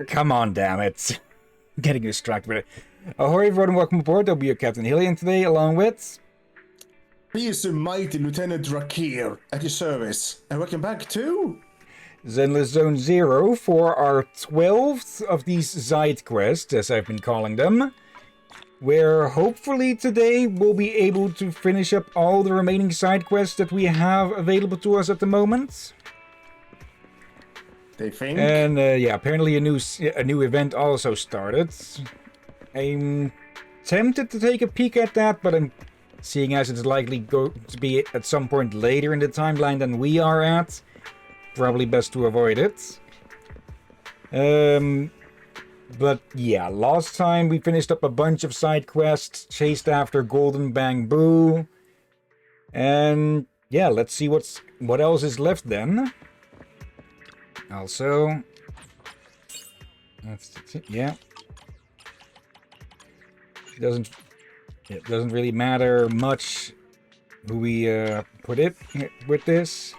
Come on, damn it. Getting distracted with it. Ahoy, everyone, welcome aboard. I'll be your Captain Hillyan today, along with... He is the mighty Lieutenant Drakir at your service. And welcome back to... Zenless Zone 0 for our 12th of these Zidequests, as I've been calling them. Where hopefully today we'll be able to finish up all the remaining side quests that we have available to us at the moment. They think. And yeah, apparently a new event also started. I'm tempted to take a peek at that, but I'm seeing as it's likely going to be at some point later in the timeline than we are at. Probably best to avoid it. But yeah, last time we finished up a bunch of side quests, chased after Golden Bamboo, and yeah, let's see what else is left then. Also, that's it. Yeah, it doesn't really matter much who we put it with this.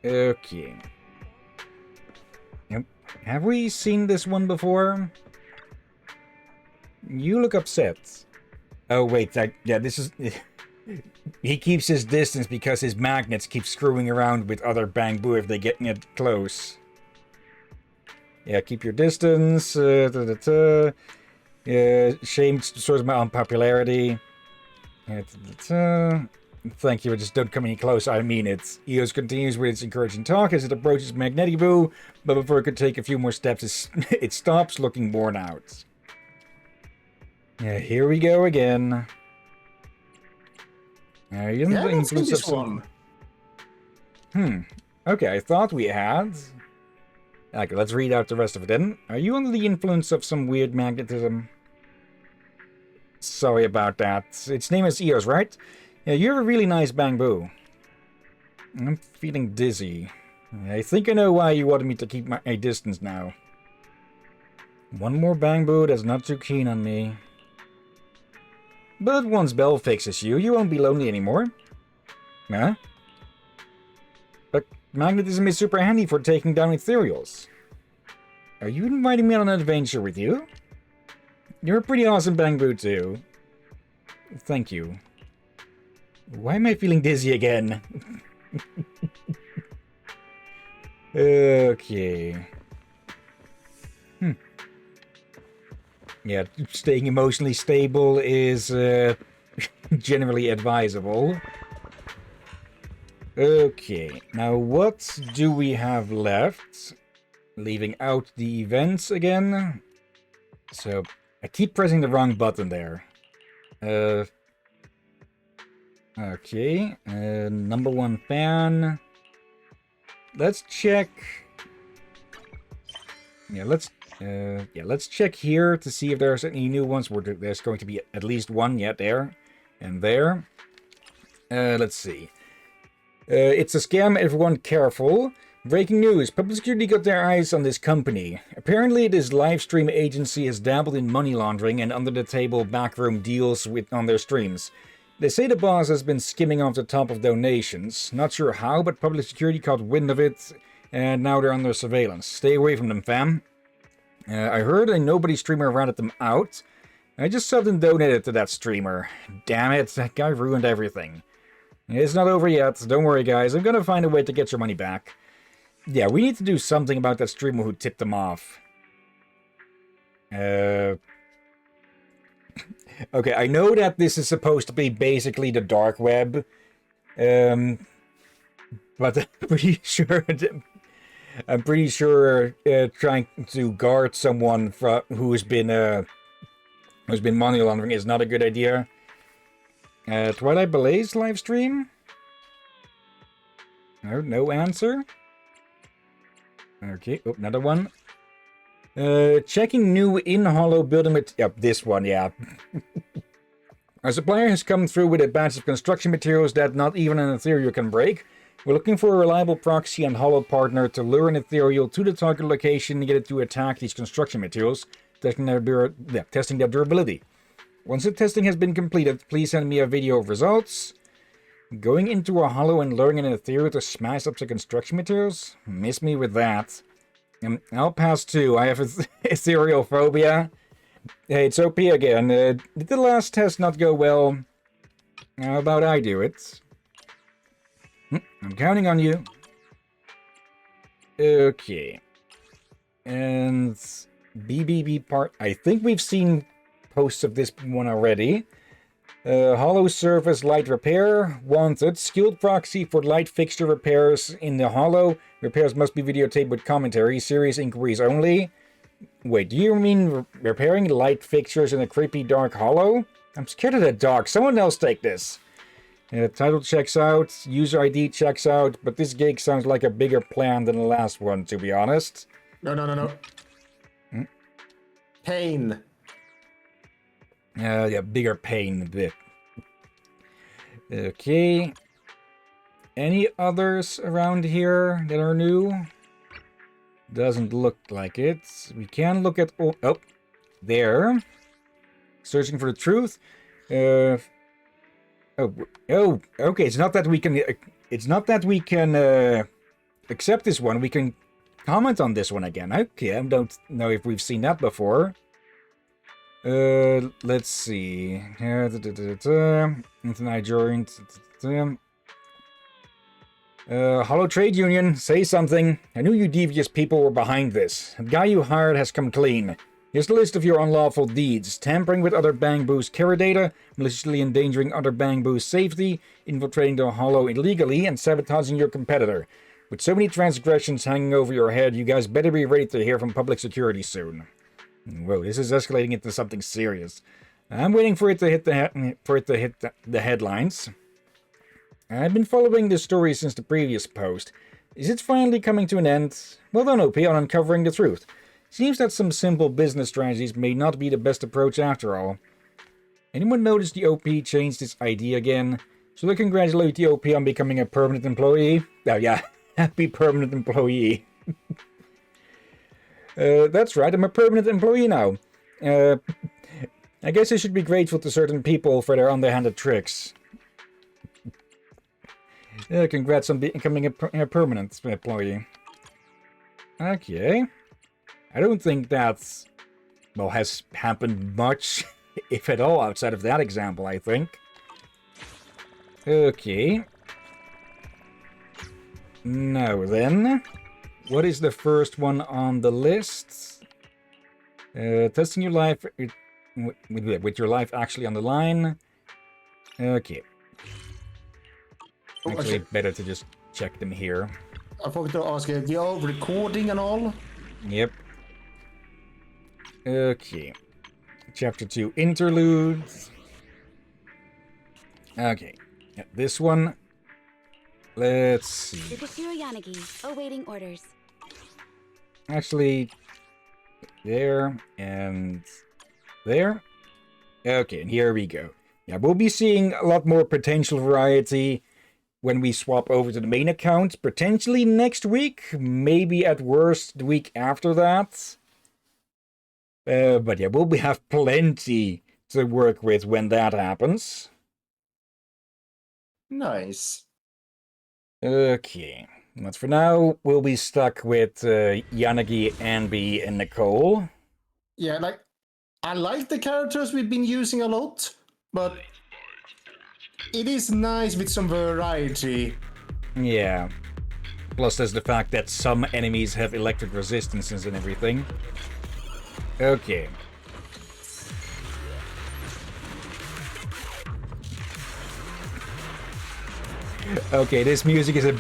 Okay. Yep. Have we seen this one before? You look upset. Oh wait, yeah, this is... He keeps his distance because his magnets keep screwing around with other bamboo if they get close. Yeah, keep your distance. Yeah, shame sort of my unpopularity. Thank you, just don't come any closer, I mean it. EOS continues with its encouraging talk as it approaches Magnetivu, but before it could take a few more steps, it stops, looking worn out. Yeah, here we go again. You yeah, I don't this one. Okay, I thought we had. Okay, let's read out the rest of it then. Are you under the influence of some weird magnetism? Sorry about that. Its name is EOS, right? Yeah, you have a really nice bamboo. I'm feeling dizzy. I think I know why you wanted me to keep my distance now. One more bamboo that's not too keen on me. But once Belle fixes you, you won't be lonely anymore. Huh? But magnetism is super handy for taking down ethereals. Are you inviting me on an adventure with you? You're a pretty awesome bamboo too. Thank you. Why am I feeling dizzy again? Okay. Yeah, staying emotionally stable is generally advisable. Okay, now what do we have left? Leaving out the events again. So, I keep pressing the wrong button there. Okay, number one fan. Let's check. Yeah, let's check here to see if there's any new ones. There's going to be at least one yet there and there. Let's see. It's a scam, everyone careful. Breaking news, public security got their eyes on this company. Apparently this live stream agency has dabbled in money laundering and under-the-table backroom deals on their streams. They say the boss has been skimming off the top of donations. Not sure how, but public security caught wind of it, and now they're under surveillance. Stay away from them, fam. I heard a nobody streamer ratted them out. I just subbed and donated to that streamer. Damn it, that guy ruined everything. It's not over yet. Don't worry, guys. I'm gonna find a way to get your money back. Yeah, we need to do something about that streamer who tipped them off. Okay, I know that this is supposed to be basically the dark web. But I'm pretty sure trying to guard someone who's been money laundering is not a good idea. Twilight Blaze live stream? No answer. Okay, oh, another one. Checking new in-hollow building yep, this one, yeah. Our supplier has come through with a batch of construction materials that not even an ethereal can break. We're looking for a reliable proxy and hollow partner to lure an ethereal to the target location and get it to attack these construction materials, testing their durability. Once the testing has been completed, please send me a video of results. Going into a hollow and luring an ethereal to smash up the construction materials? Miss me with that. I'll pass too. I have ethereophobia. Hey, it's OP again. Did the last test not go well? How about I do it? I'm counting on you. Okay. And BBB part. I think we've seen posts of this one already. Hollow surface light repair. Wanted. Skilled proxy for light fixture repairs in the hollow. Repairs must be videotaped with commentary. Serious inquiries only. Wait, do you mean repairing light fixtures in a creepy dark hollow? I'm scared of the dark. Someone else take this. Title checks out. User ID checks out. But this gig sounds like a bigger plan than the last one, to be honest. No. Pain. Yeah, bigger pain a bit. Okay. Any others around here that are new? Doesn't look like it. We can look at... Oh, there. Searching for the truth. Oh, okay. It's not that we can... It's not that we can accept this one. We can comment on this one again. Okay, I don't know if we've seen that before. Let's see. Internet joined. Hollow Trade Union, say something. I knew you devious people were behind this. The guy you hired has come clean. Here's the list of your unlawful deeds. Tampering with other Bangboos' carrier data, maliciously endangering other Bangboos' safety, infiltrating the Hollow illegally, and sabotaging your competitor. With so many transgressions hanging over your head, you guys better be ready to hear from public security soon. Whoa, this is escalating into something serious. I'm waiting for it to hit the headlines. I've been following this story since the previous post. Is it finally coming to an end? Well done, OP, on uncovering the truth. Seems that some simple business strategies may not be the best approach after all. Anyone notice the OP changed its ID again? Should I congratulate the OP on becoming a permanent employee? Oh yeah, happy permanent employee. That's right, I'm a permanent employee now. I guess I should be grateful to certain people for their underhanded tricks. Congrats on becoming a permanent employee. Okay. I don't think that's, well, has happened much, if at all, outside of that example, I think. Okay. Now then, what is the first one on the list? Testing your life with your life actually on the line. Okay. Actually, better to just check them here. I forgot to ask you, you're recording and all? Yep. Okay. Chapter 2, Interludes. Okay. Yeah, this one. Let's see. Yanagi, awaiting orders. Actually, there and there. Okay, and here we go. Yeah, we'll be seeing a lot more potential variety when we swap over to the main account. Potentially next week, maybe at worst the week after that. But yeah, we'll have plenty to work with when that happens. Nice. Okay, but for now, we'll be stuck with Yanagi, Anby, and Nicole. Yeah, I like the characters we've been using a lot, but it is nice with some variety. Yeah. Plus there's the fact that some enemies have electric resistances and everything. Okay. Okay, this music is a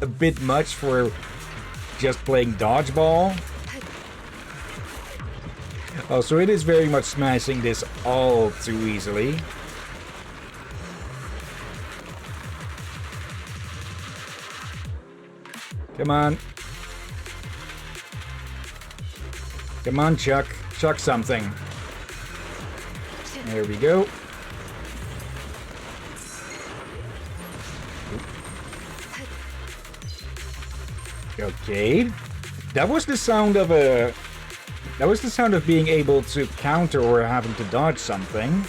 bit much for just playing dodgeball. Oh, so it is very much smashing this all too easily. Come on. Come on, Chuck. Chuck something. There we go. Okay. That was the sound of a... That was the sound of being able to counter or having to dodge something.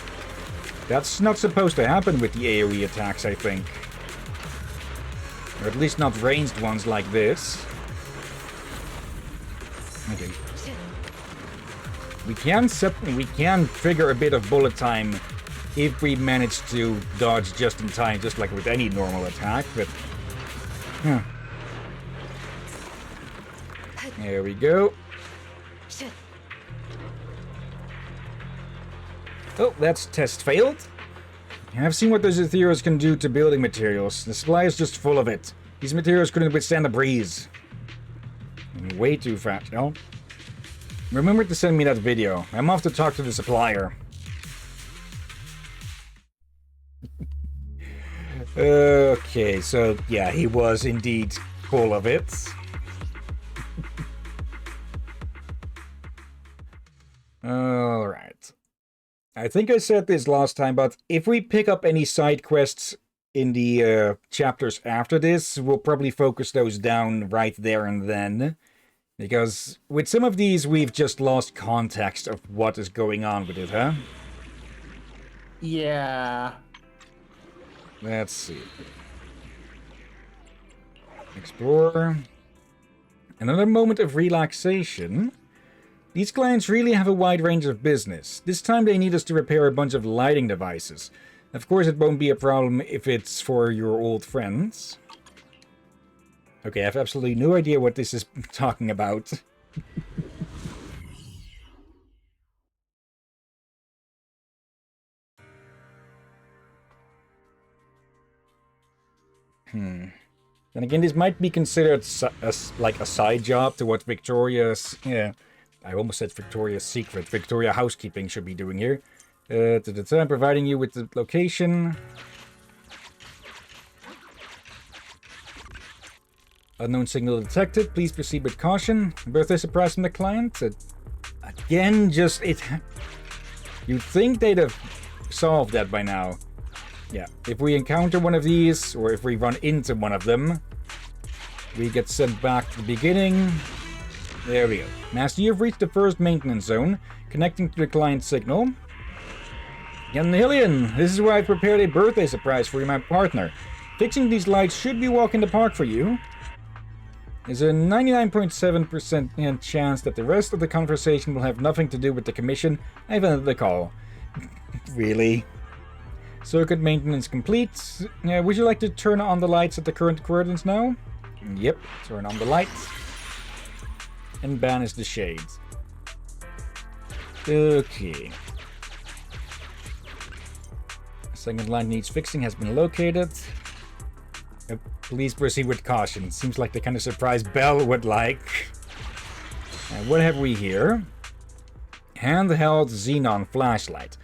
That's not supposed to happen with the AoE attacks, I think. Or at least not ranged ones like this. Okay. We can trigger a bit of bullet time if we manage to dodge just in time, just like with any normal attack, but... There we go. Oh, that's test failed. I've seen what those ethereals can do to building materials. The supply is just full of it. These materials couldn't withstand the breeze. Way too fast, no? Remember to send me that video. I'm off to talk to the supplier. Okay, so yeah, he was indeed full of it. Alright. I think I said this last time, but if we pick up any side quests in the chapters after this, we'll probably focus those down right there and then. Because with some of these, we've just lost context of what is going on with it, huh? Yeah. Let's see. Explore. Another moment of relaxation. These clients really have a wide range of business. This time they need us to repair a bunch of lighting devices. Of course it won't be a problem if it's for your old friends. Okay, I have absolutely no idea what this is talking about. Then again, this might be considered like a side job to what Victoria's... Yeah, I almost said Victoria's Secret. Victoria Housekeeping should be doing here. I'm providing you with the location. Unknown signal detected. Please proceed with caution. Birthday surprise from the client. Again, just it... You'd think they'd have solved that by now. Yeah, if we encounter one of these, or if we run into one of them, we get sent back to the beginning. There we go. Master, you've reached the first maintenance zone, connecting to the client signal. Young Hillyan, this is where I prepared a birthday surprise for my partner. Fixing these lights should be a walk in the park for you. There's a 99.7% chance that the rest of the conversation will have nothing to do with the commission. I've ended the call. Really? Circuit maintenance complete. Would you like to turn on the lights at the current coordinates now? Yep, turn on the lights. And banish the shades. Okay. Second line needs fixing has been located. Please proceed with caution. Seems like the kind of surprise Belle would like. What have we here? Handheld xenon flashlight.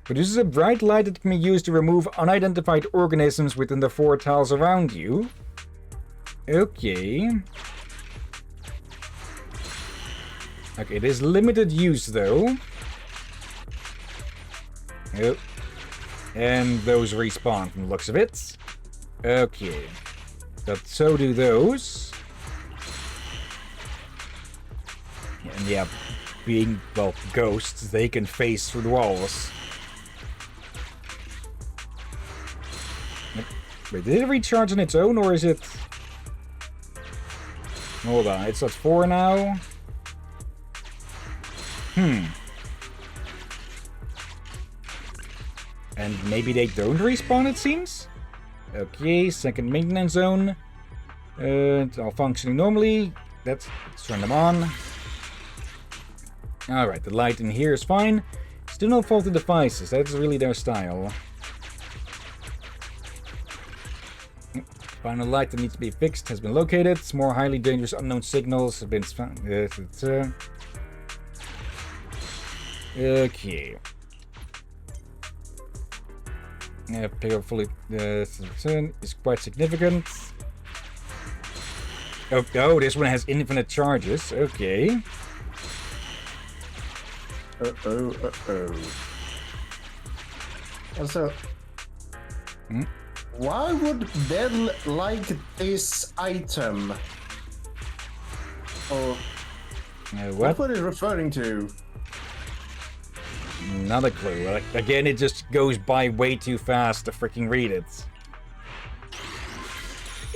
Produces a bright light that can be used to remove unidentified organisms within the 4 tiles around you. Okay. Okay, it is limited use though. Oh. And those respawn from the looks of it. Okay. But so do those. And yeah, being, well, ghosts, they can phase through the walls. Wait, did it recharge on its own, or is it... Hold on, it's at 4 now. And maybe they don't respawn, it seems? Okay, second maintenance zone. It's all functioning normally. Let's turn them on. Alright, the light in here is fine. Still no faulty devices, that's really their style. Final light that needs to be fixed has been located. More highly dangerous unknown signals have been found. Okay. Payload fully is quite significant. Oh, this one has infinite charges. Okay. Also, why would Belle like this item? Or what were they referring to? Not a clue. Again, it just goes by way too fast to freaking read it.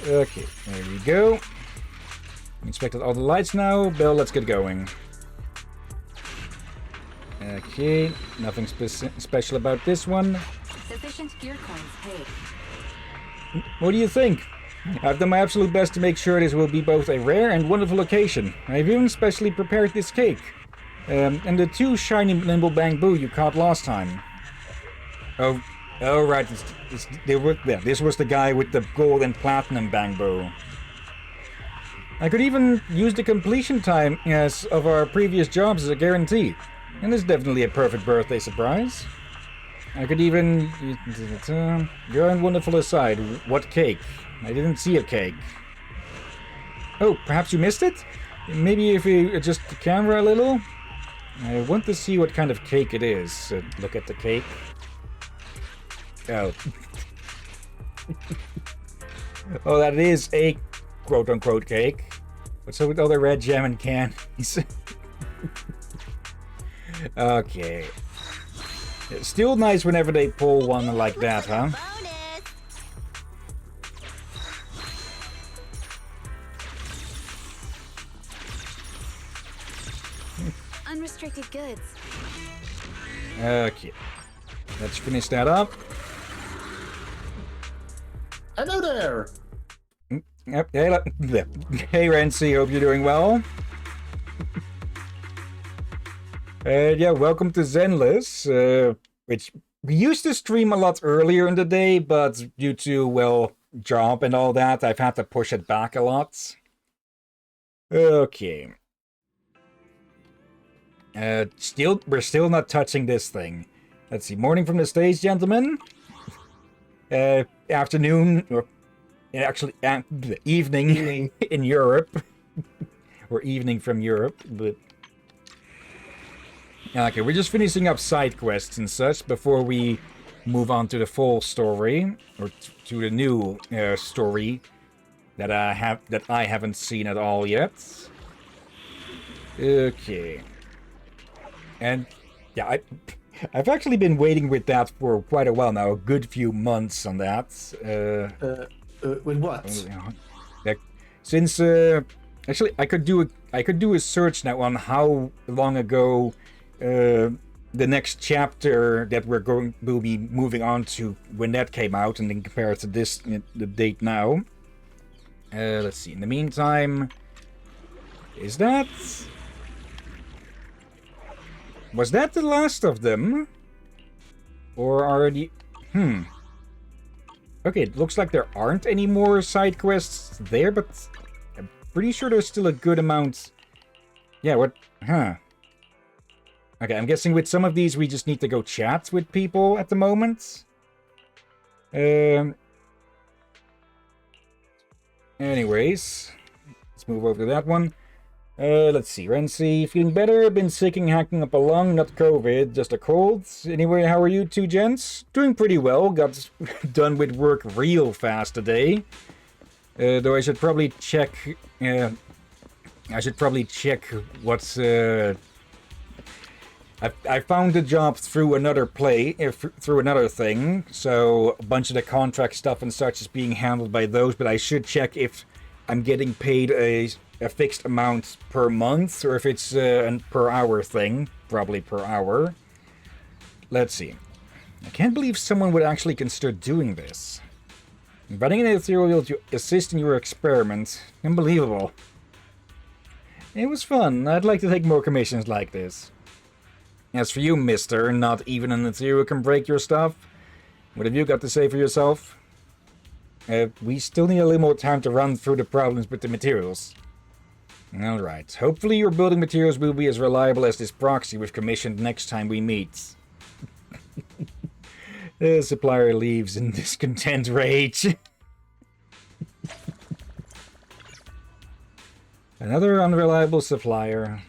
Okay, there we go. Inspected all the lights now. Bill, let's get going. Okay, nothing special about this one. Sufficient gear coins paid. What do you think? I've done my absolute best to make sure this will be both a rare and wonderful occasion. I've even specially prepared this cake. And the 2 shiny nimble bamboo you caught last time. Oh right, this was the guy with the gold and platinum bamboo. I could even use the completion time of our previous jobs as a guarantee. And it's definitely a perfect birthday surprise. I could even... Your own wonderful aside, what cake? I didn't see a cake. Oh, perhaps you missed it? Maybe if we adjust the camera a little? I want to see what kind of cake it is. Look at the cake. Oh. Oh, that is a quote-unquote cake. What's up with all the red jam and candies? Okay. It's still nice whenever they pull one like that, huh? Unrestricted goods. Okay. Let's finish that up. Hello there. Yep. Hey, Renzi. Hope you're doing well. Yeah, welcome to Zenless, which we used to stream a lot earlier in the day, but due to, well, job and all that, I've had to push it back a lot. Okay. We're still not touching this thing. Let's see, morning from the States, gentlemen. Afternoon, or actually, evening in Europe. Or evening from Europe, but... Okay, we're just finishing up side quests and such before we move on to the full story, or to the new story that I haven't seen at all yet. Okay, and yeah, I've actually been waiting with that for quite a while now, a good few months on that. With what? Since actually, I could do a search now on how long ago. The next chapter that we'll be moving on to when that came out, and then compare it to this, the date now. Let's see. In the meantime, was that the last of them, or are the? Okay, it looks like there aren't any more side quests there, but I'm pretty sure there's still a good amount. Yeah. What? Huh. Okay, I'm guessing with some of these we just need to go chat with people at the moment. Anyways, let's move over to that one. Let's see, Renzi, feeling better? Been sick and hacking up a lung, not COVID, just a cold. Anyway, how are you two gents? Doing pretty well, got done with work real fast today. Though I should probably check... what's... I found the job through another through another thing, so a bunch of the contract stuff and such is being handled by those, but I should check if I'm getting paid a fixed amount per month, or if it's a per hour thing, probably per hour. Let's see. I can't believe someone would actually consider doing this. Inviting an ethereal to assist in your experiment. Unbelievable. It was fun. I'd like to take more commissions like this. As for you, mister, not even an ethereal can break your stuff. What have you got to say for yourself? We still need a little more time to run through the problems with the materials. Alright, hopefully your building materials will be as reliable as this proxy we've commissioned next time we meet. The supplier leaves in discontent rage. Another unreliable supplier.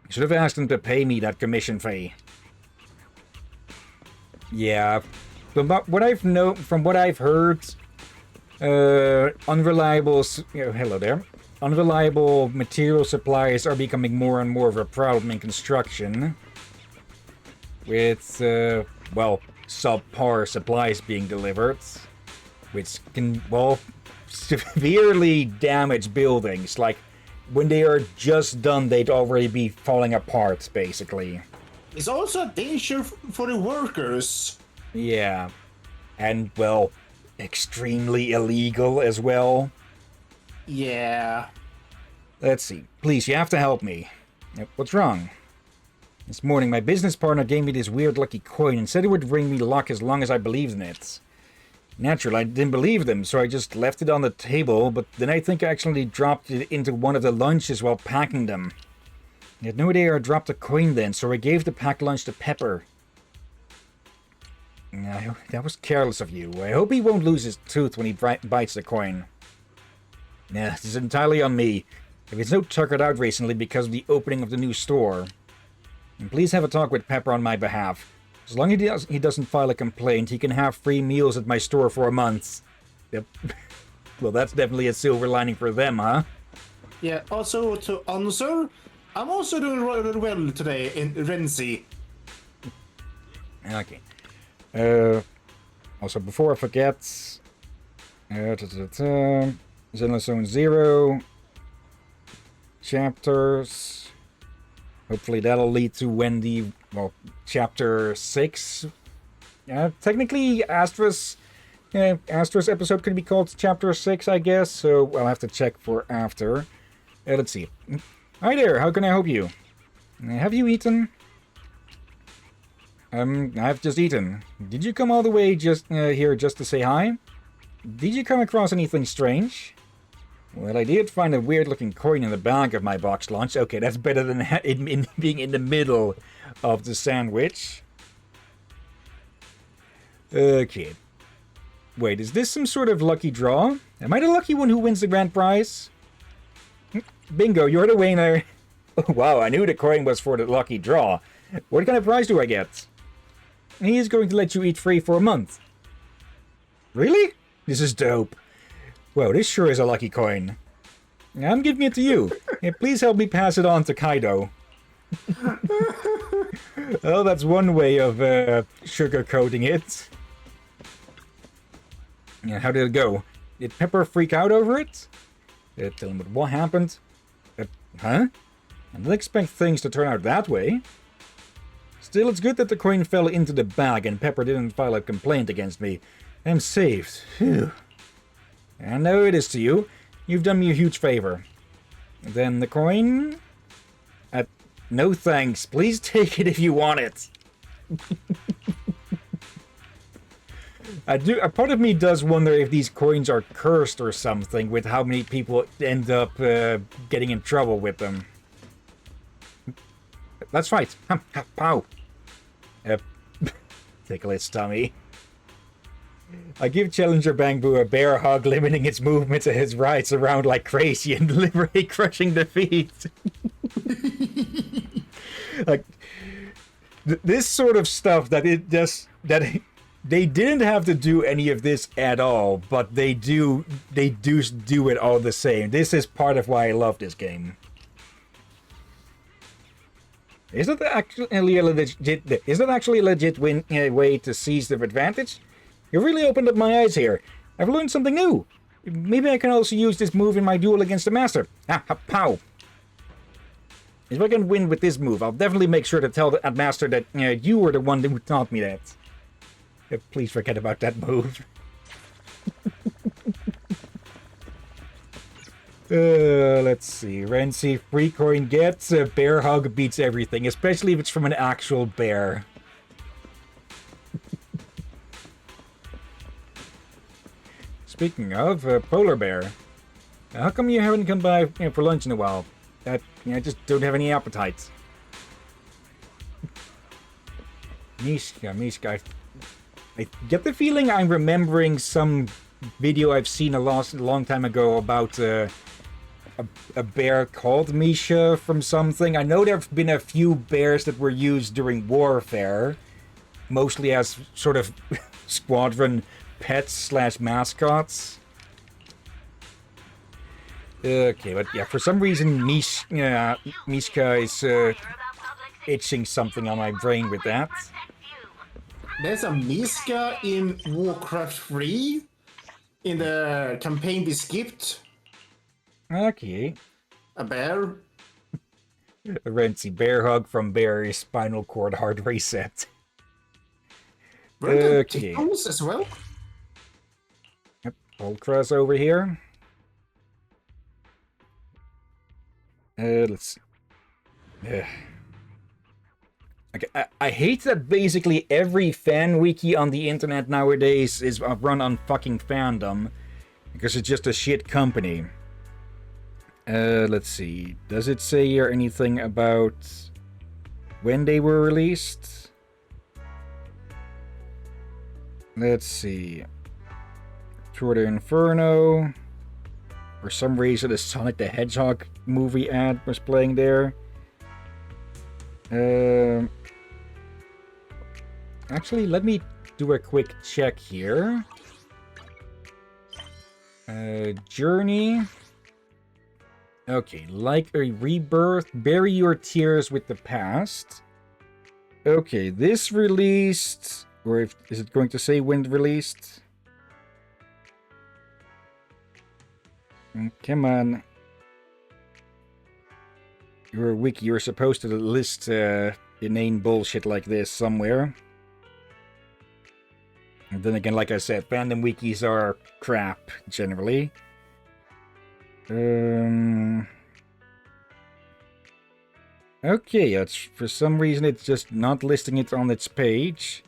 Should have asked him to pay me that commission fee. Yeah, from what I've heard, unreliable. Hello there. Unreliable material suppliers are becoming more and more of a problem in construction. With well, subpar supplies being delivered, which can severely damage buildings. Like when they are just done, they'd already be falling apart, basically. It's also a danger for the workers. Yeah. And, well, extremely illegal as well. Yeah. Let's see. Please, you have to help me. What's wrong? This morning, my business partner gave me this weird lucky coin and said it would bring me luck as long as I believed in it. Naturally, I didn't believe them, so I just left it on the table, but then I think I accidentally dropped it into one of the lunches while packing them. I had no idea I dropped a coin then, so I gave the packed lunch to Pepper. That was careless of you. I hope he won't lose his tooth when he bites the coin. This is entirely on me. If it's no tuckered out recently because of the opening of the new store. And please have a talk with Pepper on my behalf. As long as he doesn't file a complaint, he can have free meals at my store for a month. Yep. Well, that's definitely a silver lining for them, huh? Yeah, also to answer, I'm also doing really well today in Renzi. Okay. Also, before I forget... Zenless Zone 0... Chapters... Hopefully that'll lead to when the, well, Chapter 6... technically, Astra's episode could be called Chapter 6, I guess, so I'll have to check for after. Let's see. Hi there, how can I help you? Have you eaten? I've just eaten. Did you come all the way here just to say hi? Did you come across anything strange? Well, I did find a weird-looking coin in the bag of my box lunch. Okay, that's better than being in the middle of the sandwich. Okay. Wait, is this some sort of lucky draw? Am I the lucky one who wins the grand prize? Bingo, you're the winner. Oh, wow, I knew the coin was for the lucky draw. What kind of prize do I get? He is going to let you eat free for a month. Really? This is dope. Well, this sure is a lucky coin. I'm giving it to you. Please help me pass it on to Kaido. Oh, that's one way of sugarcoating it. How did it go? Did Pepper freak out over it? Tell him what happened. Huh? I didn't expect things to turn out that way. Still, it's good that the coin fell into the bag and Pepper didn't file a complaint against me. I'm saved. Phew. And now it is to you. You've done me a huge favor. Then the coin? No thanks. Please take it if you want it. A part of me does wonder if these coins are cursed or something, with how many people end up getting in trouble with them. Let's fight. Pow. Tickle its tummy. I give Challenger Bangbu a bear hug, limiting its movements and its rides around like crazy and deliberately crushing defeat. Like, this sort of stuff that they didn't have to do any of this at all, but they do it all the same. This is part of why I love this game. Is that actually a legit way to seize the advantage? You really opened up my eyes here. I've learned something new. Maybe I can also use this move in my duel against the Master. Pow! If I can win with this move, I'll definitely make sure to tell the Master that you were the one who taught me that. Please forget about that move. Let's see. Renzi, free coin gets. Bear hug beats everything, especially if it's from an actual bear. Speaking of, Polar Bear, how come you haven't come by for lunch in a while? I just don't have any appetite. Mishka. I get the feeling I'm remembering some video I've seen a long time ago about a bear called Misha from something. I know there have been a few bears that were used during warfare, mostly as sort of squadron pets / mascots. Okay, but yeah, for some reason Mishka is itching something on my brain with that. There's a Miska in Warcraft 3 in the campaign we skipped. Okay. A bear? A Renzi bear hug from Bear spinal cord hard reset. Were there Okay. tickles as well? Yep, Ultras over here. Let's see. Okay, I hate that basically every fan wiki on the internet nowadays is run on fucking fandom. Because it's just a shit company. Let's see. Does it say here anything about when they were released? Let's see. Tour de Inferno. For some reason, the Sonic the Hedgehog movie ad was playing there. Actually, let me do a quick check here. Journey. Okay, like a rebirth, bury your tears with the past. Okay, this released, or is it going to say when released? Come on. You're a wiki, you're supposed to list inane bullshit like this somewhere. And then again, like I said, fandom wikis are crap, generally. Okay, it's, for some reason it's just not listing it on its page.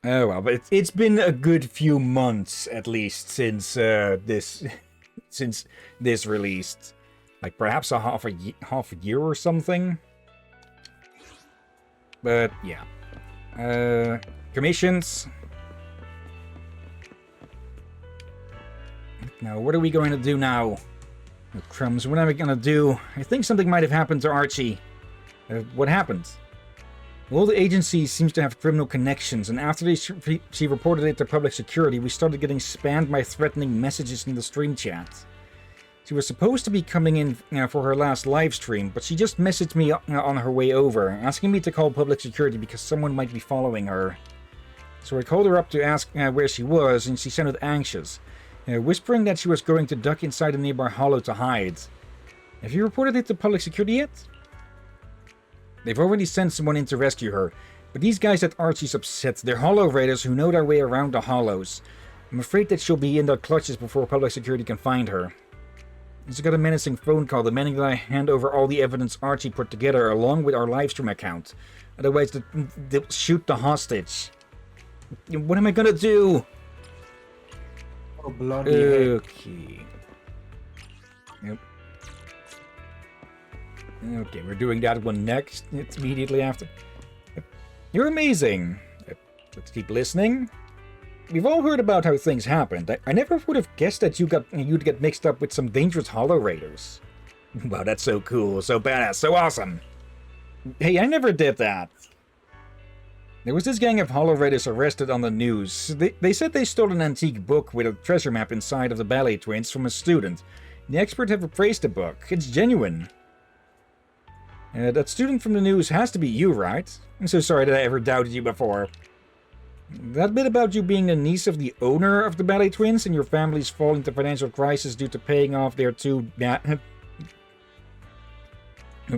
Oh well, but it's been a good few months at least since this since this released, like perhaps a half a year or something. But yeah, commissions. Now, what are we going to do now? Oh, crumbs, what am I going to do? I think something might have happened to Archie. What happened? Well, the agency seems to have criminal connections, and after she reported it to public security, we started getting spammed by threatening messages in the stream chat. She was supposed to be coming in for her last live stream, but she just messaged me on her way over, asking me to call public security because someone might be following her. So I called her up to ask where she was, and she sounded anxious. Whispering that she was going to duck inside a nearby hollow to hide. Have you reported it to public security yet? They've already sent someone in to rescue her, but these guys at Archie's upset. They're hollow raiders who know their way around the hollows. I'm afraid that she'll be in their clutches before public security can find her. I just got a menacing phone call demanding that I hand over all the evidence Archie put together along with our livestream account. Otherwise, they'll shoot the hostage. What am I gonna do? Oh, bloody Okay. Yep. Okay, we're doing that one next. It's immediately after. Yep. You're amazing. Yep. Let's keep listening. We've all heard about how things happened. I never would have guessed that you'd get mixed up with some dangerous hollow raiders. Wow, that's so cool, so badass, so awesome. Hey, I never did that. There was this gang of hollow raiders arrested on the news. They said they stole an antique book with a treasure map inside of the Ballet Twins from a student. The experts have appraised the book. It's genuine. That student from the news has to be you, right? I'm so sorry that I ever doubted you before. That bit about you being the niece of the owner of the Ballet Twins and your family's fall into financial crisis due to paying off their two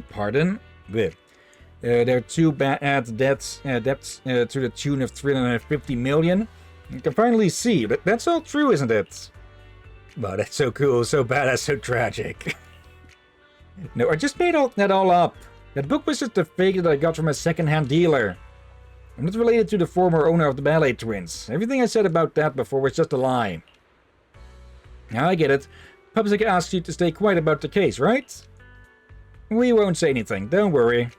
Pardon? Their two bad debts to the tune of 350 million. You can finally see. That's all true, isn't it? Wow, that's so cool, so badass, so tragic. No, I just made that all up. That book was just a fake that I got from a second-hand dealer. I'm not related to the former owner of the Ballet Twins. Everything I said about that before was just a lie. Now I get it. Public asked you to stay quiet about the case, right? We won't say anything, don't worry.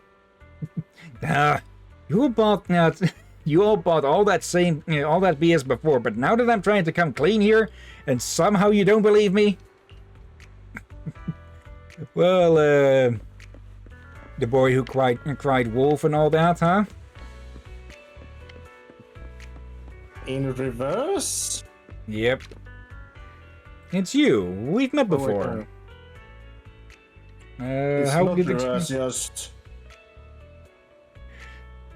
You all bought all that BS before, but now that I'm trying to come clean here, and somehow you don't believe me? Well, the boy who cried wolf and all that, huh? In reverse? Yep. It's you. We've met before. It's how not did reverse, just...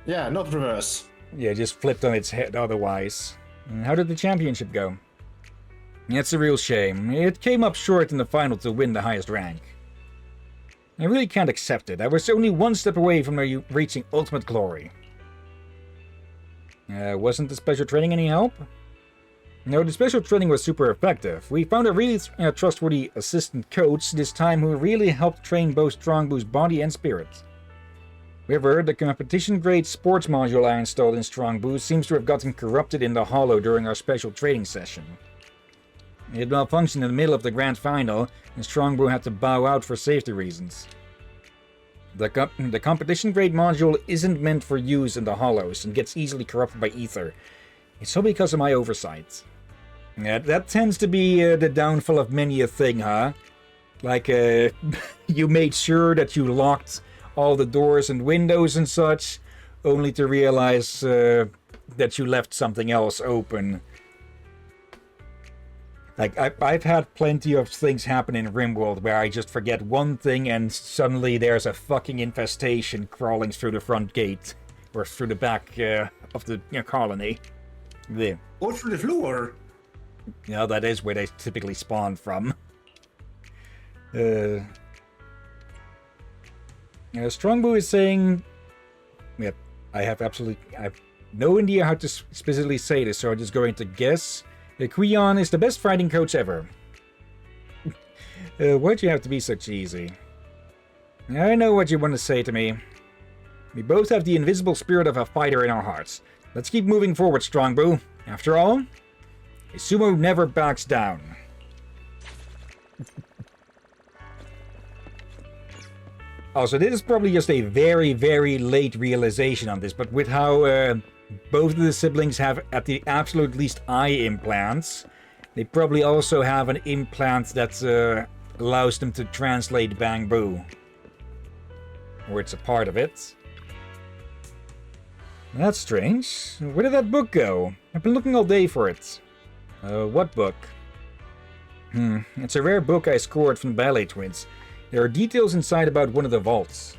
Yeah, not reverse. Yeah, just flipped on its head otherwise. How did the championship go? It's a real shame. It came up short in the final to win the highest rank. I really can't accept it. I was only one step away from reaching ultimate glory. Wasn't the special training any help? No, the special training was super effective. We found a really trustworthy assistant coach this time who really helped train both Strongbu's body and spirit. However, the competition-grade sports module I installed in Strongbu seems to have gotten corrupted in the hollow during our special training session. It malfunctioned in the middle of the grand final, and Strongbu had to bow out for safety reasons. The competition-grade module isn't meant for use in the hollows and gets easily corrupted by ether. It's all because of my oversight. That tends to be the downfall of many a thing, huh? Like, you made sure that you locked all the doors and windows and such, only to realize that you left something else open. Like, I've had plenty of things happen in RimWorld where I just forget one thing and suddenly there's a fucking infestation crawling through the front gate. Or through the back of the colony. There. Or through the floor. Yeah, that is where they typically spawn from. Strongbu is saying... Yeah, I have no idea how to specifically say this, so I'm just going to guess. Hillyan is the best fighting coach ever. Why'd you have to be so cheesy? I know what you want to say to me. We both have the invisible spirit of a fighter in our hearts. Let's keep moving forward, Strongbu. After all, a sumo never backs down. Also, this is probably just a very, very late realization on this, but with how both of the siblings have, at the absolute least, eye implants, they probably also have an implant that allows them to translate Bang Boo. Or it's a part of it. That's strange. Where did that book go? I've been looking all day for it. What book? It's a rare book I scored from the Ballet Twins. There are details inside about one of the vaults.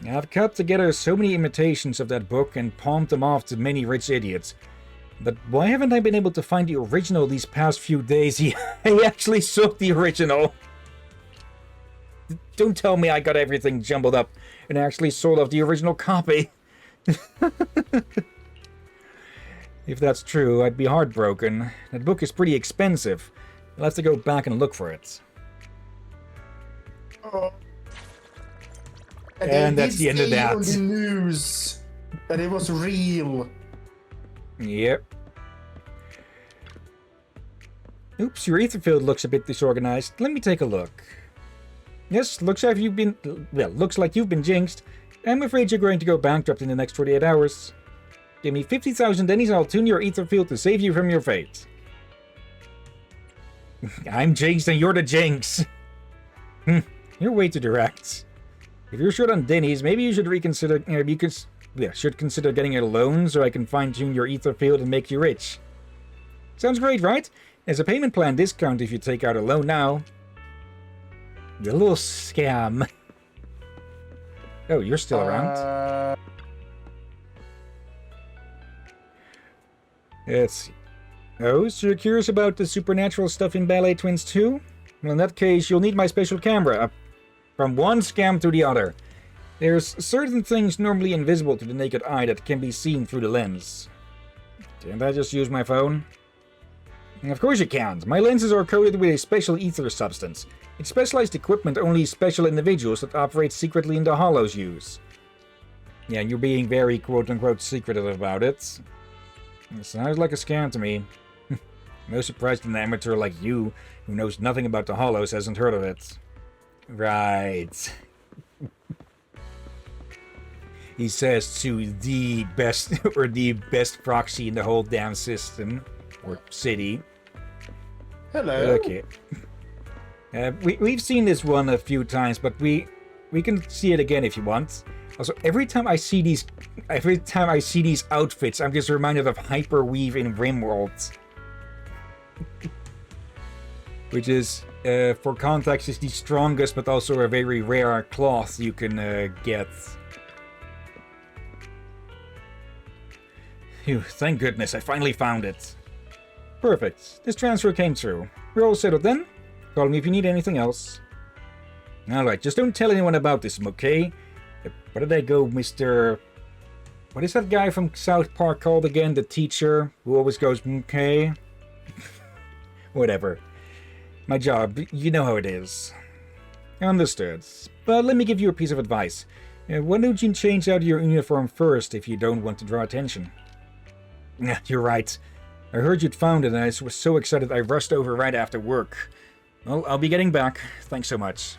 I've cut together so many imitations of that book and palmed them off to many rich idiots. But why haven't I been able to find the original these past few days? I actually sold the original. Don't tell me I got everything jumbled up and actually sold off the original copy. If that's true, I'd be heartbroken. That book is pretty expensive. I'll have to go back and look for it. Oh. And that's the end of that. On the news that it was real. Yep. Oops, your ether field looks a bit disorganized. Let me take a look. Yes, looks like you've been jinxed. I'm afraid you're going to go bankrupt in the next 48 hours. Give me 50,000 dennies and I'll tune your ether field to save you from your fate. I'm jinxed and you're the jinx. You're way too direct. If you're short on dennies, maybe you should reconsider. Should consider getting a loan so I can fine-tune your ether field and make you rich. Sounds great, right? There's a payment plan discount if you take out a loan now. The little scam. Oh, you're still around. Let's see. Oh, so you're curious about the supernatural stuff in Ballet Twins 2? Well, in that case, you'll need my special camera. From one scam to the other. There's certain things normally invisible to the naked eye that can be seen through the lens. Can't I just use my phone? Of course you can't. My lenses are coated with a special ether substance. It's specialized equipment only special individuals that operate secretly in the hollows use. Yeah, and you're being very quote-unquote secretive about it. It sounds like a scam to me. No surprise that an amateur like you, who knows nothing about the hollows, hasn't heard of it. Right. He says to the best, or the best proxy in the whole damn system, or city. Hello. Okay. We've seen this one a few times, but we can see it again if you want. Also, every time I see these outfits, I'm just reminded of Hyperweave in RimWorld. Which is, for context, is the strongest but also a very rare cloth you can get. Phew, thank goodness, I finally found it. Perfect. This transfer came through. We're all settled then. Call me if you need anything else. Alright, just don't tell anyone about this, okay? Where did I go, Mr... What is that guy from South Park called again? The teacher who always goes, okay? Whatever. My job, you know how it is. Understood. But let me give you a piece of advice. Why don't you change out your uniform first if you don't want to draw attention? You're right. I heard you'd found it and I was so excited I rushed over right after work. Well, I'll be getting back. Thanks so much.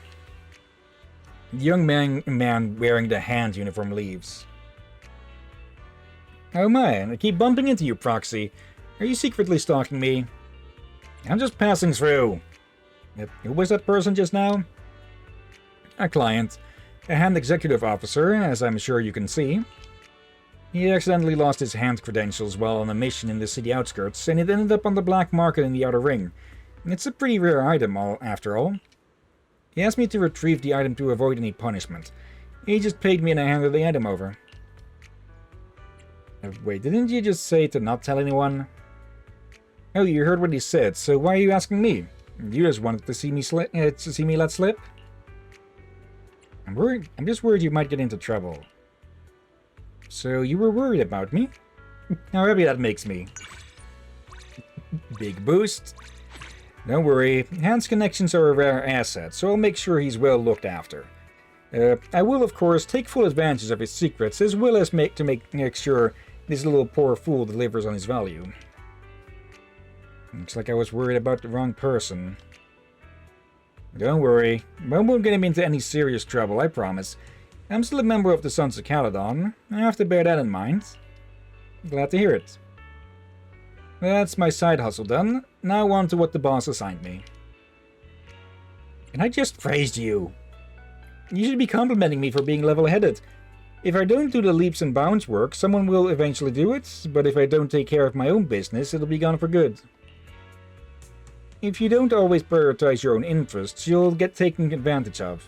The young man wearing the hand uniform leaves. Oh man, I keep bumping into you, Proxy. Are you secretly stalking me? I'm just passing through. Who was that person just now? A client. A hand executive officer, as I'm sure you can see. He accidentally lost his hand credentials while on a mission in the city outskirts, and it ended up on the black market in the outer ring. It's a pretty rare item, after all. He asked me to retrieve the item to avoid any punishment. He just paid me and I handed the item over. Wait, didn't you just say to not tell anyone? Oh, you heard what he said, so why are you asking me? You just wanted to see me let slip? I'm just worried you might get into trouble. So you were worried about me? How happy that makes me. Big boost. Don't worry, Hans' connections are a rare asset, so I'll make sure he's well looked after. I will, of course, take full advantage of his secrets, as well as make sure this little poor fool delivers on his value. Looks like I was worried about the wrong person. Don't worry, I won't get him into any serious trouble, I promise. I'm still a member of the Sons of Caledon. I have to bear that in mind. Glad to hear it. That's my side hustle done. Now on to what the boss assigned me. And I just praised you. You should be complimenting me for being level-headed. If I don't do the leaps and bounds work, someone will eventually do it, but if I don't take care of my own business, it'll be gone for good. If you don't always prioritize your own interests, you'll get taken advantage of.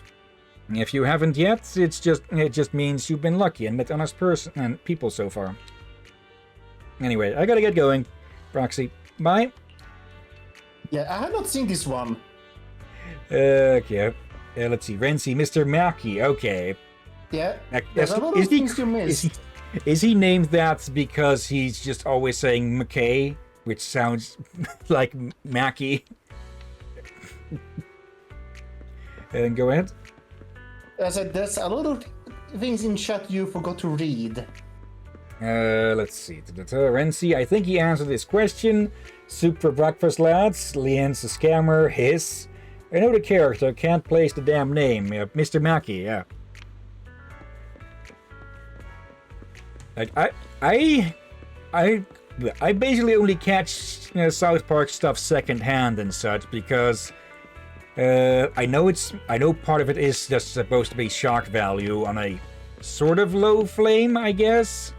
If you haven't yet, it just means you've been lucky and met honest people so far. Anyway, I gotta get going. Proxy, bye. Yeah, I have not seen this one. Okay. Let's see. Renzi, Mr. Maki. Okay. Yeah, there's a lot of things you missed. Is he named that because he's just always saying McKay, which sounds like Mackie? And go ahead. I said there's a lot of things in chat you forgot to read. Let's see. Renzi, I think he answered this question. Soup for breakfast, lads. Lien's a scammer. Hiss. I know the character, can't place the damn name. Mr. Mackie, yeah. Like, I basically only catch South Park stuff secondhand and such because I know part of it is just supposed to be shock value on a sort of low flame, I guess.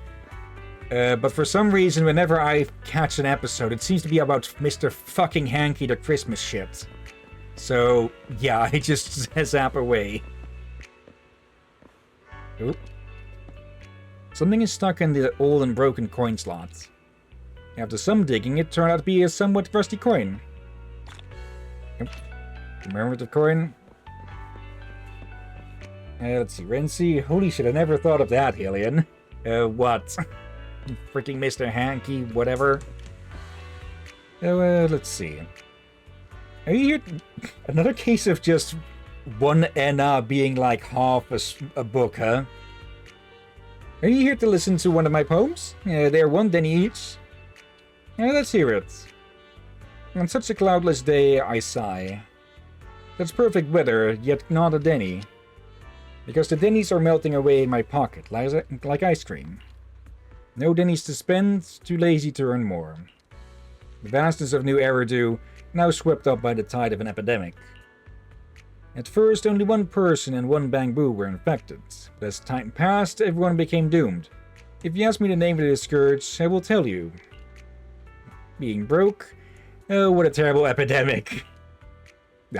But for some reason, whenever I catch an episode, it seems to be about Mr. fucking Hanky the Christmas shit. So, yeah, I just zap away. Oop. Something is stuck in the old and broken coin slot. After some digging, it turned out to be a somewhat rusty coin. Yep. Commemorative coin. Let's see, Renzi. Holy shit, I never thought of that, Hillyan. What? Freaking Mr. Hanky, whatever. Let's see. Are you here? Another case of just one Enna being like half a book, huh? Are you here to listen to one of my poems? They're one Denny each. Let's hear it. On such a cloudless day, I sigh. That's perfect weather, yet not a Denny. Because the Dennies are melting away in my pocket, like ice cream. No Dennies to spend, too lazy to earn more. The vastness of New Eridu, now swept up by the tide of an epidemic. At first, only one person and one bamboo were infected, but as time passed, everyone became doomed. If you ask me the name of this scourge, I will tell you. Being broke? Oh, what a terrible epidemic.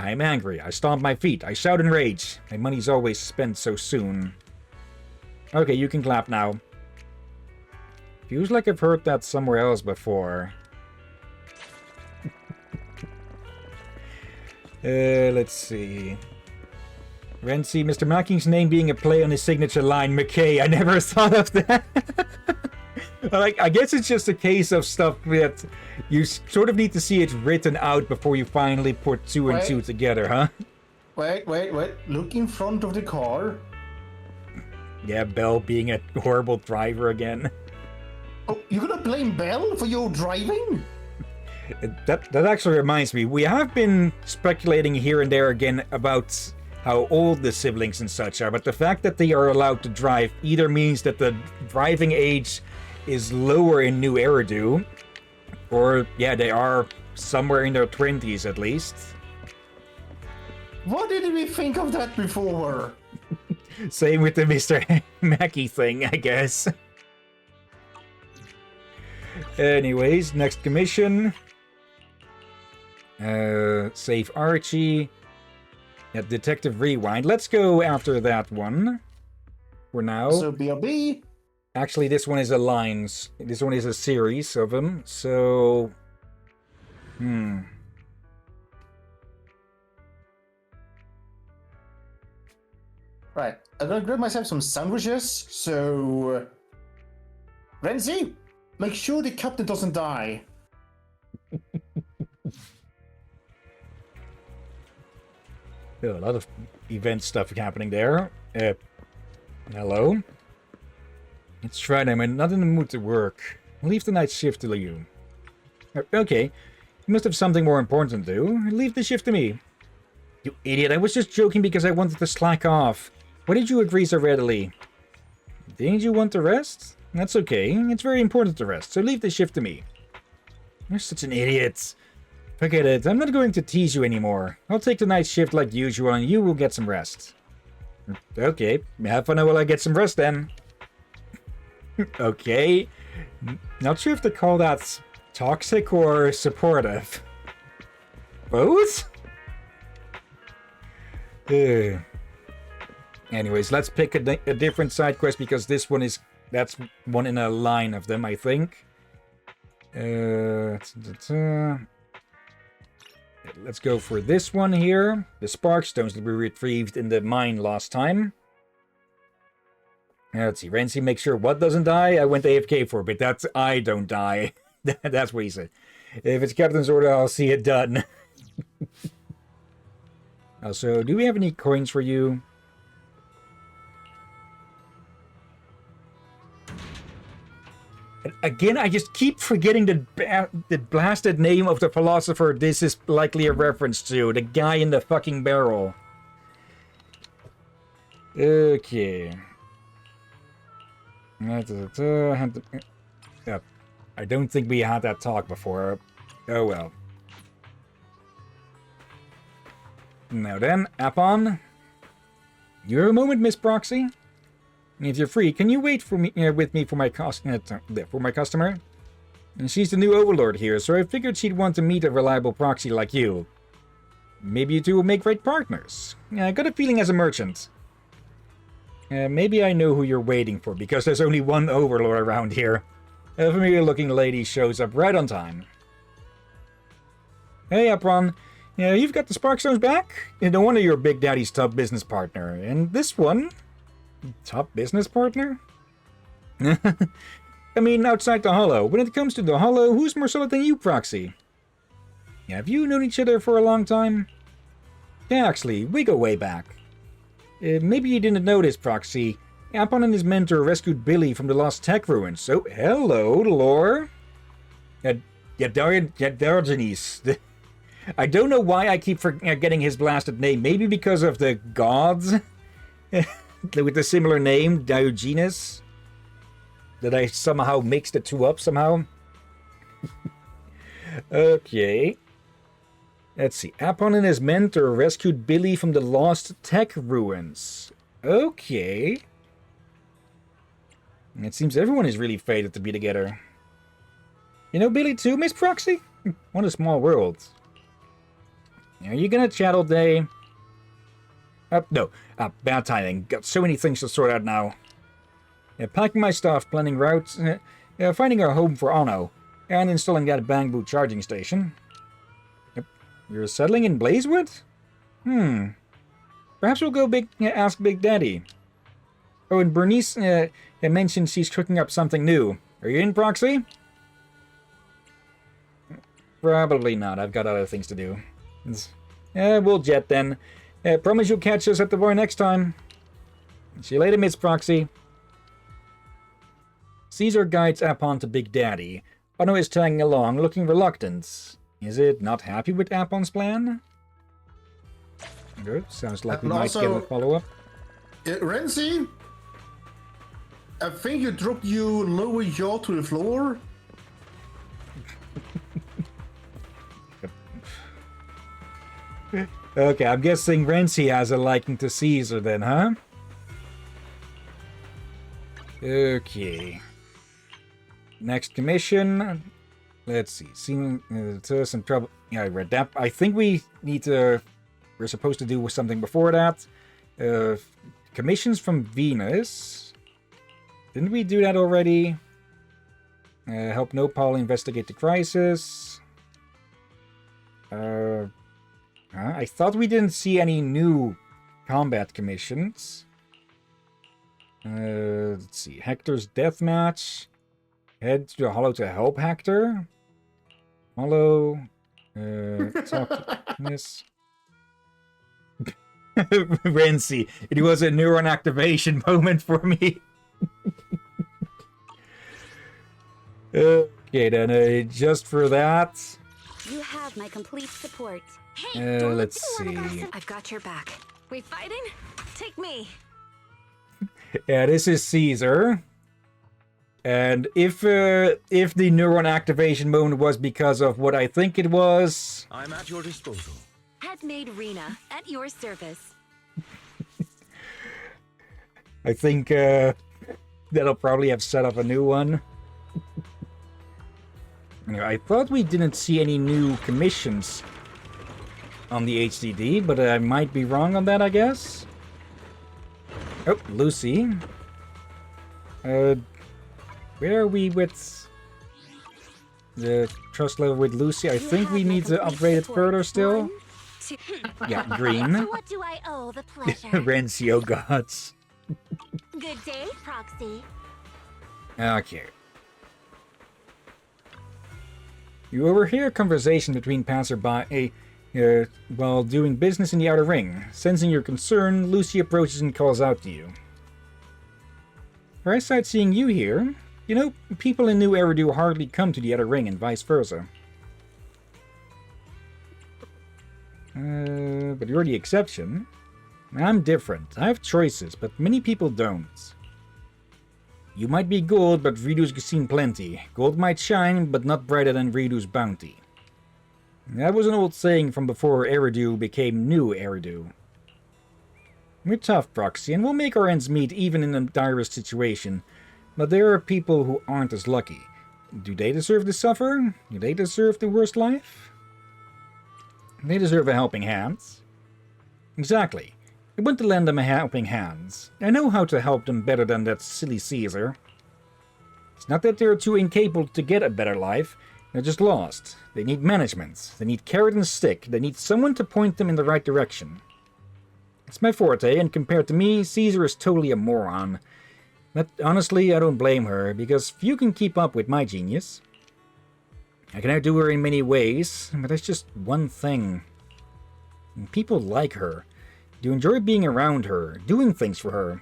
I am angry, I stomp my feet, I shout in rage. My money's always spent so soon. Okay, you can clap now. Feels like I've heard that somewhere else before. Let's see. Renzi, Mr. Macking's name being a play on his signature line, McKay. I never thought of that. Like, I guess it's just a case of stuff that you sort of need to see it written out before you finally put two and two together, huh? Wait. Look in front of the car. Yeah, Bell being a horrible driver again. Oh, you're gonna blame Bell for your driving? That actually reminds me, we have been speculating here and there again about how old the siblings and such are, but the fact that they are allowed to drive either means that the driving age is lower in New Eridu, or, yeah, they are somewhere in their 20s at least. What did we think of that before? Same with the Mr. Mackey thing, I guess. Anyways, next commission. Save Archie. Yeah, Detective Rewind. Let's go after that one. For now. So BRB. Actually, this one is a lines. This one is a series of them. So, Right, I'm gonna grab myself some sandwiches. So, Renzi, make sure the captain doesn't die. a lot of event stuff happening there. Hello. It's Friday, I'm not in the mood to work. Leave the night shift to you. Okay. You must have something more important to do. Leave the shift to me. You idiot, I was just joking because I wanted to slack off. Why did you agree so readily? Didn't you want to rest? That's okay. It's very important to rest, so leave the shift to me. You're such an idiot. Forget it. I'm not going to tease you anymore. I'll take the night shift like usual and you will get some rest. Okay. Have fun while I get some rest then. Okay. Not sure if to call that toxic or supportive. Both? Anyways, let's pick a different side quest because this one is... That's one in a line of them, I think. Let's go for this one here. The spark stones that we retrieved in the mine last time. Let's see, Renzi, make sure what doesn't die? I went AFK for a bit. That's I don't die. That's what he said. If it's Captain's order, I'll see it done. Also, do we have any coins for you? And again, I just keep forgetting the blasted name of the philosopher this is likely a reference to. The guy in the fucking barrel. Okay. I don't think we had that talk before. Oh well. Now then, Apon. You have a moment, Miss Proxy? If you're free, can you wait for me with me for my customer? And she's the new overlord here, so I figured she'd want to meet a reliable proxy like you. Maybe you two will make great partners. I got a feeling as a merchant. Maybe I know who you're waiting for, because there's only one overlord around here. A familiar-looking lady shows up right on time. Hey, Apron. You've got the Sparkstones back? No wonder you're Big Daddy's top business partner. And this one? Top business partner? I mean, outside the Hollow. When it comes to the Hollow, who's more solid than you, Proxy? Have you known each other for a long time? Yeah, actually, we go way back. Maybe you didn't notice, Proxy. Apon and his mentor rescued Billy from the lost tech ruins. So, hello, Lore. Diogenes. I don't know why I keep forgetting his blasted name. Maybe because of the gods? With a similar name, Diogenes. That I somehow mixed the two up somehow. Okay. Let's see. Apon and his mentor rescued Billy from the lost tech ruins. Okay. It seems everyone is really fated to be together. You know Billy too, Miss Proxy? What a small world. Are you gonna chat all day? No. Bad timing. Got so many things to sort out now. Packing my stuff, planning routes, finding a home for Anno, and installing that bamboo charging station. Yep. You're settling in Blazewood? Perhaps we'll go ask Big Daddy. Oh, and Bernice had mentioned she's cooking up something new. Are you in, Proxy? Probably not. I've got other things to do. We'll jet then. Promise you'll catch us at the bar next time. See you later, Miss Proxy. Caesar guides Apon to Big Daddy. Otto is tagging along, looking reluctant. Is it not happy with Apon's plan? Good. Sounds like we And might get a also, follow-up. Renzi, I think you dropped your lower jaw to the floor. Okay, I'm guessing Renzi has a liking to Caesar then, huh? Okay. Next commission. Let's see. Seeing some trouble. Yeah, I read that. I think we need to. We're supposed to do something before that. Commissions from Venus. Didn't we do that already? Help Nopal investigate the crisis. I thought we didn't see any new combat commissions. Let's see. Hector's deathmatch. Head to the Hollow to help Hector. Hollow. Talk to this. Renzi. It was a neuron activation moment for me. Okay, then just for that. You have my complete support. Let's see. I've got your back. We fighting? Take me. Yeah, this is Caesar. And if the neuron activation moment was because of what I think it was, I'm at your disposal. Headmaid Rena, at your service. I think that'll probably have set up a new one. Anyway, I thought we didn't see any new commissions on the HDD, but I might be wrong on that, I guess. Oh, Lucy. Where are we with the trust level with Lucy? I think we need to upgrade it further still. 1, 2. Yeah, green. What do I owe the pleasure? Rencio gods. Good day, Proxy. Okay. You overhear a conversation between passerby while doing business in the outer ring. Sensing your concern, Lucy approaches and calls out to you. Very sad seeing you here. You know, people in New Eridu hardly come to the outer ring and vice versa. But you're the exception. I'm different. I have choices, but many people don't. You might be gold, but Ridu's seen plenty. Gold might shine, but not brighter than Ridu's bounty. That was an old saying from before Eridu became New Eridu. We're tough, Proxy, and we'll make our ends meet even in the direst situation. But there are people who aren't as lucky. Do they deserve to suffer? Do they deserve the worst life? They deserve a helping hand. Exactly. I want to lend them a helping hand. I know how to help them better than that silly Caesar. It's not that they're too incapable to get a better life. They're just lost. They need management. They need carrot and stick. They need someone to point them in the right direction. It's my forte, and compared to me, Caesar is totally a moron. But honestly, I don't blame her, because few can keep up with my genius. I can outdo her in many ways, but there's just one thing. People like her. You enjoy being around her, doing things for her.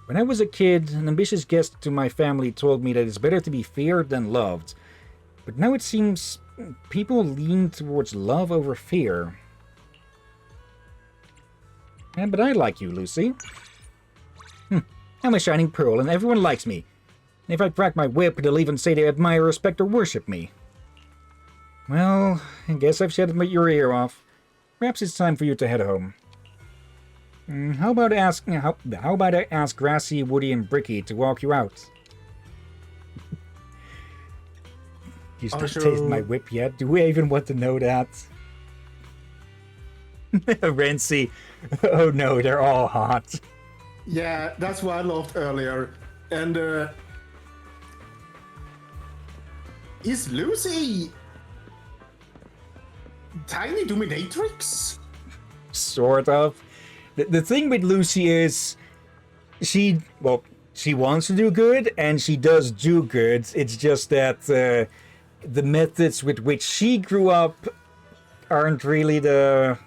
When I was a kid, an ambitious guest to my family told me that it's better to be feared than loved. But now it seems people lean towards love over fear. But I like you, Lucy. I'm a shining pearl, and everyone likes me. If I crack my whip, they'll even say they admire, respect, or worship me. Well, I guess I've shed your ear off. Perhaps it's time for you to head home. How about I ask Grassy, Woody, and Bricky to walk you out? You still taste my whip yet? Do we even want to know that? Renzi. Oh no, they're all hot. Yeah, that's what I loved earlier. And is Lucy tiny dominatrix? Sort of. The thing with Lucy is she wants to do good, and she does do good. It's just that the methods with which she grew up aren't really the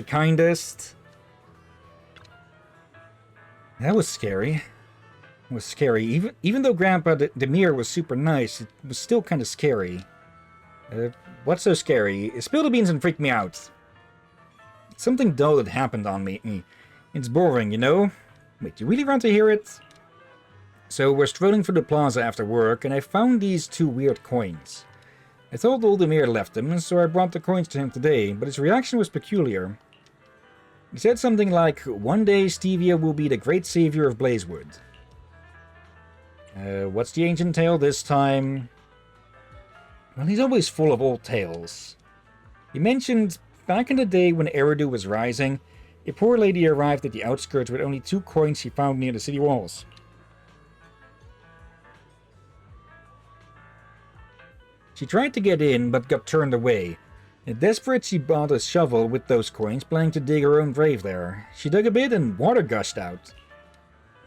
kindest. That was scary. It was scary. Even though Grandpa Demir was super nice, it was still kind of scary. What's so scary? Spill the beans and freak me out. Something dull had happened on me. It's boring, you know? Wait, you really want to hear it? So we're strolling through the plaza after work, and I found these 2 weird coins. I thought old Demir left them, so I brought the coins to him today, but his reaction was peculiar. He said something like, "One day Stevia will be the great savior of Blazewood." What's the ancient tale this time? Well, he's always full of old tales. He mentioned, back in the day when Eridu was rising, a poor lady arrived at the outskirts with only 2 coins she found near the city walls. She tried to get in, but got turned away. Desperate, she bought a shovel with those coins, planning to dig her own grave there. She dug a bit and water gushed out.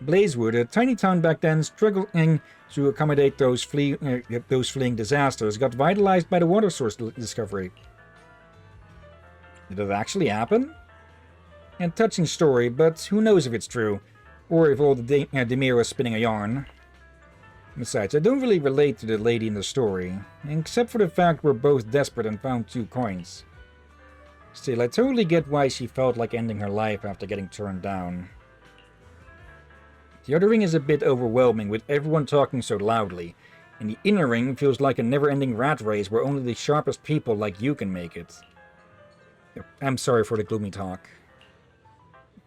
Blazewood, a tiny town back then, struggling to accommodate those fleeing disasters, got vitalized by the water source discovery. Did it actually happen? A touching story, but who knows if it's true, or if old Demir was spinning a yarn. Besides, I don't really relate to the lady in the story, except for the fact we're both desperate and found 2 coins. Still, I totally get why she felt like ending her life after getting turned down. The outer ring is a bit overwhelming, with everyone talking so loudly, and the inner ring feels like a never-ending rat race where only the sharpest people like you can make it. I'm sorry for the gloomy talk.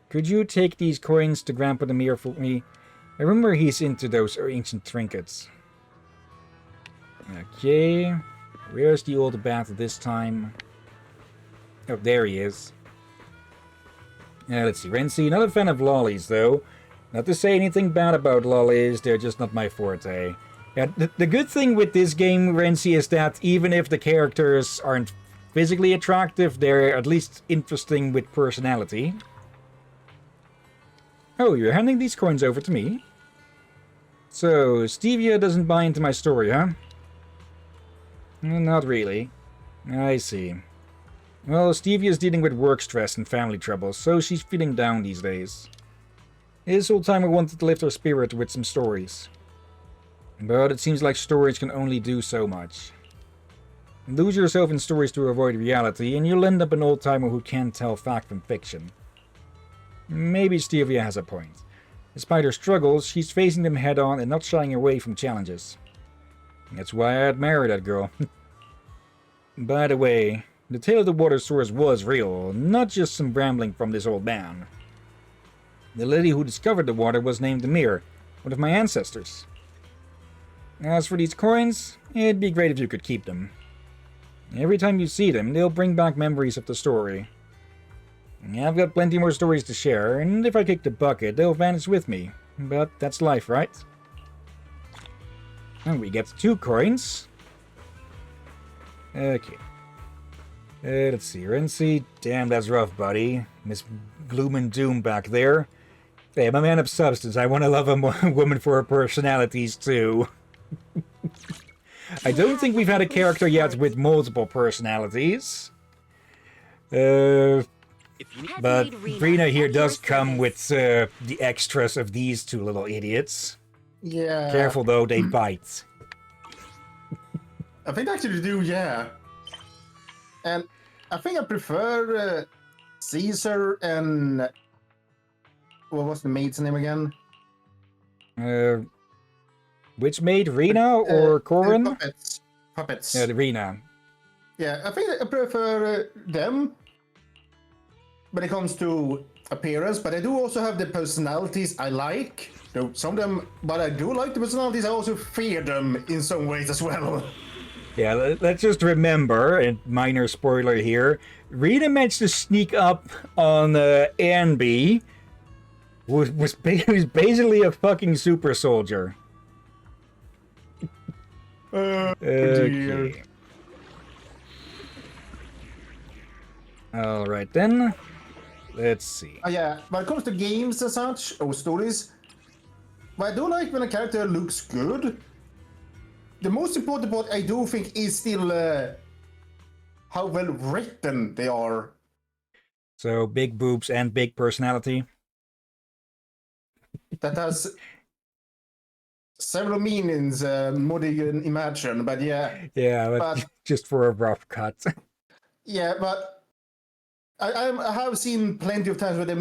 Could you take these coins to Grandpa Demir for me? I remember he's into those ancient trinkets. Okay, where's the old bat this time? Oh, there he is. Let's see, Renzi, not a fan of lollies, though. Not to say anything bad about lollies, they're just not my forte. Yeah, the good thing with this game, Renzi, is that even if the characters aren't physically attractive, they're at least interesting with personality. Oh, you're handing these coins over to me? So, Stevia doesn't buy into my story, huh? Not really. I see. Well, Stevia's dealing with work stress and family troubles, so she's feeling down these days. This old-timer wanted to lift her spirit with some stories. But it seems like stories can only do so much. Lose yourself in stories to avoid reality, and you'll end up an old-timer who can't tell fact from fiction. Maybe Stevia has a point. Despite her struggles, she's facing them head-on and not shying away from challenges. That's why I admire that girl. By the way, the tale of the water source was real, not just some rambling from this old man. The lady who discovered the water was named Demir, one of my ancestors. As for these coins, it'd be great if you could keep them. Every time you see them, they'll bring back memories of the story. I've got plenty more stories to share, and if I kick the bucket, they'll vanish with me. But that's life, right? And we get 2 coins. Okay. Let's see, Renzi. Damn, that's rough, buddy. Miss Gloom and Doom back there. Hey, I'm a man of substance. I want to love a woman for her personalities, too. I don't think we've had a character yet with multiple personalities. But Rena here does come with the extras of these 2 little idiots. Yeah. Careful, though, they bite. I think actually do, yeah. And I think I prefer Caesar and... What was the maid's name again? Which maid? Rena or Corin? Puppets. Puppets. Yeah, Rena. Yeah, I think I prefer them when it comes to appearance, but I do also have the personalities I like. Though some of them, but I do like the personalities. I also fear them in some ways as well. Yeah, let's just remember, and minor spoiler here, Rena managed to sneak up on Anby, who's basically a fucking super soldier. Okay. Alright then. let's see. Yeah, when it comes to games and such, or stories, but I do like when a character looks good. The most important part, I do think, is still how well written they are. So big boobs and big personality. That has several meanings more than you can imagine, but yeah. Yeah, but just for a rough cut. Yeah, but I have seen plenty of times where they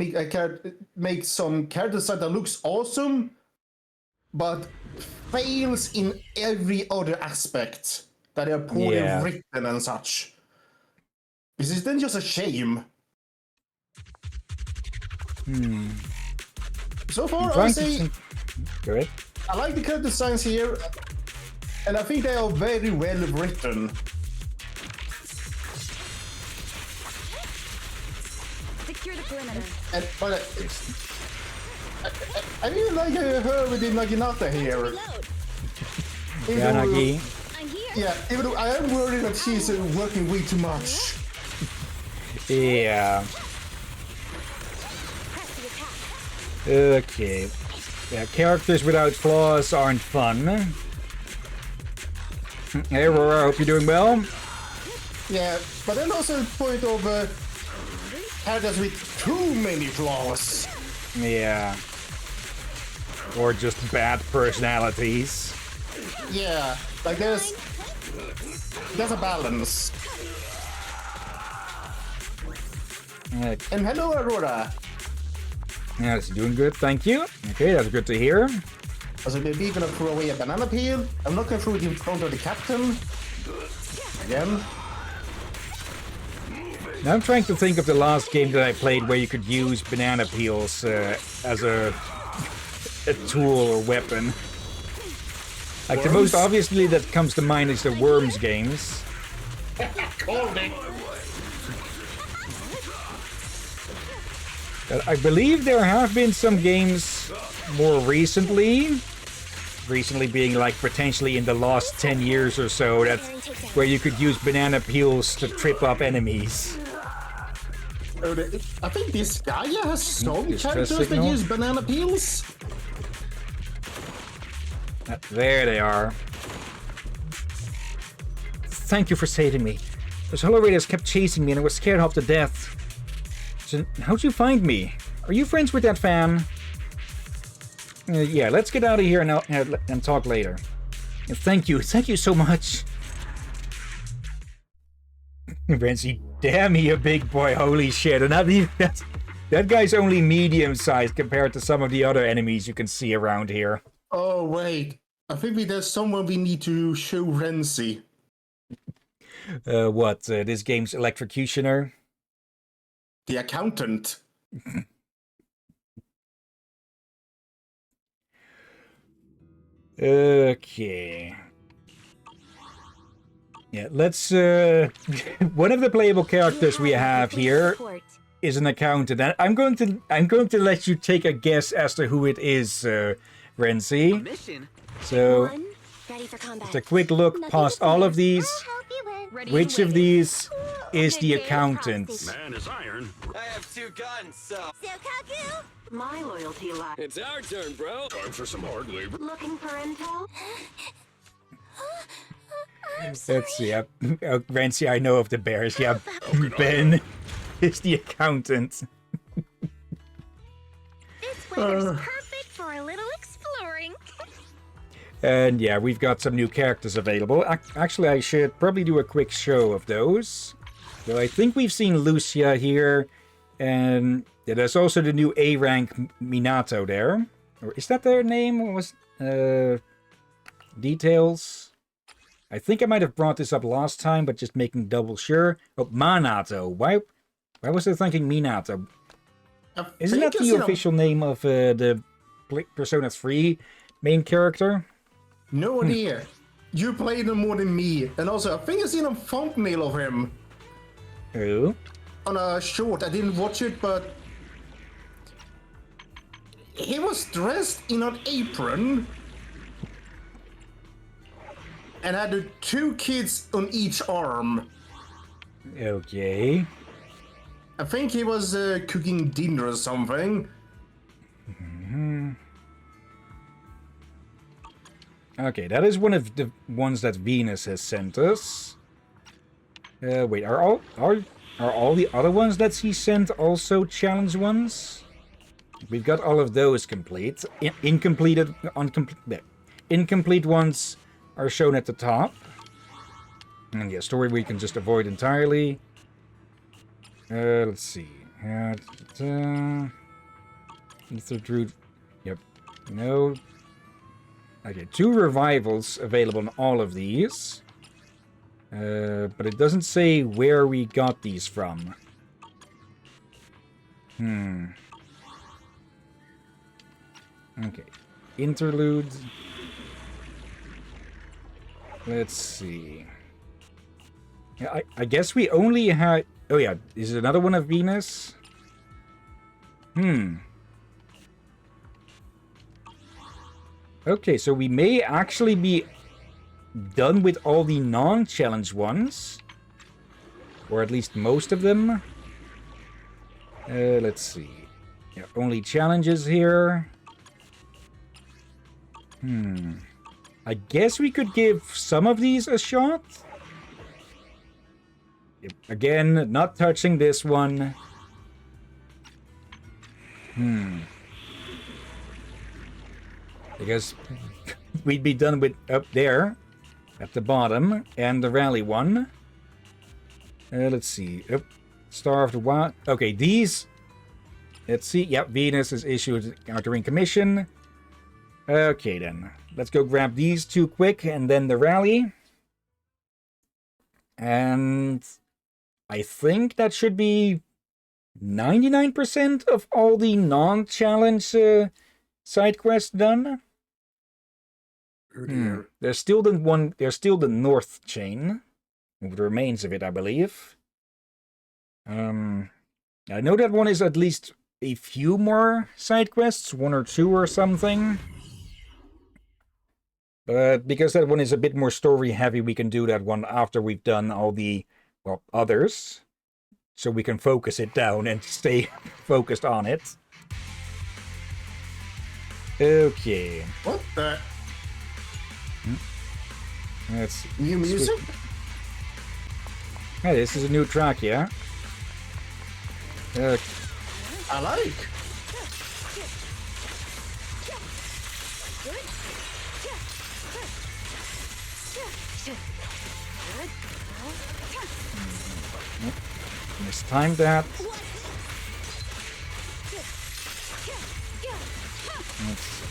make some character design that looks awesome, but fails in every other aspect. That they are poorly written and such. This is then just a shame. So far, I would say Go ahead. I like the character designs here, and I think they are very well written. Secure the perimeter. And but I really like her with the Naginata here. Reload. Yanagi. I'm here. Yeah, even though I am worried that she's working way too much. Yeah. Press the attack. Okay. Yeah, characters without flaws aren't fun. Hey, Aurora, I hope you're doing well. Yeah, but then also the point of characters with too many flaws. Yeah. Or just bad personalities. Yeah, like there's a balance. Okay. And hello, Aurora. Yeah, it's doing good, thank you. Okay, that's good to hear. Also, maybe gonna throw away a banana peel. I'm not gonna throw it in front of the captain. Again. Now I'm trying to think of the last game that I played where you could use banana peels as a tool or weapon. Like the most obviously that comes to mind is the Worms games. Called it. I believe there have been some games more recently being like potentially in the last 10 years or so, that where you could use banana peels to trip up enemies. I think this guy has some Distress characters that signal. use banana peels. There they are. Thank you for saving me. Those Hollow Raiders kept chasing me and I was scared half to death. So, how'd you find me? Are you friends with that fan? Yeah, let's get out of here and talk later. Thank you so much. Renzi, damn, he a big boy, holy shit. And that guy's only medium-sized compared to some of the other enemies you can see around here. Oh, wait. I think there's someone we need to show Renzi. This game's electrocutioner? The accountant. Okay. Yeah, let's one of the playable characters we have here is an accountant. And I'm going to let you take a guess as to who it is, Renzi. Mission. So, One, ready for combat. just a quick look past all of these. I'll help you win. Ready Which and of waiting. these is the Good day, accountant? Proxy. Man is iron. I have 2 guns, so. Sukaku, My loyalty lies. It's our turn, bro. Time for some hard labor. looking for intel? Let's see. Renzi, I know of the bears. Yeah, Ben is the accountant. This weather's perfect for a little exploring. And yeah, we've got some new characters available. Actually, I should probably do a quick show of those. So I think we've seen Lucia here. And yeah, there's also the new A-rank Minato there. Or is that their name? What was details? I think I might have brought this up last time, but just making double sure. Oh, Manato. Why was I thinking Minato? Isn't that the official name of the Persona 3 main character? No idea. You played him more than me. And also, I think I seen a thumbnail of him Oh. on a short. I didn't watch it, but he was dressed in an apron and had the 2 kids on each arm. Okay. I think he was cooking dinner or something. Okay, that is one of the ones that Venus has sent us. Wait, are all the other ones that he sent also challenge ones? We've got all of those complete. Incomplete ones are shown at the top. And yeah, story we can just avoid entirely. Let's see. Ether Druid. Yep. No. Okay, 2 revivals available on all of these. But it doesn't say where we got these from. Okay. Interlude. Let's see. Yeah, I guess we only had... Oh yeah, is it another one of Venus? Okay, so we may actually be done with all the non-challenge ones. Or at least most of them. Let's see. Yeah, only challenges here. I guess we could give some of these a shot. Again, not touching this one. Because we'd be done with up there at the bottom and the rally one. Let's see. Star of the Wild. Okay, these. Let's see. Yep, Venus is issued Arthurian Commission. Okay, then. Let's go grab these 2 quick and then the rally. And I think that should be 99% of all the non-challenge side quests done. There's still the North chain. With the remains of it, I believe. I know that one is at least a few more side quests, 1 or 2 or something. But because that one is a bit more story heavy, we can do that one after we've done all the, well, others. So we can focus it down and stay focused on it. Okay. What the? Let's see. New music? Hey, this is a new track, yeah? I like. Mistimed that. Let's see.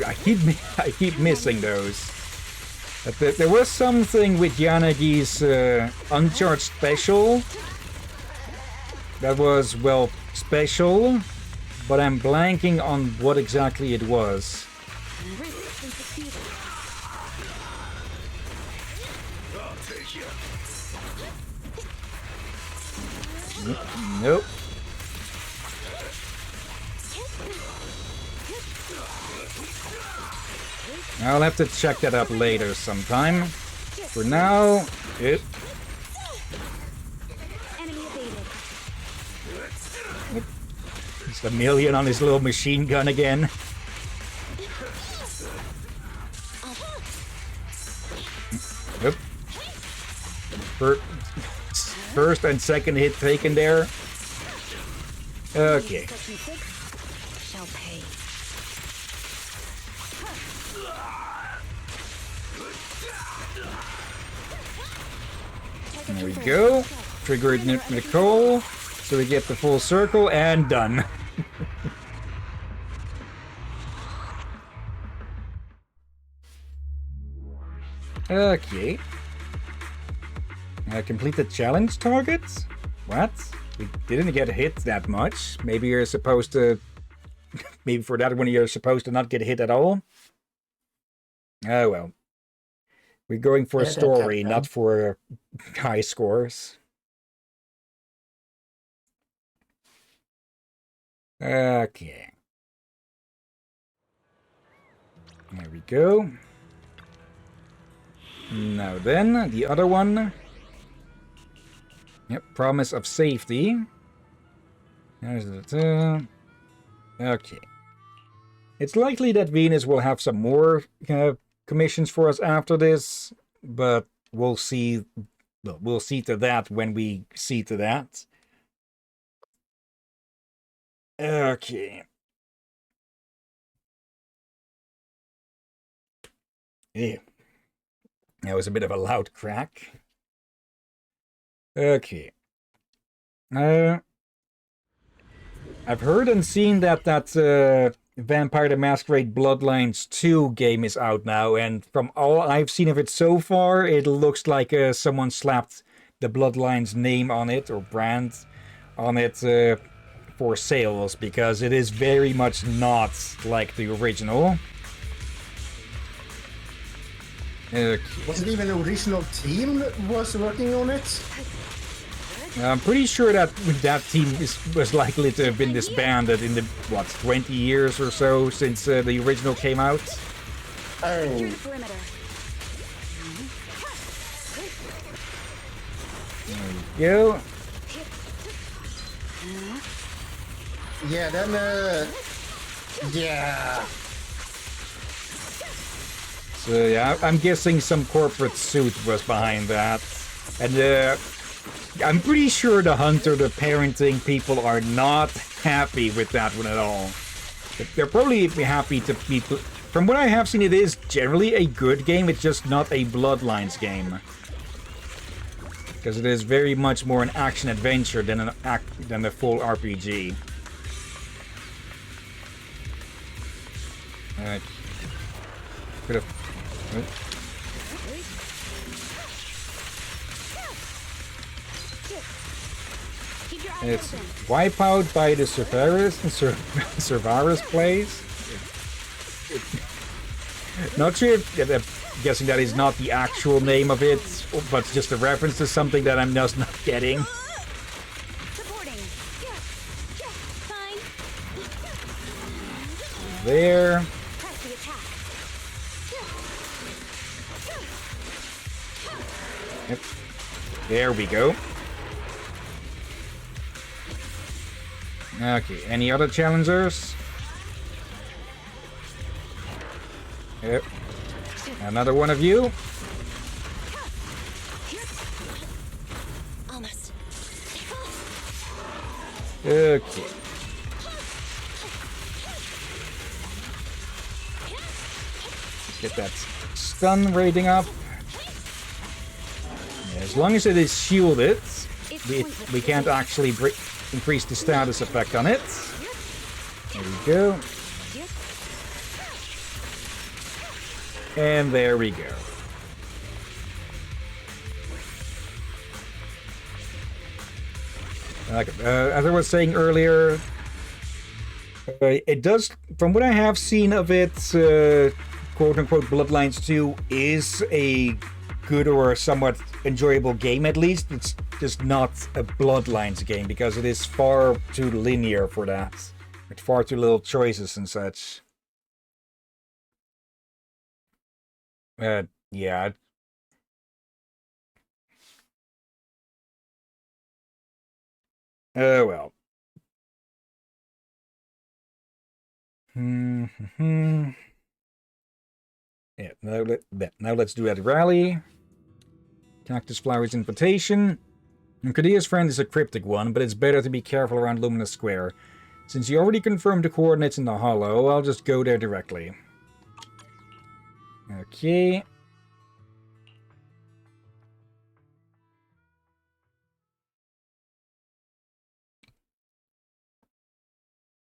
I keep missing those. But there was something with Yanagi's Uncharged Special that was, well, special, but I'm blanking on what exactly it was. Nope. I'll have to check that up later sometime. For now, It's a million on his little machine gun again. Yep. First and second hit taken there. Okay. Shall pay. There we go. Triggered Nicole. So we get the full circle and done. Okay. Complete the challenge targets? What? We didn't get hit that much. Maybe you're supposed to... Maybe for that one you're supposed to not get hit at all? Oh well. We're going for a story, not for high scores. Okay. There we go. Now then, the other one. Yep, promise of safety. There's the... Okay. It's likely that Venus will have some more commissions for us after this, but we'll see. Well, we'll see to that when we see to that. Okay. Yeah. That was a bit of a loud crack. Okay. I've heard and seen that Vampire the Masquerade Bloodlines 2 game is out now, and from all I've seen of it so far, it looks like someone slapped the Bloodlines name on it, or brand on it, for sales, because it is very much not like the original. Was it even an original team that was working on it? I'm pretty sure that that team was likely to have been disbanded in the, 20 years or so since the original came out. Oh. There you go. Yeah, then, yeah. So yeah, I'm guessing some corporate suit was behind that. And I'm pretty sure the Hunter, the parenting people are not happy with that one at all. They're probably happy to be... From what I have seen, it is generally a good game, it's just not a Bloodlines game. Because it is very much more an action-adventure than a full RPG. Could have... It's Wipeout by the Cerberus plays. Not sure if... I'm guessing that is not the actual name of it, but just a reference to something that I'm just not getting. There. Yep. There we go. Okay, any other challengers? Yep. Another one of you. Almost. Okay. Get that stun rating up. As long as it is shielded, we can't actually increase the status effect on it. There we go. And there we go. As I was saying earlier, it does, from what I have seen of it, quote-unquote Bloodlines 2 is a good or somewhat enjoyable game, at least. It's just not a Bloodlines game, because it is far too linear for that. With far too little choices and such. Yeah. Well. Yeah, now let's do that rally. Cactus Flower's invitation. And Kadia's friend is a cryptic one, but it's better to be careful around Luminous Square. Since you already confirmed the coordinates in the hollow, I'll just go there directly. Okay.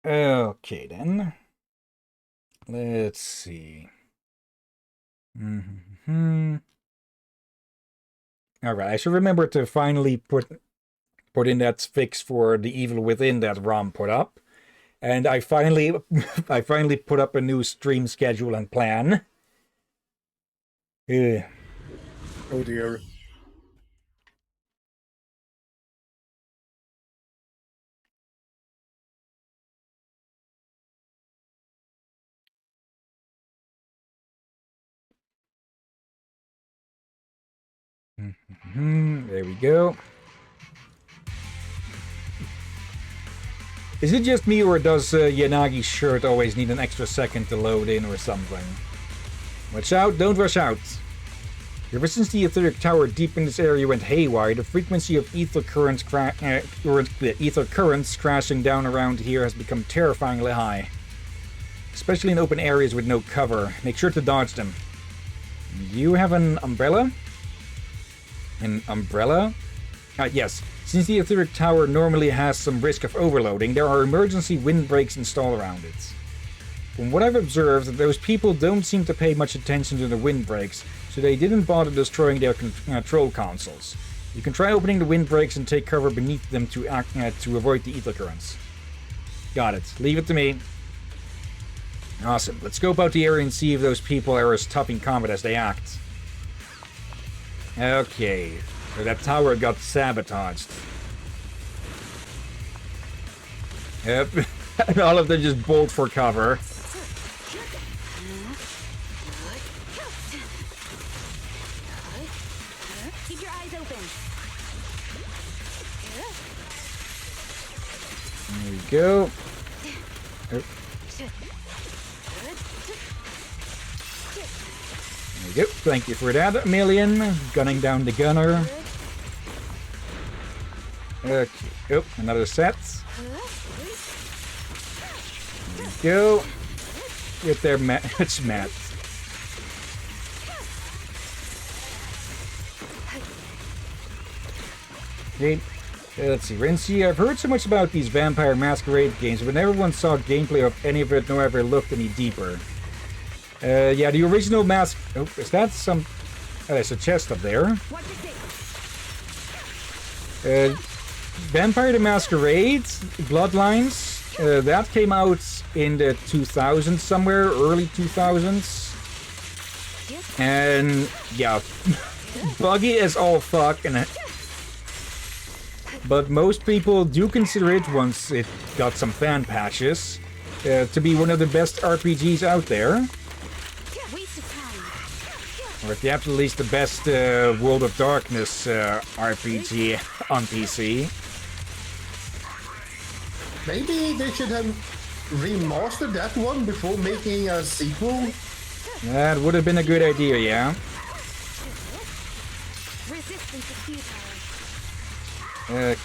Okay, then. Let's see. Alright, I should remember to finally put in that fix for the evil within that Rom put up. And I finally put up a new stream schedule and plan. Oh dear. There we go. Is it just me, or does Yanagi's shirt always need an extra second to load in or something? Watch out, don't rush out. Ever since the etheric tower deep in this area went haywire, the frequency of ether currents crashing down around here has become terrifyingly high. Especially in open areas with no cover. Make sure to dodge them. You have an umbrella? An umbrella? Yes. Since the etheric tower normally has some risk of overloading, there are emergency windbreaks installed around it. From what I've observed, those people don't seem to pay much attention to the windbreaks, so they didn't bother destroying their control consoles. You can try opening the windbreaks and take cover beneath them to avoid the ether currents. Got it. Leave it to me. Awesome. Let's scope out the area and see if those people are as tough in combat as they act. Okay. So that tower got sabotaged. Yep. And all of them just bolt for cover. Keep your eyes open. There we go. Oh. There we go. Thank you for that, Million. Gunning down the gunner. Okay. Oh, another set. There we go. Get their it's Matt. Okay. Let's see, Renzi, I've heard so much about these Vampire Masquerade games, but never once saw gameplay of any of it, nor ever looked any deeper. Yeah, the original Mask... Oh, is that some... Oh, there's a chest up there. Vampire the Masquerade, Bloodlines, that came out in the 2000s somewhere, early 2000s. And, yeah, buggy as all fuck, and... But most people do consider it, once it got some fan patches, to be one of the best RPGs out there. Or at the absolute least the best World of Darkness RPG on PC. Maybe they should have remastered that one before making a sequel. That would have been a good idea, yeah. Resistance is futile. Okay.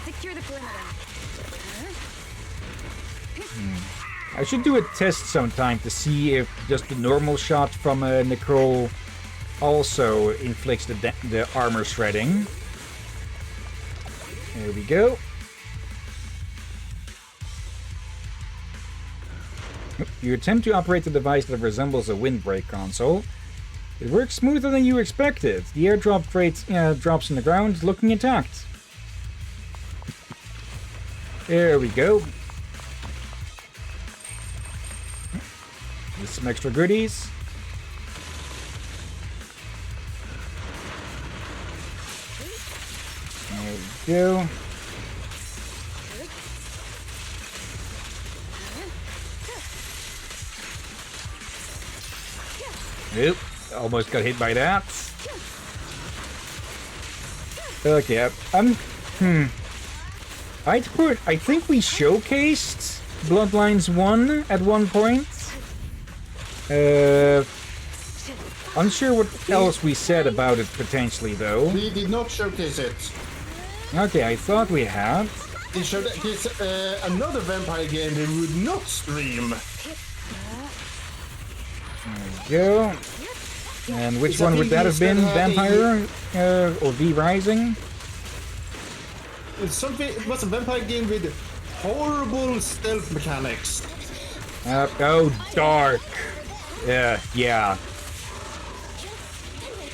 Secure the perimeter. I should do a test sometime to see if just the normal shot from Necrol also inflicts the armor shredding. There we go. You attempt to operate a device that resembles a windbreak console. It works smoother than you expected. The airdrop crate drops on the ground, looking intact. There we go. There's some extra goodies. There we go. Oop, almost got hit by that. Okay, I think we showcased Bloodlines 1 at one point. Unsure what else we said about it potentially though. We did not showcase it. Okay, I thought we had. They showed it's another vampire game they would not stream. Go. And which one would that have been? Vampire or V Rising? It's something. It was a vampire game with horrible stealth mechanics. Oh, dark. Yeah.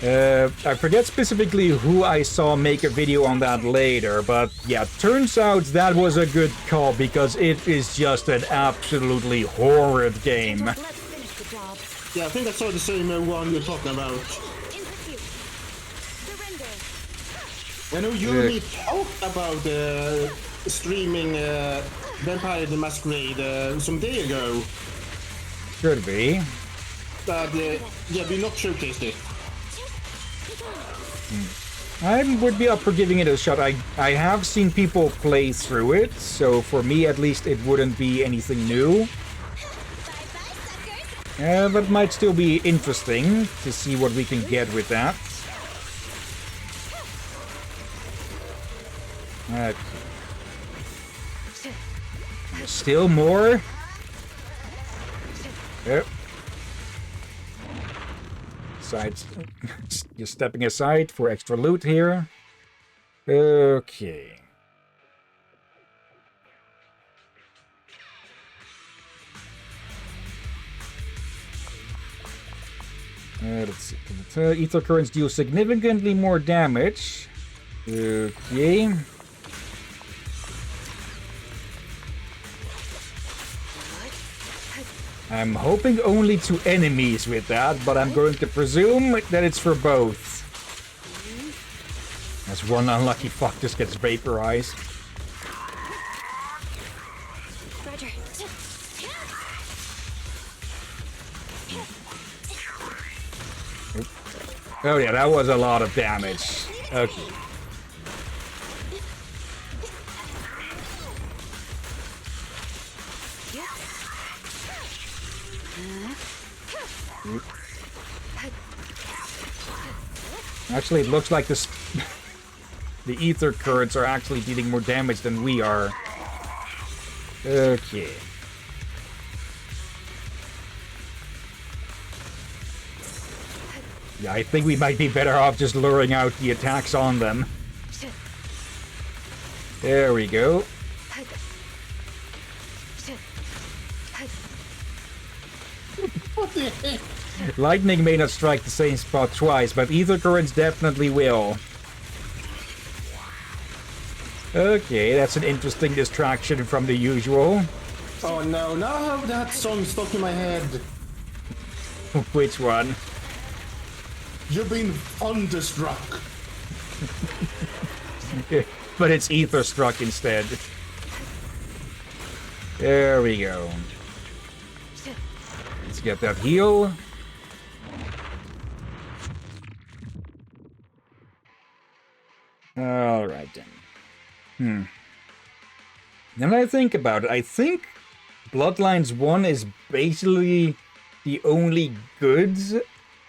I forget specifically who I saw make a video on that later, but yeah, turns out that was a good call because it is just an absolutely horrid game. Yeah, I think I saw the same one you're talking about. I know you and me talked about streaming Vampire the Masquerade some day ago. Should be. But yeah, we not showcased it. I would be up for giving it a shot. I have seen people play through it, so for me at least it wouldn't be anything new. But it might still be interesting to see what we can get with that. Still more? Yep. Just stepping aside for extra loot here. Okay. Let's see. Ether currents deal significantly more damage. Okay. I'm hoping only to enemies with that, but I'm going to presume that it's for both. As one unlucky fuck just gets vaporized. Roger. Oh yeah, that was a lot of damage. Okay. Actually, it looks like this the ether currents are actually dealing more damage than we are. Okay. Yeah, I think we might be better off just luring out the attacks on them. There we go. What the heck? Lightning may not strike the same spot twice, but ether currents definitely will. Okay, that's an interesting distraction from the usual. Oh no, now I have that song stuck in my head. Which one? You've been thunderstruck. But it's ether struck instead. There we go. Let's get that heal. Alright then. Now that I think about it, I think Bloodlines 1 is basically the only good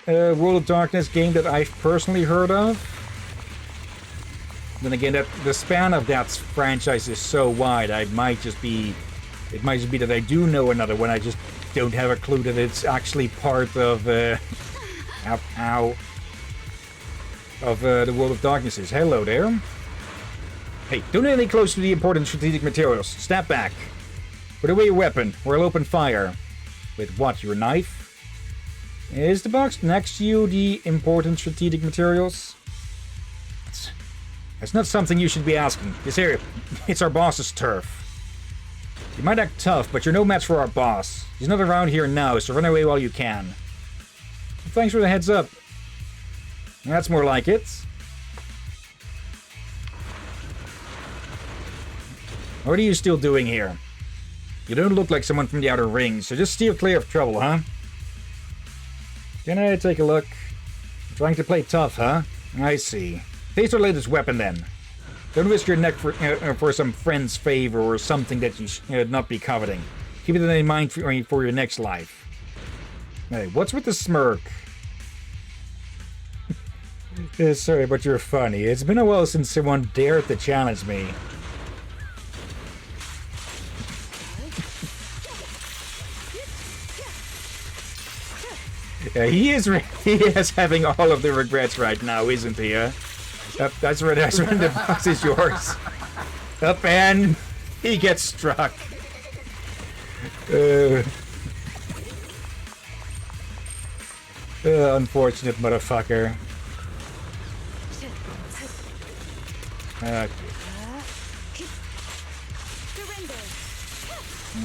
World of Darkness game that I've personally heard of. Then again, the span of that franchise is so wide, it might just be that I do know another one, I just don't have a clue that it's actually part of the World of Darkness is. Hello there. Hey, don't get any close to the important strategic materials. Step back. Put away your weapon, or I'll open fire. With what, your knife? Is the box next to you the important strategic materials? That's not something you should be asking. This area, it's our boss's turf. You might act tough, but you're no match for our boss. He's not around here now, so run away while you can. Thanks for the heads up. That's more like it. What are you still doing here? You don't look like someone from the Outer Rings, so just steer clear of trouble, huh? Can I take a look? Trying to play tough, huh? I see. Taste our latest weapon, then. Don't risk your neck for some friend's favor or something that you should not be coveting. Keep it in mind for your next life. Hey, what's with the smirk? Sorry, but you're funny. It's been a while since someone dared to challenge me. Yeah, he is having all of the regrets right now, isn't he? That's when the box is yours. Up and he gets struck. Unfortunate motherfucker. Okay.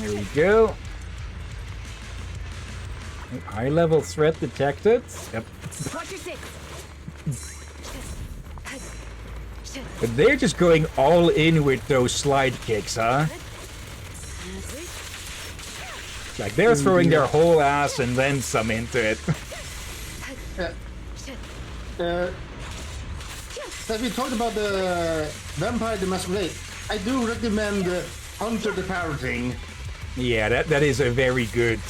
There we go. High level threat detected. Yep. Watch your six. But they're just going all in with those slide kicks, huh? Like, they're throwing their whole ass and then some into it. Have we talked about the Vampire the Masquerade? I do recommend Hunter the Parroting. Yeah, that is a very good...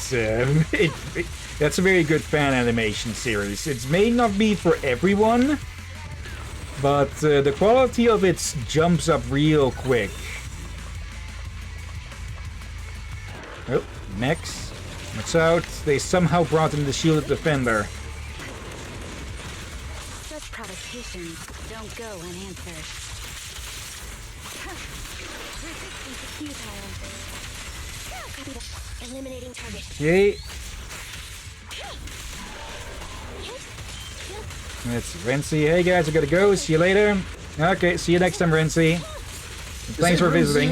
that's a very good fan animation series. It may not be for everyone, but the quality of it jumps up real quick. Oh, next. Watch out. They somehow brought in the shielded defender. Such provocations don't go unanswered. Resistance is futile. Eliminating target. Okay. Let's see, Renzi. Hey guys, I gotta go. See you later. Okay, see you next time, Renzi. Thanks for visiting.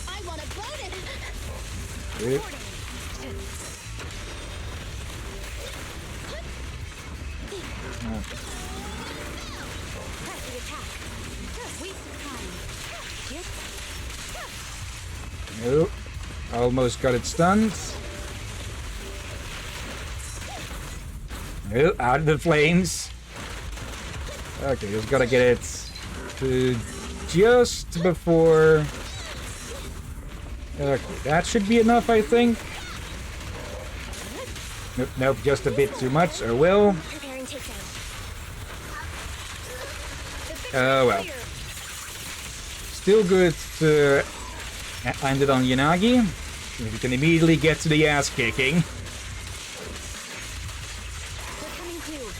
I want to bloat it. Good. Press the attack. Waste of time. Nope. Almost got it stunned. Oh, out of the flames. Okay, just gotta get it to just before. Okay, that should be enough, I think. Nope, nope, just a bit too much. Oh well. Preparing takedown. Oh well. Still good to end it on Yanagi. We can immediately get to the ass kicking. They're coming through.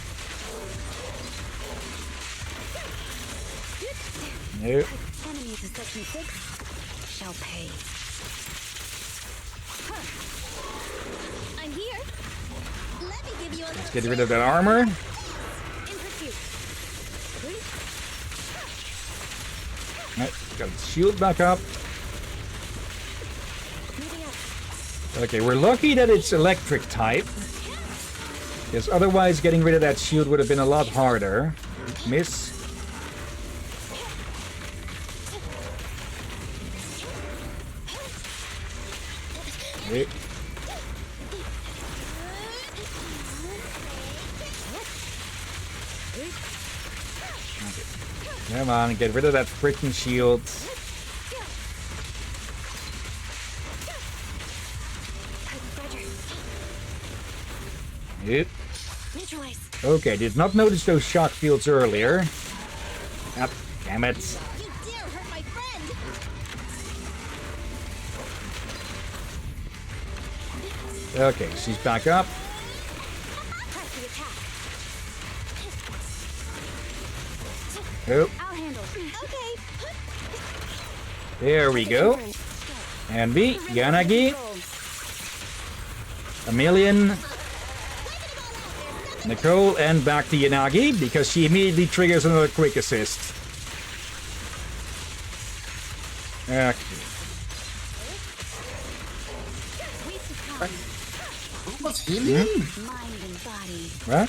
Nope. Enemies of Section 6 shall pay. I'm here. Let me give you a Let's get rid of that armor. In pursuit. Right, got its shield back up. Moving up. Okay, we're lucky that it's electric type. Because otherwise getting rid of that shield would have been a lot harder. Miss. Okay. Come on, get rid of that freaking shield. Yep. Neutralize. Okay, did not notice those shock fields earlier. Ah, damn it. You dare hurt my friend. Okay, she's back up. Press the attack. Oh, I'll handle. Okay. there we go. And B, Yanagi, Emilian, Nicole, and back to Yanagi, because she immediately triggers another quick assist. Okay. What's Hillyan? Mind and body. What?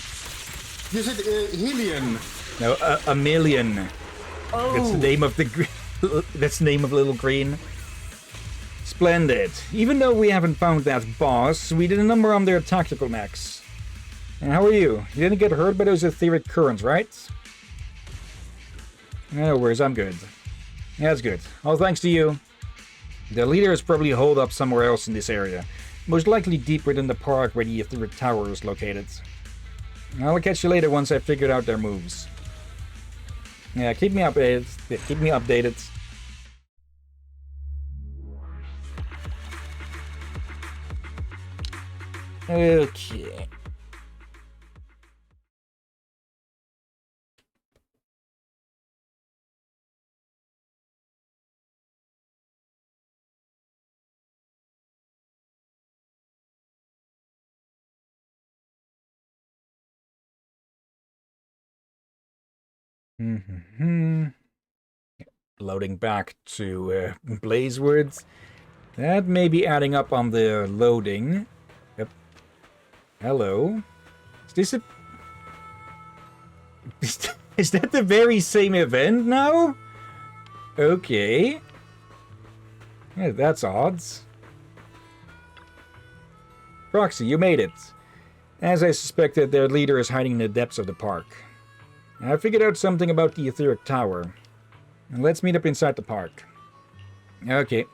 You said Hillyan. No, Emilian. Oh. That's the name of the that's the name of Little Green. Splendid. Even though we haven't found that boss, we did a number on their tactical mechs. And how are you? You didn't get hurt by those etheric currents, right? No worries, I'm good. Yeah, that's good. All thanks to you. The leader is probably holed up somewhere else in this area. Most likely deeper than the park where the etheric tower is located. I'll catch you later once I've figured out their moves. Yeah, keep me updated. Yeah, keep me updated. Okay. Loading back to Blazewood. That may be adding up on the loading. Yep. Hello. Is this a... Is that the very same event now? Okay. Yeah, that's odds. Proxy, you made it. As I suspected, their leader is hiding in the depths of the park. I figured out something about the etheric tower. Let's meet up inside the park. Okay.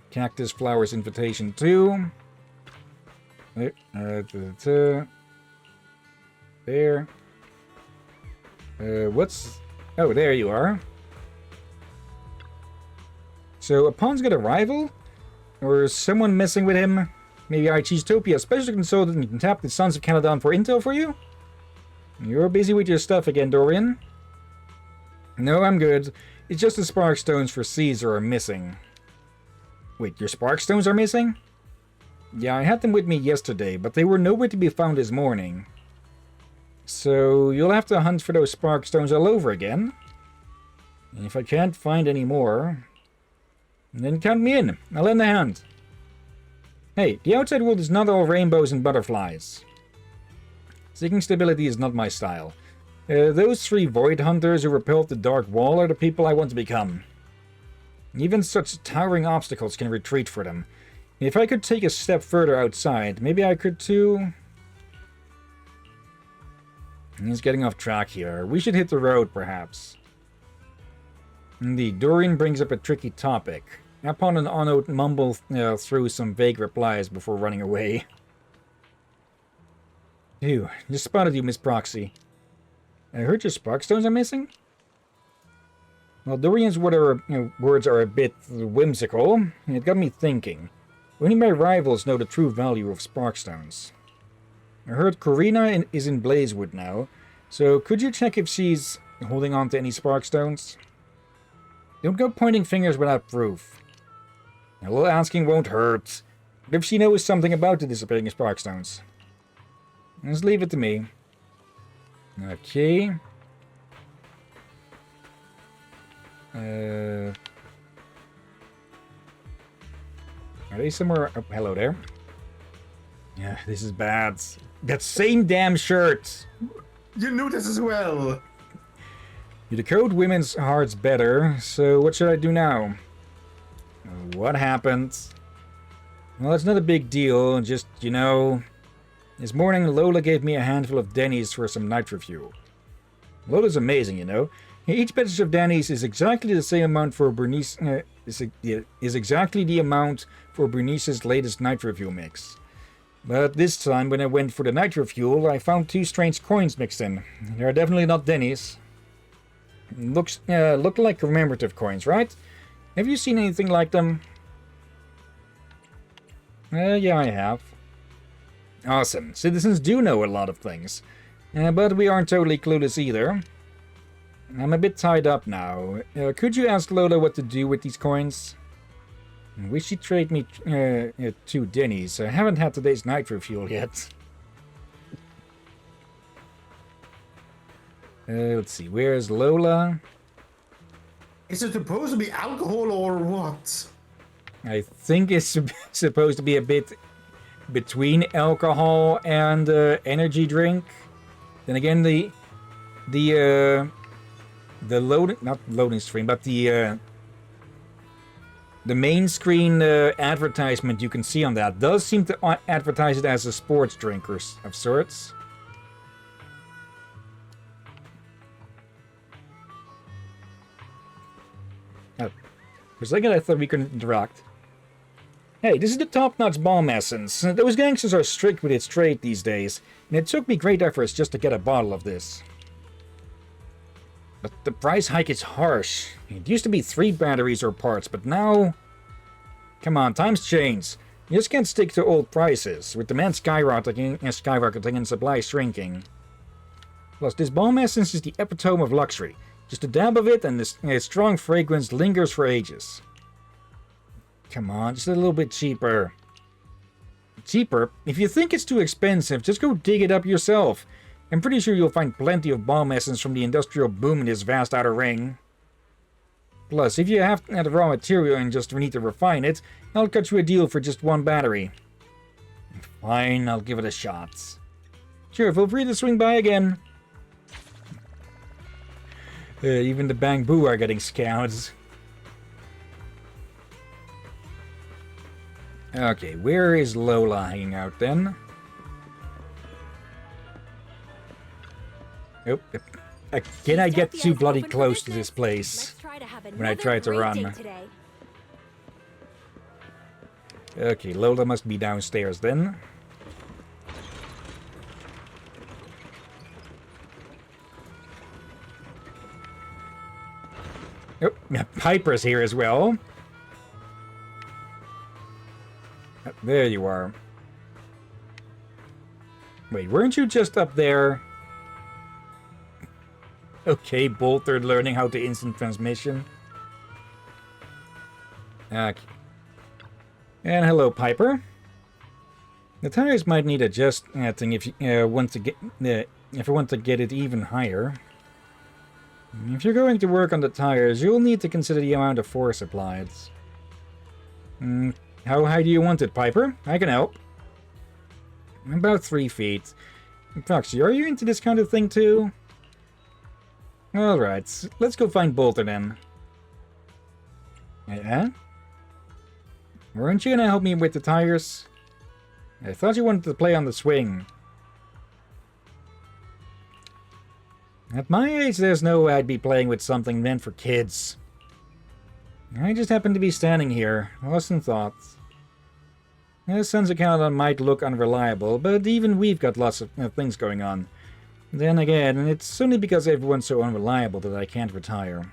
Cactus Flowers invitation 2. There. What's... Oh, there you are. So, Apon's got a rival? Or is someone messing with him? Maybe Cheesetopia, special consultant, can tap the Sons of Caledon for intel for you? You're busy with your stuff again, Dorian. No, I'm good. It's just the spark stones for Caesar are missing. Wait, your spark stones are missing? Yeah, I had them with me yesterday, but they were nowhere to be found this morning. So, you'll have to hunt for those spark stones all over again. And if I can't find any more, then count me in. I'll lend a hand. Hey, the outside world is not all rainbows and butterflies. Seeking stability is not my style. Those 3 void hunters who repelled the dark wall are the people I want to become. Even such towering obstacles can retreat for them. If I could take a step further outside, maybe I could too... He's getting off track here. We should hit the road, perhaps. Indeed, Dorian brings up a tricky topic. Upon an Onode mumble through some vague replies before running away. Phew, just spotted you, Miss Proxy. I heard your sparkstones are missing? Well, Dorian's words are a bit whimsical. It got me thinking. Only my rivals know the true value of sparkstones. I heard Corina is in Blazewood now, so could you check if she's holding on to any sparkstones? Don't go pointing fingers without proof. A little asking won't hurt. But if she knows something about the disappearing sparkstones, just leave it to me. Okay. Are they somewhere? Oh, hello there. Yeah, this is bad. That same damn shirt. You knew this as well. You decode women's hearts better, so what should I do now? What happened? Well, it's not a big deal, just, you know... This morning, Lola gave me a handful of Denny's for some nitro fuel. Lola's amazing, you know. Each batch of Denny's is exactly the same amount for Bernice... is exactly the amount for Bernice's latest nitro fuel mix. But this time, when I went for the nitro fuel, I found 2 strange coins mixed in. They're definitely not Denny's. Look like commemorative coins, right? Have you seen anything like them? Yeah, I have. Awesome. Citizens do know a lot of things. But we aren't totally clueless either. I'm a bit tied up now. Could you ask Lola what to do with these coins? Wish she'd trade me 2 Denny's. I haven't had today's nitro fuel yet. Let's see, where's Lola? Is it supposed to be alcohol or what? I think it's supposed to be a bit between alcohol and energy drink. Then again, the not loading screen, but the main screen advertisement you can see on that does seem to advertise it as a sports drink of sorts. For a second, I thought we couldn't interact. Hey, this is the top-notch bomb essence. Those gangsters are strict with its trade these days, and it took me great efforts just to get a bottle of this. But the price hike is harsh. It used to be 3 batteries or parts, but now... Come on, times change. You just can't stick to old prices, with demand skyrocketing and supply shrinking. Plus, this bomb essence is the epitome of luxury. Just a dab of it, and its strong fragrance lingers for ages. Come on, just a little bit cheaper. Cheaper? If you think it's too expensive, just go dig it up yourself. I'm pretty sure you'll find plenty of bomb essence from the industrial boom in this vast outer ring. Plus, if you have the raw material and just need to refine it, I'll cut you a deal for just 1 battery. Fine, I'll give it a shot. Sure, feel free to swing by again. Even the Bamboo are getting scouts. Okay, where is Lola hanging out then? Oh, again I get too bloody close to this place when I try to run. Okay, Lola must be downstairs then. Oh, Piper's here as well. There you are. Wait, weren't you just up there? Okay, Bolter learning how to instant transmission. Okay. And hello, Piper. The tires might need adjusting if you want to get it even higher. If you're going to work on the tires, you'll need to consider the amount of force applied. How high do you want it, Piper? I can help. About 3 feet. Proxy, are you into this kind of thing too? Alright, let's go find Bolter then. Yeah? Weren't you gonna help me with the tires? I thought you wanted to play on the swing. At my age, there's no way I'd be playing with something meant for kids. I just happened to be standing here, lost in thought. This sun's account might look unreliable, but even we've got lots of things going on. Then again, it's only because everyone's so unreliable that I can't retire.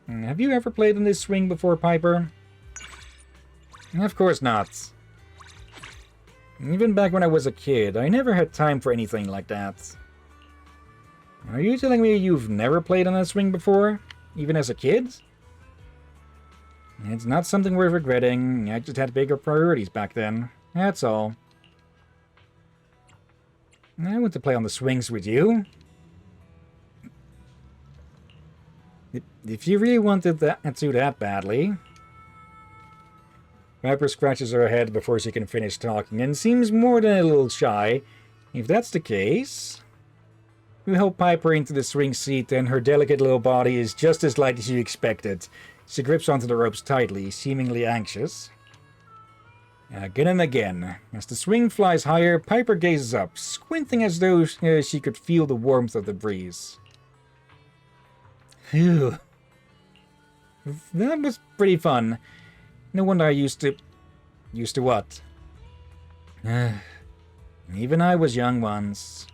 Have you ever played on this swing before, Piper? Of course not. Even back when I was a kid, I never had time for anything like that. Are you telling me you've never played on a swing before? Even as a kid? It's not something worth regretting. I just had bigger priorities back then. That's all. I want to play on the swings with you. If you really wanted that to that badly. Piper scratches her head before she can finish talking and seems more than a little shy. If that's the case, you help Piper into the swing seat and her delicate little body is just as light as you expected. She grips onto the ropes tightly, seemingly anxious. Again and again. As the swing flies higher, Piper gazes up, squinting as though she could feel the warmth of the breeze. Phew. That was pretty fun. No wonder I used to... Used to what? Even I was young once.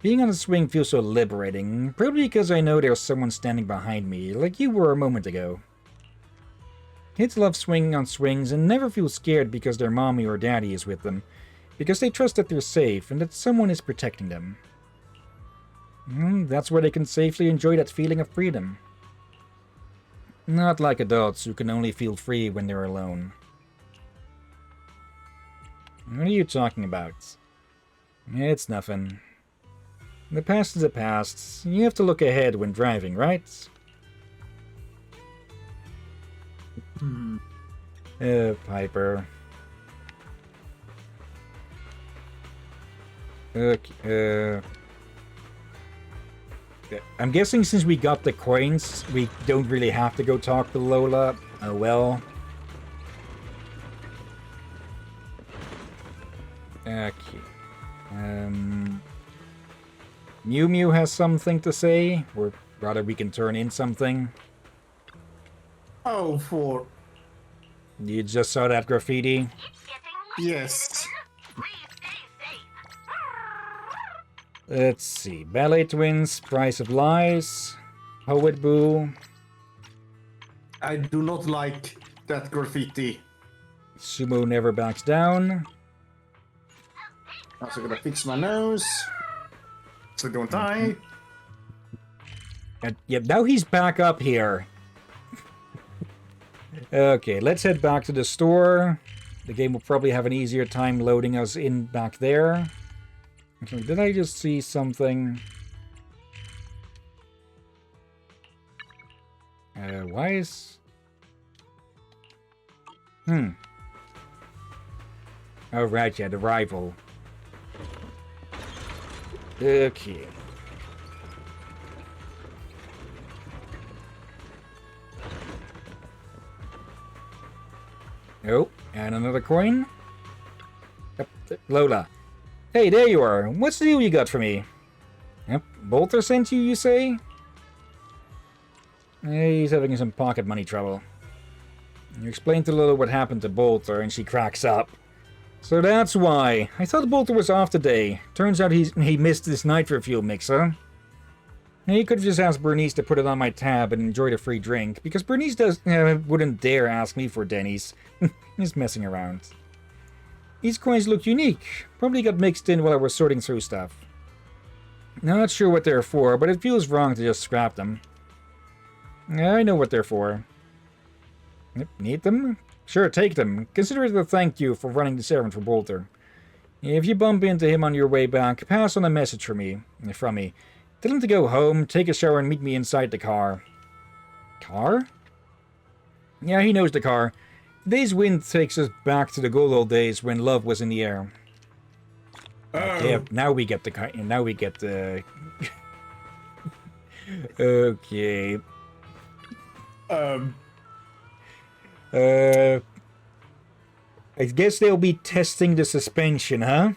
Being on a swing feels so liberating, probably because I know there's someone standing behind me, like you were a moment ago. Kids love swinging on swings and never feel scared because their mommy or daddy is with them, because they trust that they're safe and that someone is protecting them. That's where they can safely enjoy that feeling of freedom. Not like adults who can only feel free when they're alone. What are you talking about? It's nothing. The past is the past. You have to look ahead when driving, right? Piper. Okay, I'm guessing since we got the coins, we don't really have to go talk to Lola. Oh well. Okay. Mew Mew has something to say, or rather we can turn in something. Oh, for... You just saw that graffiti? Yes. Let's see. Ballet Twins, Price of Lies, Poet Boo. I do not like that graffiti. Sumo Never Backs Down. Also gonna fix my nose. So don't I? And, yep, now he's back up here. Okay, let's head back to the store. The game will probably have an easier time loading us in back there. Okay, did I just see something? Why is... Oh, right, yeah, the rival. Okay. Oh, and another coin. Yep, Lola. Hey, there you are. What's the deal you got for me? Yep, Bolter sent you, you say? He's having some pocket money trouble. You explain to Lola what happened to Bolter, and she cracks up. So that's why. I thought Bolter was off today. Turns out he missed this nitro fuel mixer. He could have just asked Bernice to put it on my tab and enjoyed a free drink, because Bernice wouldn't dare ask me for Denny's. He's messing around. These coins look unique. Probably got mixed in while I was sorting through stuff. Not sure what they're for, but it feels wrong to just scrap them. I know what they're for. Yep, need them? Sure, take them. Consider it a thank you for running this errand for Bolter. If you bump into him on your way back, pass on a message from me. Tell him to go home, take a shower, and meet me inside the car. Car? Yeah, he knows the car. Today's wind takes us back to the good old days when love was in the air. Okay, now we get the car. Now we get the. Okay. I guess they'll be testing the suspension, huh?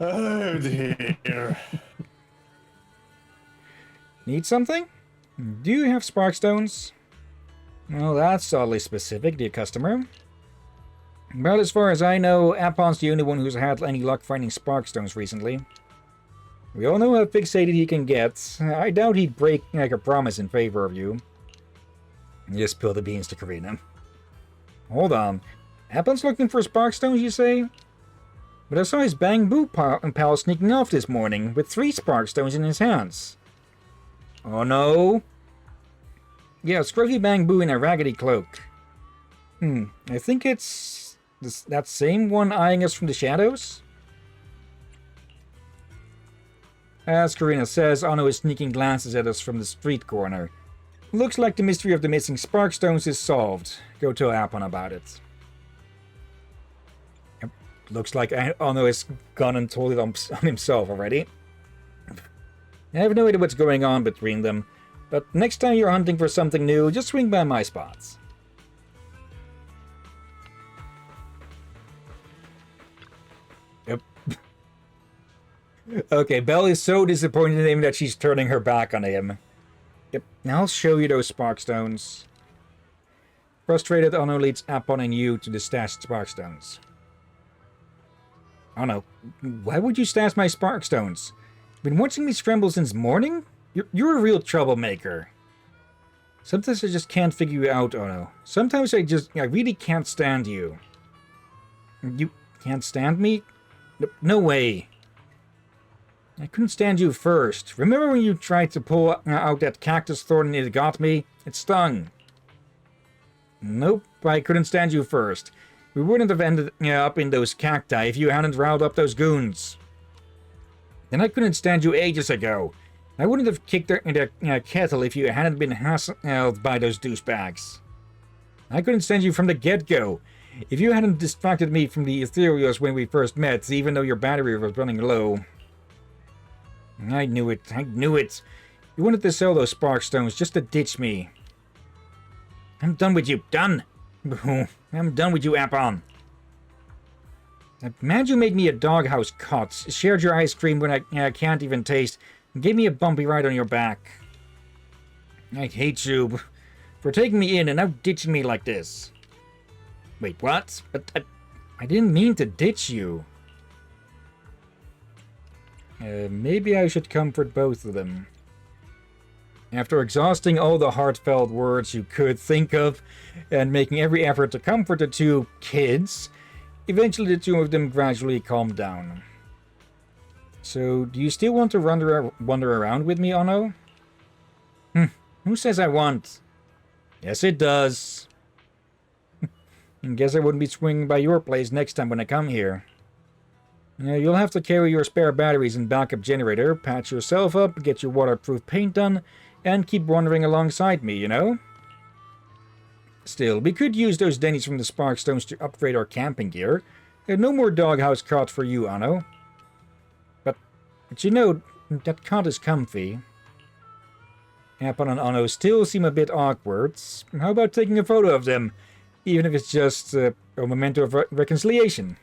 Oh dear. Need something? Do you have spark stones? Well, that's oddly specific, dear customer. Well, as far as I know, Apon's the only one who's had any luck finding spark stones recently. We all know how fixated he can get. I doubt he'd break like a promise in favor of you. Just spill the beans to Karina. Hold on. Apon's looking for spark stones, you say? But I saw his bamboo pal sneaking off this morning with 3 spark stones in his hands. Oh no? Yeah, scruffy bamboo in a raggedy cloak. I think it's that same one eyeing us from the shadows? As Karina says, Anno is sneaking glances at us from the street corner. Looks like the mystery of the missing spark stones is solved. Go tell Apon about it. Yep. Looks like Anno has gone and told it on himself already. I have no idea what's going on between them, but next time you're hunting for something new, just swing by my spots. Yep. Okay, Belle is so disappointed in him that she's turning her back on him. Yep, now I'll show you those spark stones. Frustrated, Anno leads Apon and you to the stashed spark stones. Anno, why would you stash my spark stones? Been watching me scramble since morning? You're a real troublemaker. Sometimes I just can't figure you out, Ono. Sometimes I really can't stand you. You can't stand me? No way. I couldn't stand you first. Remember when you tried to pull out that cactus thorn and it got me? It stung. Nope, I couldn't stand you first. We wouldn't have ended up in those cacti if you hadn't riled up those goons. And I couldn't stand you ages ago. I wouldn't have kicked the kettle if you hadn't been hassled by those douchebags. I couldn't stand you from the get-go. If you hadn't distracted me from the ethereals when we first met, even though your battery was running low. I knew it. You wanted to sell those spark stones just to ditch me. I'm done with you. Done. I'm done with you, Apon. I'm mad you made me a doghouse cot, shared your ice cream when I can't even taste, and gave me a bumpy ride on your back. I hate you for taking me in and now ditching me like this. Wait, what? But I didn't mean to ditch you. Maybe I should comfort both of them. After exhausting all the heartfelt words you could think of, and making every effort to comfort the 2 kids, eventually the 2 of them gradually calmed down. So, do you still want to wander around with me, Ono? Who says I want? Yes, it does. I guess I wouldn't be swinging by your place next time when I come here. You'll have to carry your spare batteries and backup generator, patch yourself up, get your waterproof paint done, and keep wandering alongside me, you know? Still, we could use those Denny's from the Sparkstones to upgrade our camping gear. No more doghouse cot for you, Anno. But you know, that cot is comfy. Apon and Anno still seem a bit awkward. How about taking a photo of them? Even if it's just a memento of reconciliation.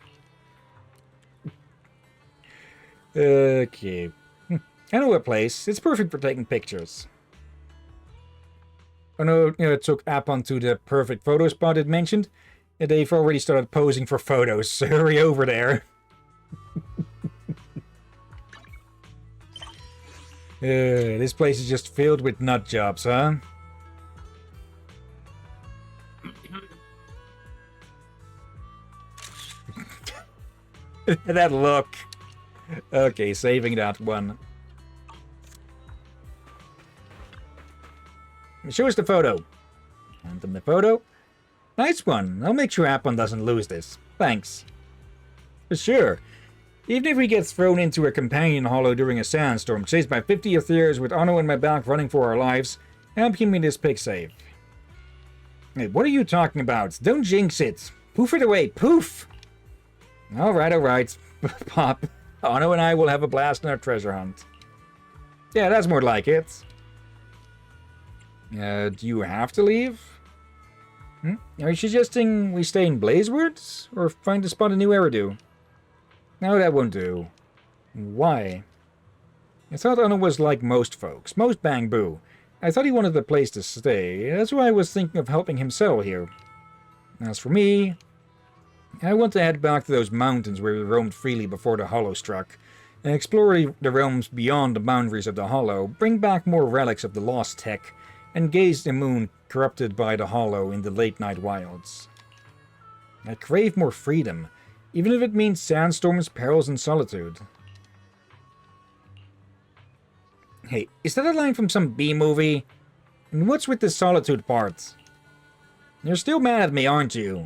Okay. I know a place. It's perfect for taking pictures. Oh no, took Apon to the perfect photo spot it mentioned. They've already started posing for photos, so hurry over there. This place is just filled with nut jobs, huh? That look. Okay, saving that one. Show us the photo. Hand them the photo. Nice one. I'll make sure Apon doesn't lose this. Thanks. For sure. Even if we get thrown into a companion hollow during a sandstorm, chased by 50 Ethereals with Anno in my back running for our lives, help give me this pic safe. Hey, what are you talking about? Don't jinx it. Poof it away. Poof! Alright. Pop. Anno and I will have a blast in our treasure hunt. Yeah, that's more like it. Do you have to leave? Are you suggesting we stay in Blazeward? Or find a spot a new Eridu? No, that won't do. Why? I thought Anno was like most folks. Most bang boo. I thought he wanted a place to stay. That's why I was thinking of helping him settle here. As for me, I want to head back to those mountains where we roamed freely before the Hollow struck, and explore the realms beyond the boundaries of the Hollow, bring back more relics of the lost tech, and gaze the moon corrupted by the Hollow in the late-night wilds. I crave more freedom, even if it means sandstorms, perils, and solitude. Hey, is that a line from some B-movie? And what's with the solitude part? You're still mad at me, aren't you?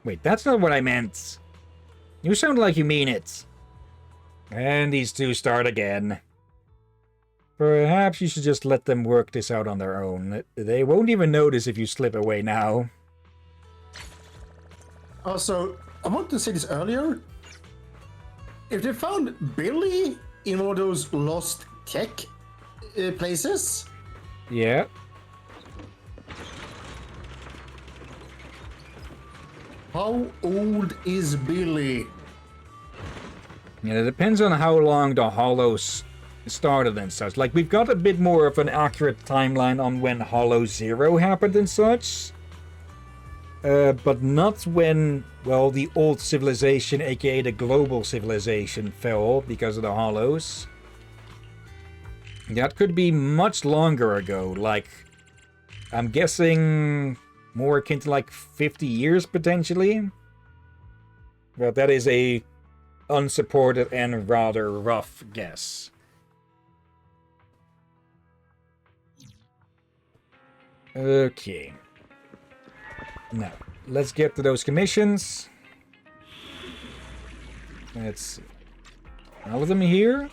Wait, that's not what I meant. You sound like you mean it. And these two start again. Perhaps you should just let them work this out on their own. They won't even notice if you slip away now. Also, I wanted to say this earlier. If they found Billy in one of those lost tech places... Yeah. How old is Billy? Yeah, it depends on how long the Hollows started and such. Like, we've got a bit more of an accurate timeline on when Hollow Zero happened and such. But not when, well, the old civilization, aka the global civilization, fell because of the Hollows. That could be much longer ago, like, I'm guessing more akin to like 50 years potentially. But that is a unsupported and rather rough guess. Okay. Now, let's get to those commissions. Let's see. All of them here?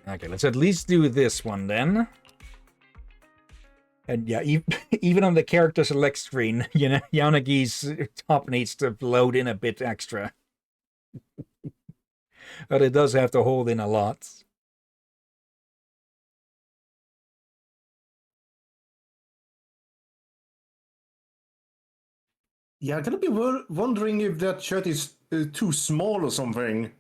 Okay, let's at least do this one then. And yeah, even on the character select screen, you know, Yanagi's top needs to load in a bit extra. But it does have to hold in a lot. Yeah, I'm gonna be wondering if that shirt is too small or something.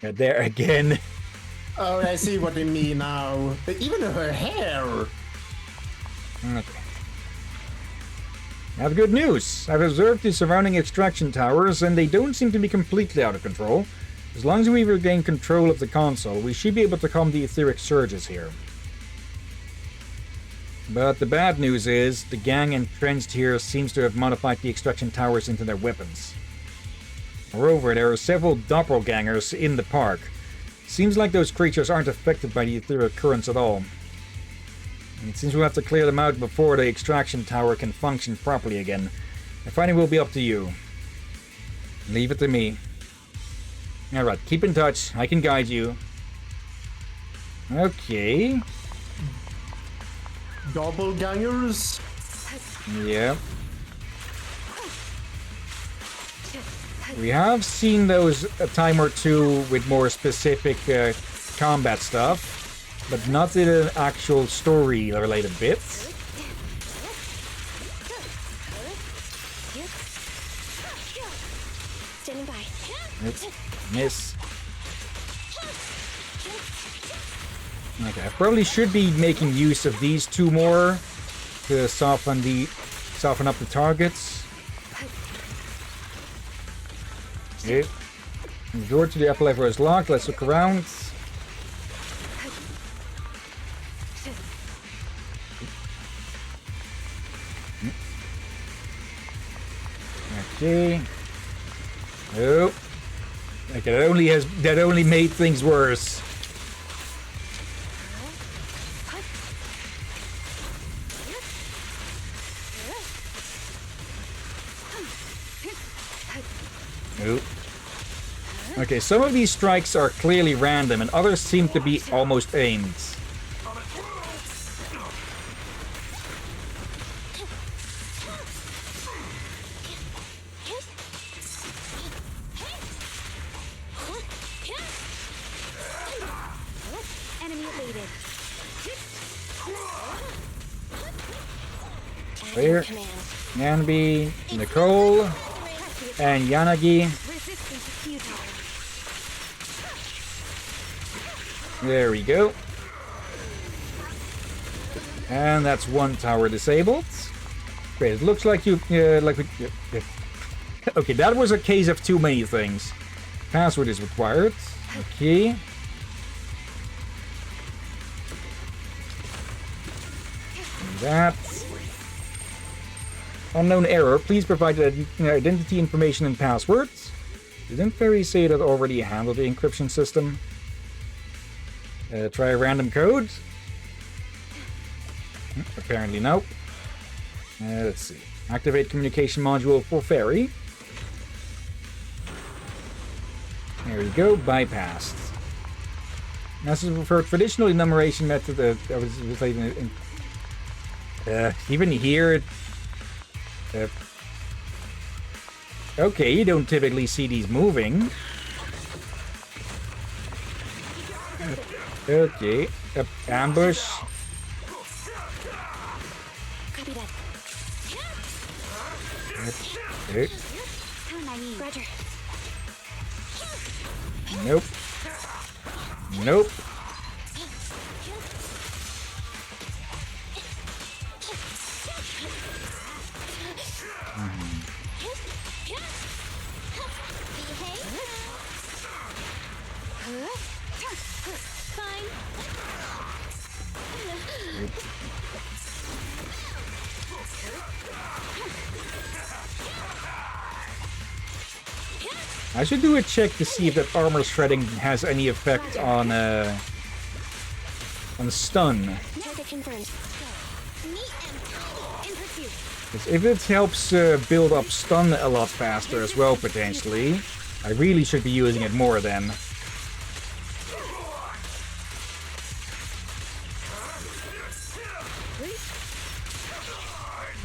There again. Oh, I see what they mean now. Even her hair. Okay. I have good news. I've observed the surrounding extraction towers, and they don't seem to be completely out of control. As long as we regain control of the console, we should be able to calm the etheric surges here. But the bad news is, the gang entrenched here seems to have modified the extraction towers into their weapons. Moreover, there are several doppelgangers in the park, Seems like those creatures aren't affected by the ethereal currents at all. It seems we'll have to clear them out before the extraction tower can function properly again. The fighting will be up to you. Leave it to me. Alright, keep in touch. I can guide you. Okay. Doppelgangers. Yeah. We have seen those a time or two with more specific combat stuff, but not in an actual story-related bits. Standing by. Oops. Miss. Okay, I probably should be making use of these two more to soften up the targets. Okay. The door to the upper level is locked. Let's look around. Okay. Oh. Okay, that only made things worse. Nope. Okay, some of these strikes are clearly random, and others seem to be almost aimed. Enemy evaded. There. Command. Yanbi, Nicole, and Yanagi. Resistance is futile. There we go. And that's one tower disabled. Great, it looks like you... Okay, that was a case of too many things. Password is required. Okay. That. Unknown error. Please provide identity information and passwords. Didn't Fairy say that already handled the encryption system? Try a random code. Apparently no. Let's see. Activate communication module for Fairy. There we go. Bypassed. This is for traditional enumeration method. That was related in. Even here. Okay, you don't typically see these moving. Okay, ambush. Copy that. Okay. Roger. Nope. Nope. Fine. I should do a check to see if that armor shredding has any effect on stun. Target confirmed. Meet and in pursuit. 'Cause if it helps build up stun a lot faster as well, potentially, I really should be using it more then.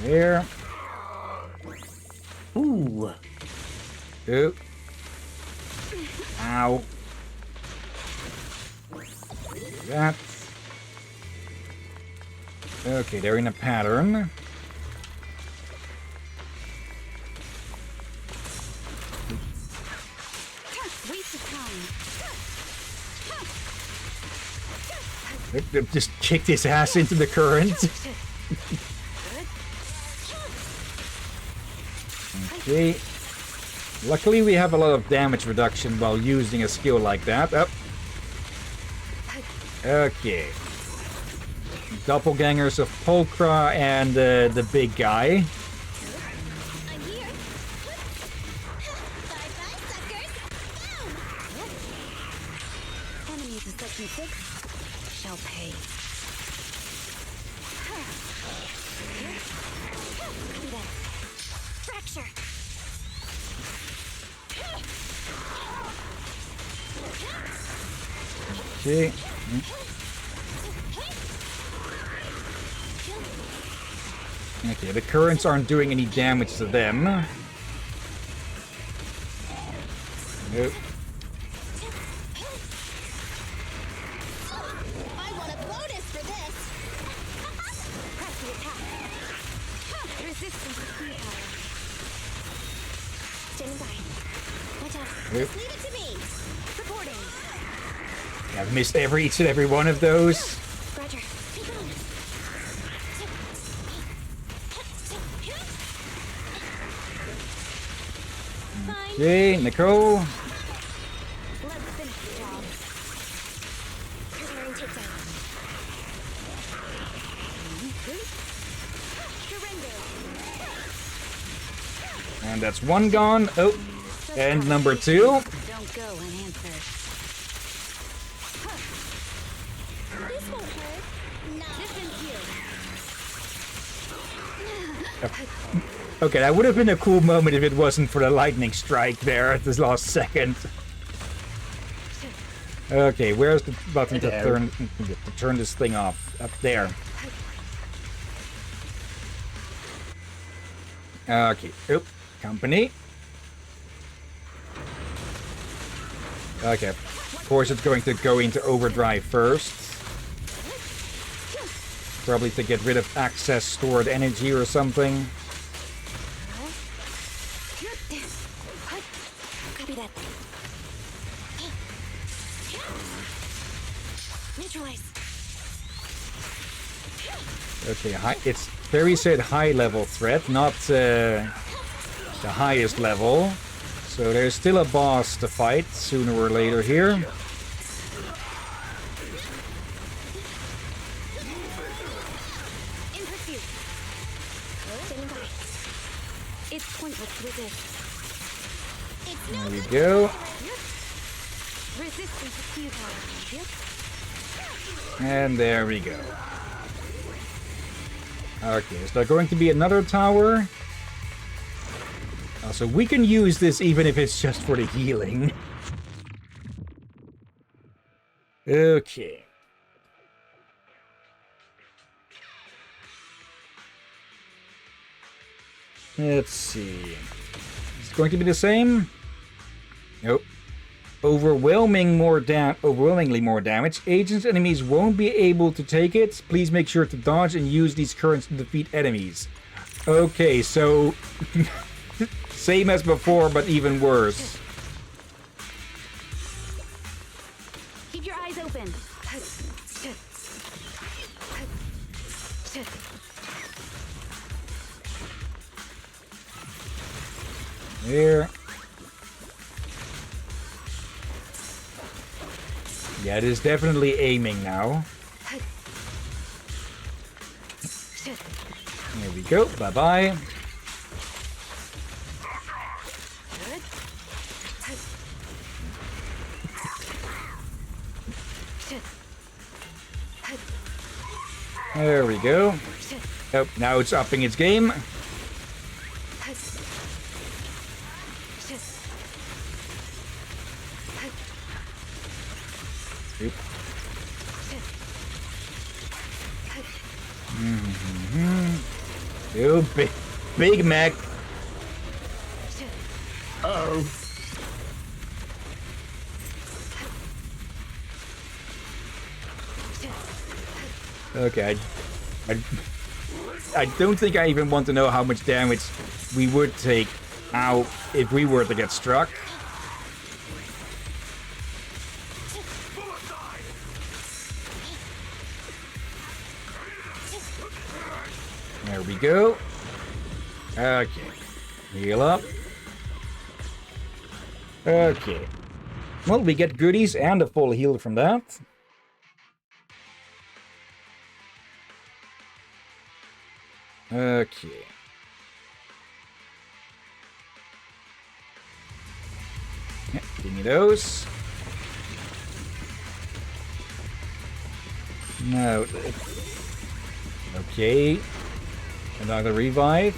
There. Ooh. Oh. Ow. That. Okay, they're in a pattern. Waste of time. Just kicked his ass into the current. Okay. Luckily, we have a lot of damage reduction while using a skill like that. Up. Okay. Doppelgangers of Pulchra and the big guy. I'm here. Bye-bye, suckers. Boom. shall pay. Copy that. Fracture. Okay. Okay, the currents aren't doing any damage to them. Nope. I want a bonus for this. Press the attack. Resistance is futile. Standing by. Watch out. Yep. Just leave it to me. Supporting. I've missed each and every one of those. Roger. Keep on. Fine. Okay, Nicole. Let's finish the job. Preparing takedown. Surrender. And that's one gone. Oh, and number 2. Don't go unanswered. This won't hurt. Nah. Distance you. Okay, that would have been a cool moment if it wasn't for the lightning strike there at this last second. Okay, where's the button to turn this thing off? Up there. Okay. Oop. Company. Okay. Of course, it's going to go into overdrive first. Probably to get rid of excess stored energy or something. Copy that. Neutralize. Okay, it's very said high level threat, not the highest level. So there's still a boss to fight sooner or later here. In pursuit. Standing by. It's pointless to resist. It's no There we good. go. Resistance is futile. And there we go. Okay, is there going to be another tower? So we can use this even if it's just for the healing. Okay. Let's see. Is it going to be the same? Nope. Overwhelmingly more damage. Agents' enemies won't be able to take it. Please make sure to dodge and use these currents to defeat enemies. Okay, so same as before, but even worse. Keep your eyes open. There. Yeah, it is definitely aiming now. There we go. Bye-bye. There we go. Oh, now it's upping its game. Oop. Oh, Big Mac. Uh-oh. Okay, I don't think I even want to know how much damage we would take out if we were to get struck. There we go. Okay. Heal up. Okay. Well, we get goodies and a full heal from that. Okay. Yeah, give me those. No. Okay. Another revive.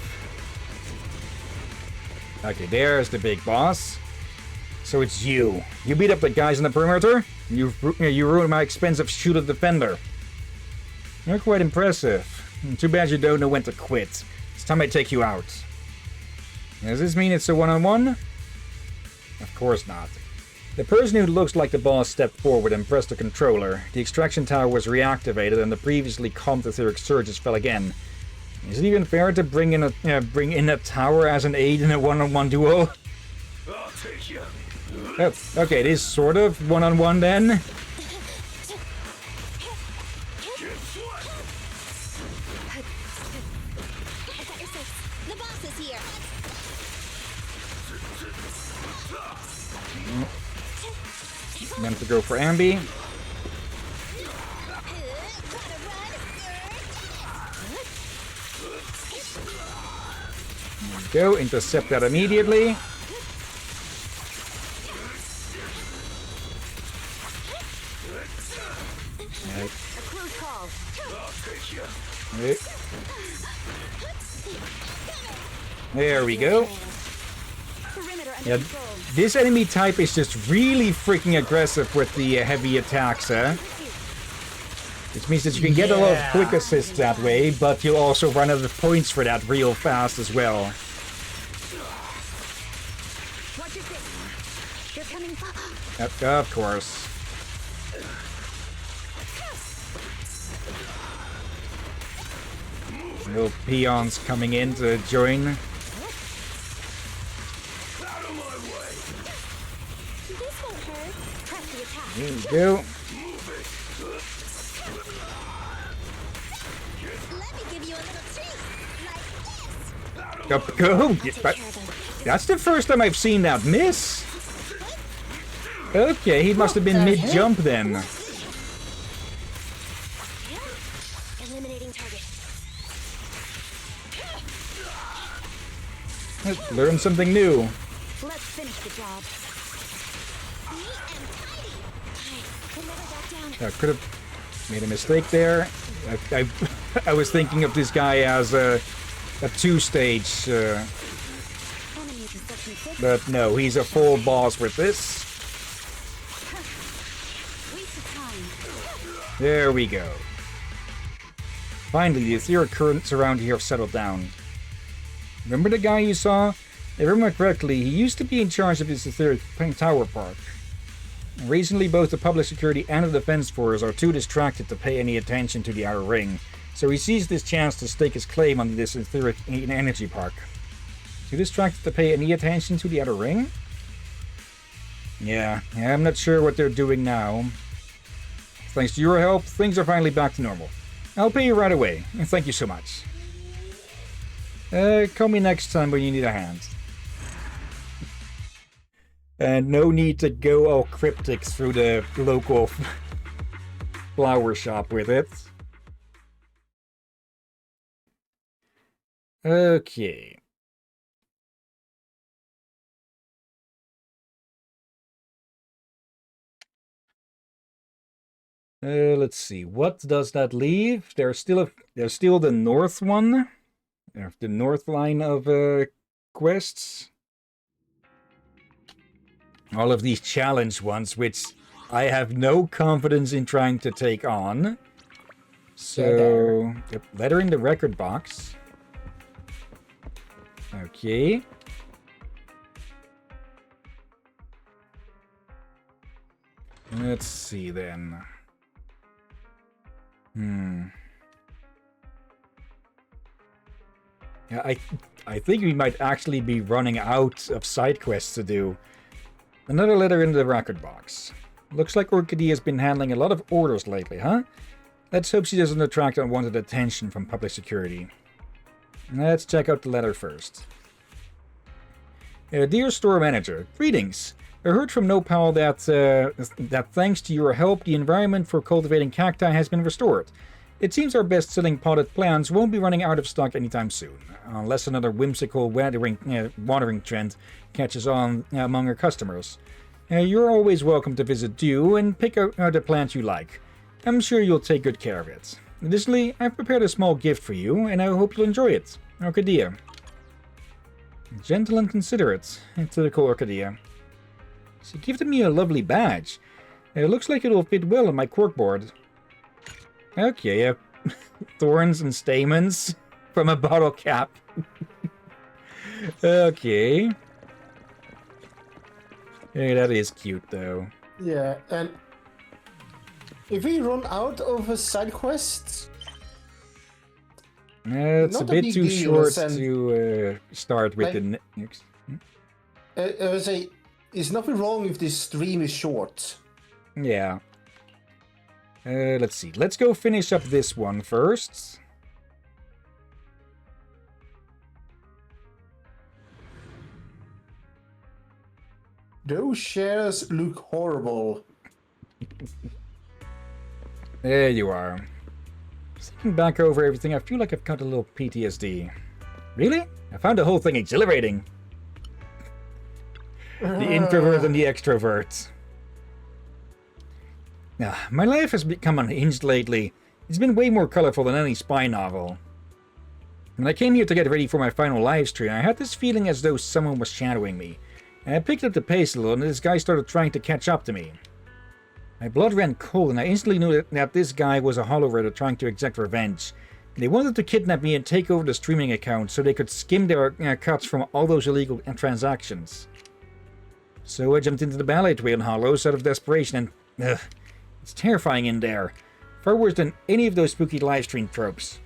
Okay, there's the big boss. So it's you. You beat up the guys in the perimeter? You ruined my expensive shield of defender. You're quite impressive. Too bad you don't know when to quit. It's time I take you out. Does this mean it's a one-on-one? Of course not. The person who looks like the boss stepped forward and pressed the controller. The extraction tower was reactivated and the previously calmed etheric surges fell again. Is it even fair to bring in a tower as an aid in a one-on-one duel? I'll take you. Oh, okay, it is sort of one-on-one then. I got your six. The boss is here. Meant to go for Ambi. Gotta run. Go, intercept that immediately. A close call. I'll take you. Okay. There we go. Perimeter under Yeah, control. this enemy type is just really freaking aggressive with the heavy attacks, which means that you can get a lot of quick assists that way, but you'll also run out of points for that real fast as well. Watch your six. They're coming. Of course. Little peons coming in to join. Out of my way. This won't hurt. Press the attack. There we go. Let me give you a little treat. Like this. Up go. Take care of them. That's the first time I've seen that miss. Okay, he must have been mid-jump then. Eliminating target. Let's learn something new. Let's finish the job. Neat and tidy. We'll never back down. I could have made a mistake there. I was thinking of this guy as a two-stage, Enemies in section 6. but no, he's a full boss with this. Waste of time. There we go. Finally, the etheric currents around here have settled down. Remember the guy you saw? If I remember correctly, he used to be in charge of this etheric tower park. Recently, both the public security and the defense force are too distracted to pay any attention to the outer ring, so he seized this chance to stake his claim on this etheric energy park. Too distracted to pay any attention to the outer ring? Yeah, I'm not sure what they're doing now. Thanks to your help, things are finally back to normal. I'll pay you right away, and thank you so much. Call me next time when you need a hand. And no need to go all cryptic through the local flower shop with it. Okay. Let's see. What does that leave? There's still the north one. The north line of quests. All of these challenge ones, which I have no confidence in trying to take on. So, yep, letter in the record box. Okay. Let's see then. Yeah, I think we might actually be running out of side quests to do. Another letter in the record box. Looks like Orchidea has been handling a lot of orders lately, huh? Let's hope she doesn't attract unwanted attention from public security. Let's check out the letter first. Dear store manager, greetings. I heard from Nopal that thanks to your help, the environment for cultivating cacti has been restored. It seems our best-selling potted plants won't be running out of stock anytime soon, unless another whimsical watering trend catches on among our customers. You're always welcome to visit Dew and pick out the plant you like. I'm sure you'll take good care of it. Additionally, I've prepared a small gift for you, and I hope you'll enjoy it. Orchidea. Gentle and considerate. Typical Orchidea. She gifted me a lovely badge. It looks like it'll fit well on my corkboard. Okay, thorns and stamens from a bottle cap. Okay. Hey, that is cute, though. Yeah, and if we run out of side quests, It's Not a a bit big too deal, short and, to start with like- the next. I would say there's nothing wrong if this stream is short. Yeah. Let's see. Let's go finish up this one first. Those shares look horrible. There you are. Thinking back over everything, I feel like I've got a little PTSD. Really? I found the whole thing exhilarating. The introvert and the extrovert. My life has become unhinged lately. It's been way more colorful than any spy novel. When I came here to get ready for my final live stream, I had this feeling as though someone was shadowing me. And I picked up the pace a little, and this guy started trying to catch up to me. My blood ran cold, and I instantly knew that this guy was a hollow-rider trying to exact revenge. They wanted to kidnap me and take over the streaming account so they could skim their cuts from all those illegal transactions. So I jumped into the ballet twin hollows out of desperation, and it's terrifying in there. Far worse than any of those spooky livestream tropes.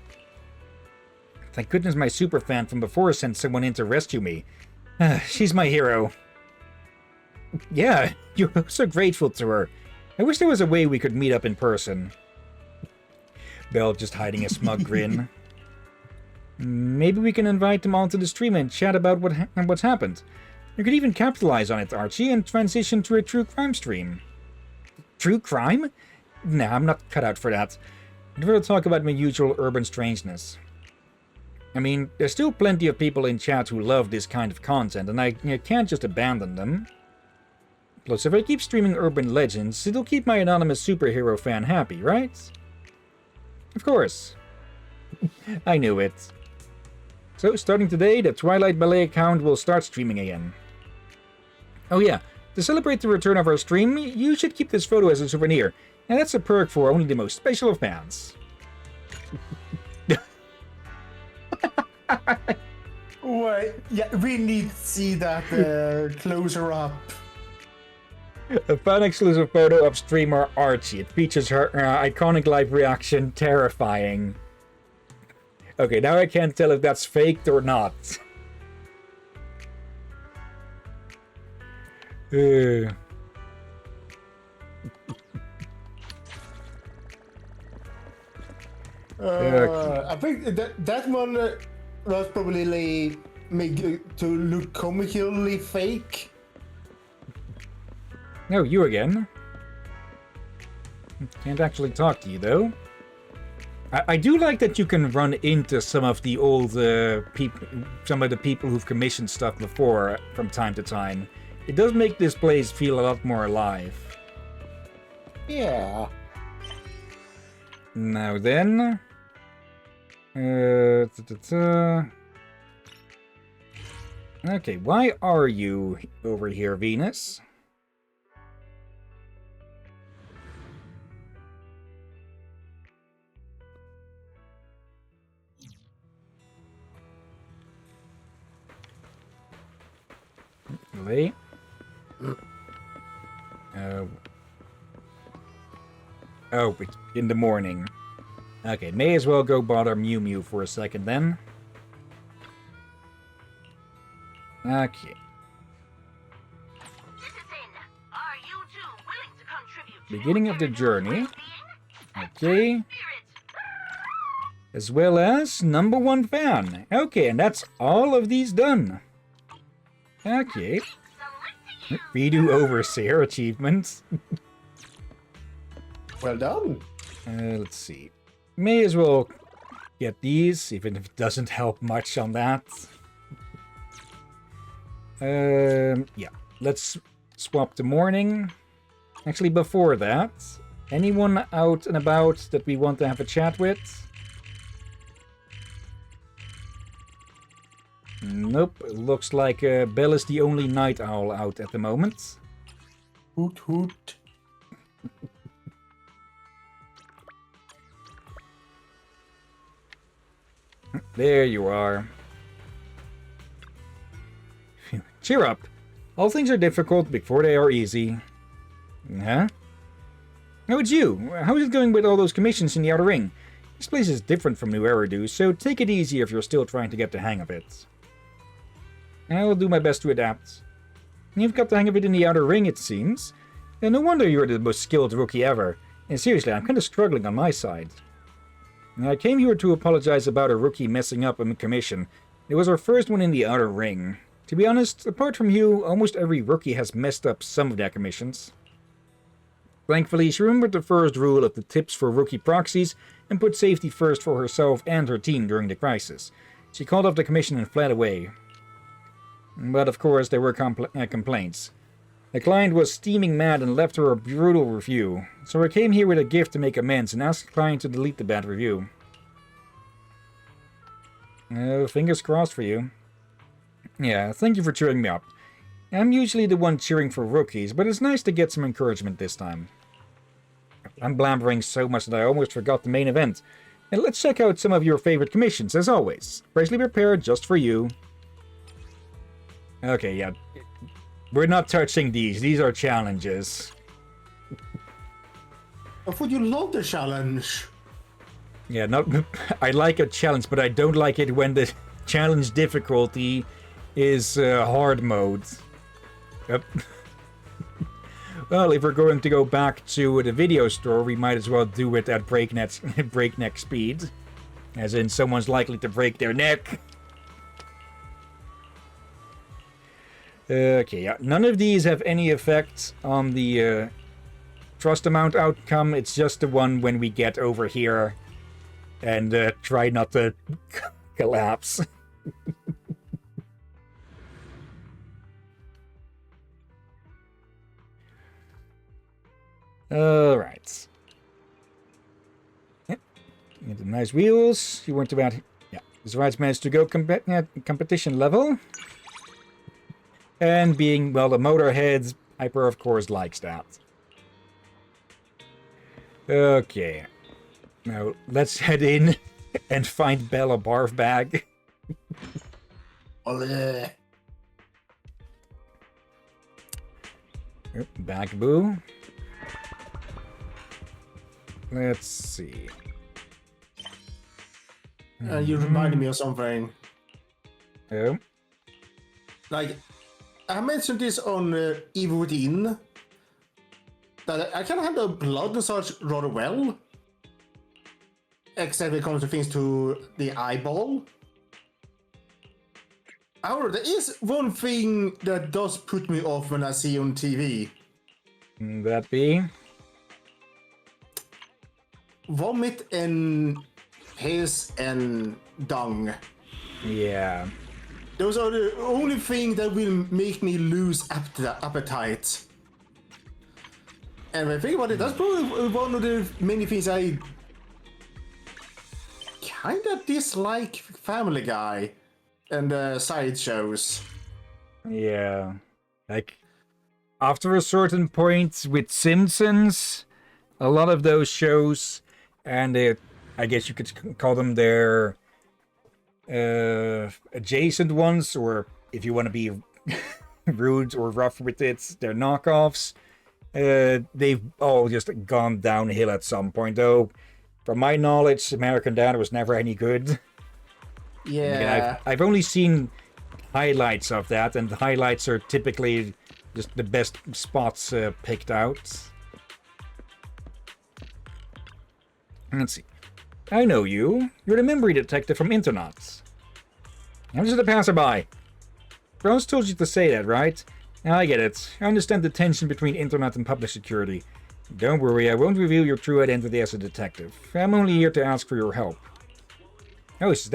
Thank goodness my superfan from before sent someone in to rescue me. She's my hero. Yeah, you're so grateful to her. I wish there was a way we could meet up in person. Belle just hiding a smug grin. Maybe we can invite them all to the stream and chat about what's happened. You could even capitalize on it, Archie, and transition to a true crime stream. True crime? Nah, I'm not cut out for that. I'd rather talk about my usual urban strangeness. I mean, there's still plenty of people in chat who love this kind of content, and I can't just abandon them. Plus, if I keep streaming urban legends, it'll keep my anonymous superhero fan happy, right? Of course. I knew it. So, starting today, the Twilight Ballet account will start streaming again. Oh yeah, to celebrate the return of our stream, you should keep this photo as a souvenir, and that's a perk for only the most special of fans. Wait, yeah, we need to see that closer up. A fan-exclusive photo of streamer Archie. It features her iconic live reaction, terrifying. Okay, now I can't tell if that's faked or not. Okay. I think that one was probably made to look comically fake. No, you again. Can't actually talk to you, though. I do like that you can run into some of the old people, some of the people who've commissioned stuff before from time to time. It does make this place feel a lot more alive. Yeah. Now then... Okay, why are you over here, Venus? Really? Oh, it's in the morning. Okay, may as well go bother Mew Mew for a second then. Okay. Are you two willing to contribute to Beginning of the journey. well-being? Okay. As well as number 1 fan. Okay, and that's all of these done. Okay. Redo Overseer achievements. Well done. Let's see. May as well get these, even if it doesn't help much on that. Yeah. Let's swap to morning. Actually, before that, Anyone out and about that we want to have a chat with? Nope. Looks like Belle is the only night owl out at the moment. Hoot hoot. There you are. Phew. Cheer up. All things are difficult before they are easy. Huh? Oh, it's you. How is it going with all those commissions in the Outer Ring? This place is different from New Eridu, so take it easy if you're still trying to get the hang of it. I will do my best to adapt. You've got the hang of it in the Outer Ring, it seems. And no wonder you're the most skilled rookie ever. And seriously, I'm kind of struggling on my side. I came here to apologize about a rookie messing up a commission. It was our first one in the Outer Ring. To be honest, apart from you, almost every rookie has messed up some of their commissions. Thankfully, she remembered the first rule of the tips for rookie proxies and put safety first for herself and her team during the crisis. She called off the commission and fled away. But of course, there were complaints. The client was steaming mad and left her a brutal review, so I came here with a gift to make amends and asked the client to delete the bad review. Fingers crossed for you. Yeah, thank you for cheering me up. I'm usually the one cheering for rookies, but it's nice to get some encouragement this time. I'm blabbering so much that I almost forgot the main event. And let's check out some of your favorite commissions, as always. Freshly prepared just for you. Okay, yeah. We're not touching these. These are challenges. I thought you loved the challenge. Yeah, not. I like a challenge, but I don't like it when the challenge difficulty is hard mode. Yep. Well, if we're going to go back to the video store, we might as well do it at breakneck speed. As in, someone's likely to break their neck. Okay, yeah. None of these have any effect on the trust amount outcome. It's just the one when we get over here and try not to collapse. Alright. Yep. Get the nice wheels. You weren't about... Yeah. This ride's managed to go competition level. And being, well, the Motorheads, Hyper, of course, likes that. Okay. Now, let's head in and find Belle a barf bag. Ole. Back boo. Let's see. You reminded me of something. Oh. Like, I mentioned this on Evil Within. That I can handle blood and such rather well. Except when it comes to things to the eyeball. However, there is one thing that does put me off when I see on TV. That be? Vomit and piss and dung. Yeah. Those are the only thing that will make me lose appetite. And when I think about it, that's probably one of the many things I kind of dislike Family Guy and side shows. Yeah. Like, after a certain point with Simpsons, a lot of those shows, and I guess you could call them their adjacent ones, or if you want to be rude or rough with it, they're knockoffs. They've all just gone downhill at some point, though. From my knowledge, American Dad was never any good. Yeah. Again, I've only seen highlights of that, and the highlights are typically just the best spots picked out. Let's see. I know you. You're the memory detective from Internauts. I'm just a passerby. Rose told you to say that, right? I get it. I understand the tension between Internet and public security. Don't worry, I won't reveal your true identity as a detective. I'm only here to ask for your help. Oh, so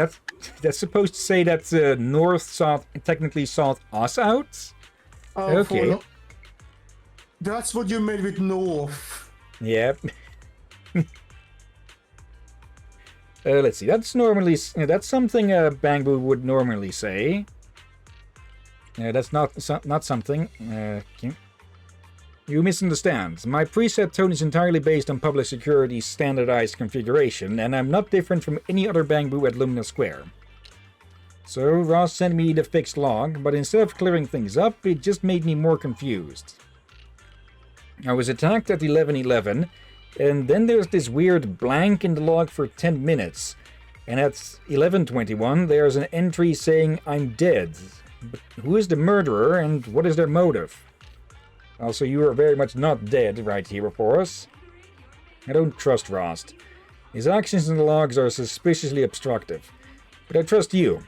that's supposed to say that North technically sought us out? Oh, Okay. that's what you meant with North. Yep. Let's see. That's normally that's something Bangbu would normally say. That's not something. You misunderstand. My preset tone is entirely based on public security's standardized configuration, and I'm not different from any other Bangbu at Lumina Square. So Ross sent me the fixed log, but instead of clearing things up, it just made me more confused. I was attacked at 11:11, and then there's this weird blank in the log for 10 minutes. And at 11:21, there's an entry saying I'm dead. But who is the murderer, and what is their motive? Also, you are very much not dead right here for us. I don't trust Rost. His actions in the logs are suspiciously obstructive. But I trust you.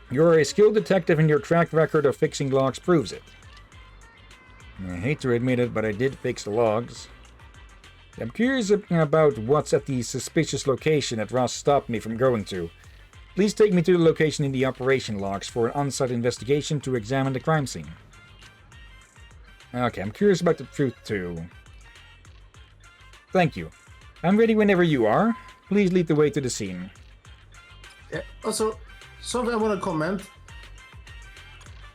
You're a skilled detective and your track record of fixing logs proves it. I hate to admit it, but I did fix the logs. I'm curious about what's at the suspicious location that Ross stopped me from going to. Please take me to the location in the operation logs for an on-site investigation to examine the crime scene. Okay, I'm curious about the truth too. Thank you. I'm ready whenever you are. Please lead the way to the scene. Yeah, also, something I want to comment.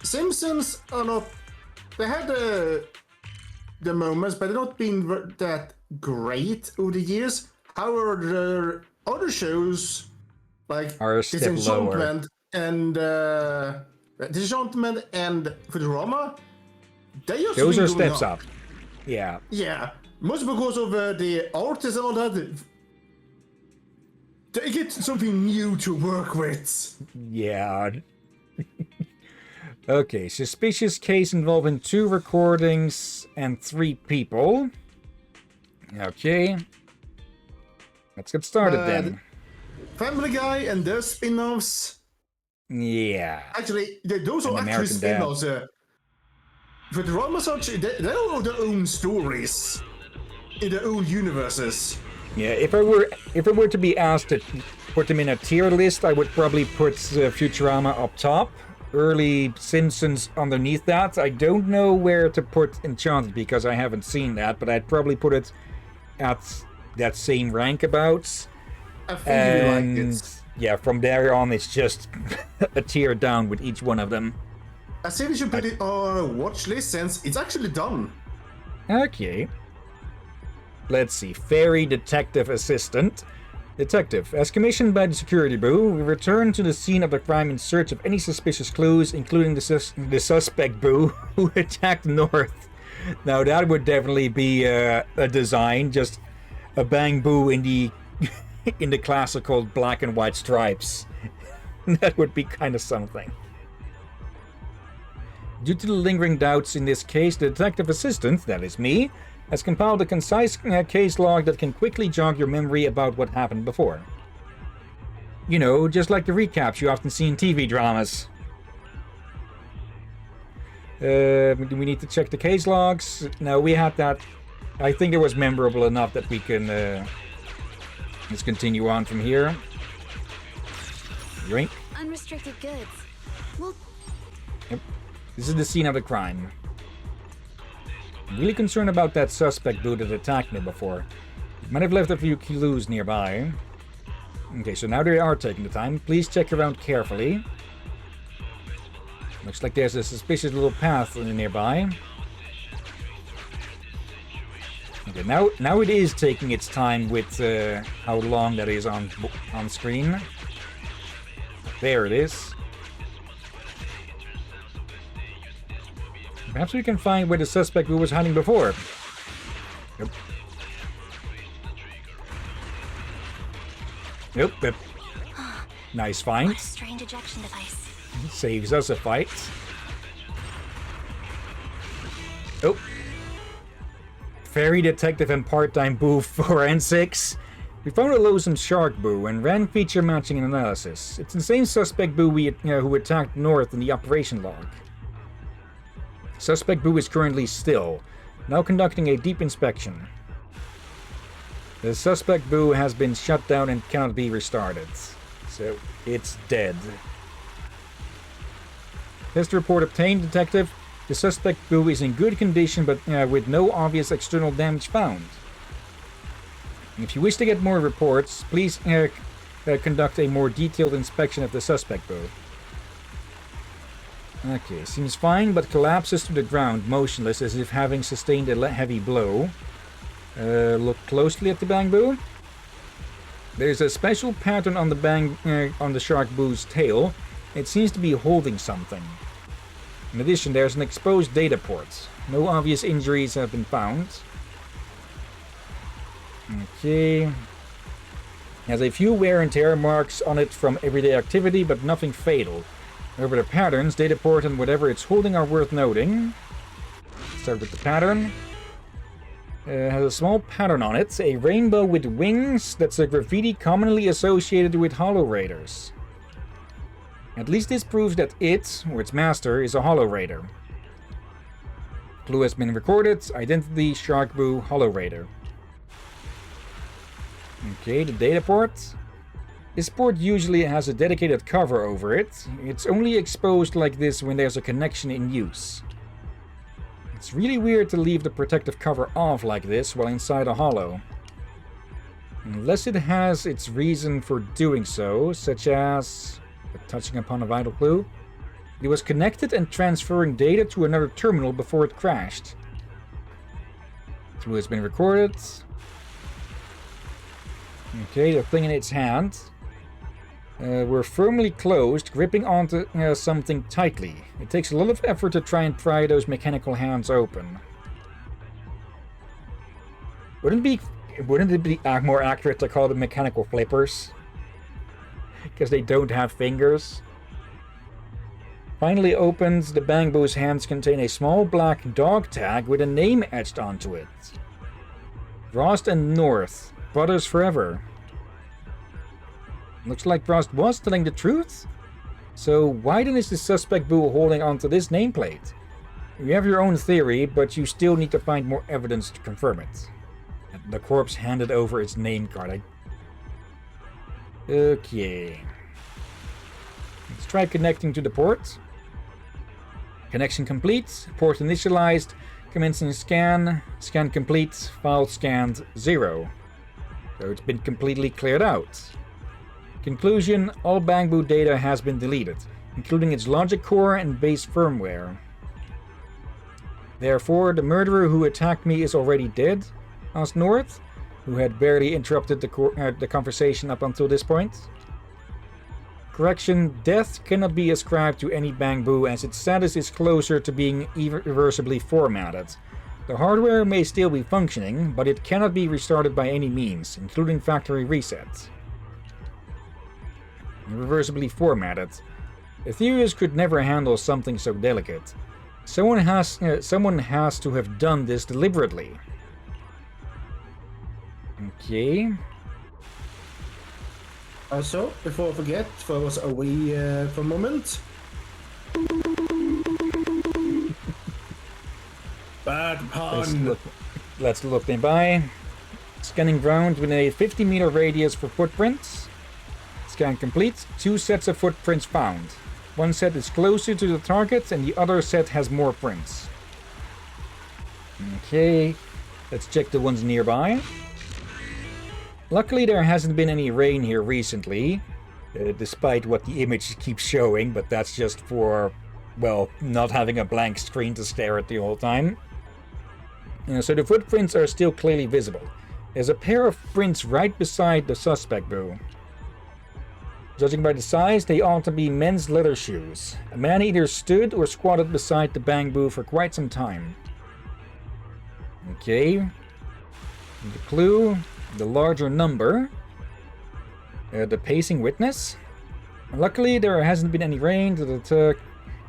Simpsons are not... They had the moments, but they've not been that great over the years. However, their other shows, like Disenchantment and Futurama, those are steps up. Yeah. Yeah. Mostly because of the artists and all that. They get something new to work with. Yeah. Okay, suspicious case involving 2 recordings and 3 people. Okay. Let's get started then. Family Guy and their spin-offs. Yeah. Actually, those are actually American Dad. spin-offs. Futurama such, they all have their own stories in their own universes. Yeah, if I were to be asked to put them in a tier list, I would probably put Futurama up top, early Simpsons underneath that. I don't know where to put Enchanted because I haven't seen that, but I'd probably put it at that same rank abouts. I think you like it. Yeah, from there on it's just a tier down with each one of them. I say we should put it on a watch list since it's actually done. Okay. Let's see. Fairy Detective Assistant. Detective, as commissioned by the Security Bureau, we return to the scene of the crime in search of any suspicious clues, including the suspect Boo who attacked North. Now that would definitely be a design, just a Bang Boo in the in the classical black and white stripes. That would be kind of something. Due to the lingering doubts in this case, the detective assistant, that is me, has compiled a concise case log that can quickly jog your memory about what happened before. You know, just like the recaps you often see in TV dramas. Do we need to check the case logs? No, we had that. I think it was memorable enough that we can... let's continue on from here. Drink. Unrestricted goods. Well, Yep. This is the scene of the crime. I'm really concerned about that suspect Boo that attacked me before. He might have left a few clues nearby. Okay, so now they are taking the time. Please check around carefully. Looks like there's a suspicious little path nearby. Okay, now it is taking its time with how long that is on screen. There it is. Perhaps we can find where the suspect who was hiding before. Yep. Yep. Nice find. what a strange ejection device. Saves us a fight. Oh. Fairy Detective and Part-Time Boo Forensics. We found a Losum Shark Boo and ran feature matching and analysis. It's the same suspect Boo who attacked North in the operation log. Suspect Boo is currently still, now conducting a deep inspection. The suspect Boo has been shut down and cannot be restarted, so it's dead. Test report obtained, Detective. The suspect Boo is in good condition but with no obvious external damage found. If you wish to get more reports, please conduct a more detailed inspection of the suspect boat. Okay, seems fine, but collapses to the ground, motionless, as if having sustained a heavy blow. Look closely at the bamboo. There's a special pattern on the on the shark boo's tail. It seems to be holding something. In addition, there's an exposed data port. No obvious injuries have been found. Okay. Has a few wear and tear marks on it from everyday activity, but nothing fatal. However, the patterns, data port, and whatever it's holding are worth noting. Start with the pattern. Has a small pattern on it, a rainbow with wings. That's a graffiti commonly associated with Hollow Raiders. At least this proves that it, or its master, is a Hollow Raider. Clue has been recorded. Identity, Shark Boo, Hollow Raider. Okay, the data port. This port usually has a dedicated cover over it. It's only exposed like this when there's a connection in use. It's really weird to leave the protective cover off like this while inside a hollow. Unless it has its reason for doing so, such as... touching upon a vital clue. It was connected and transferring data to another terminal before it crashed. Clue has been recorded. Okay, the thing in its hand. We're firmly closed, gripping onto something tightly. It takes a lot of effort to try and pry those mechanical hands open. Wouldn't it be more accurate to call them mechanical flippers? Because they don't have fingers. Finally opened, the bamboo's hands contain a small black dog tag with a name etched onto it. Frost and North, brothers forever. Looks like Frost was telling the truth. So why then is the suspect Boo holding onto this nameplate? You have your own theory, but you still need to find more evidence to confirm it. The corpse handed over its name card. Okay. Let's try connecting to the port. Connection complete. Port initialized. Commencing scan. Scan complete. File scanned 0. So it's been completely cleared out. Conclusion, all Bamboo data has been deleted, including its logic core and base firmware. Therefore, the murderer who attacked me is already dead, asked North, who had barely interrupted the conversation up until this point. Correction, death cannot be ascribed to any Bamboo as its status is closer to being irreversibly formatted. The hardware may still be functioning, but it cannot be restarted by any means, including factory resets. Irreversibly formatted. Ethereus could never handle something so delicate. Someone has to have done this deliberately. Okay. Also, before I forget, throw us away for a moment. Bad pun. Let's look nearby. Scanning ground with a 50-meter radius for footprints. Scan complete. 2 sets of footprints found. One set is closer to the target and the other set has more prints. Okay, let's check the ones nearby. Luckily there hasn't been any rain here recently, despite what the image keeps showing, but that's just for, well, not having a blank screen to stare at the whole time. So the footprints are still clearly visible. There's a pair of prints right beside the suspect Boo. Judging by the size, they ought to be men's leather shoes. A man either stood or squatted beside the Bamboo for quite some time. Okay. The clue, the larger number. The pacing witness. Luckily, there hasn't been any rain. There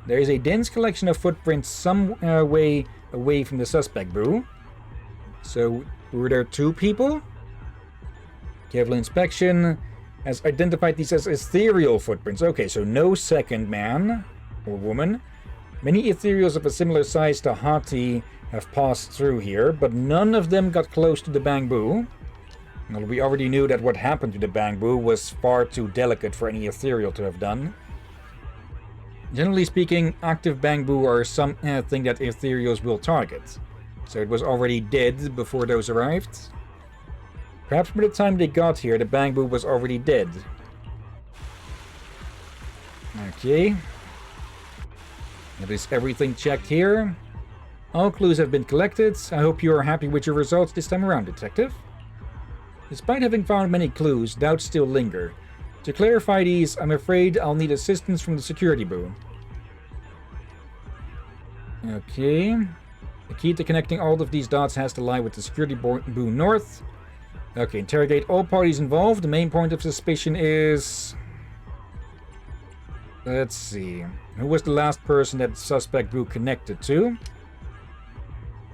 is a dense collection of footprints some way away from the suspect Boo. So, were there 2 people? Careful inspection has identified these as ethereal footprints. Okay, so no second man or woman. Many ethereals of a similar size to Hati have passed through here, but none of them got close to the Bamboo. Well, we already knew that what happened to the Bamboo was far too delicate for any ethereal to have done. Generally speaking, active Bamboo are something that ethereals will target. So it was already dead before those arrived. Perhaps by the time they got here, the Bangbu was already dead. Okay. That is everything checked here. All clues have been collected. I hope you are happy with your results this time around, Detective. Despite having found many clues, doubts still linger. To clarify these, I'm afraid I'll need assistance from the security boo. Okay. The key to connecting all of these dots has to lie with the security boo north. Okay, interrogate all parties involved. The main point of suspicion is... Let's see. Who was the last person that the suspect boo connected to?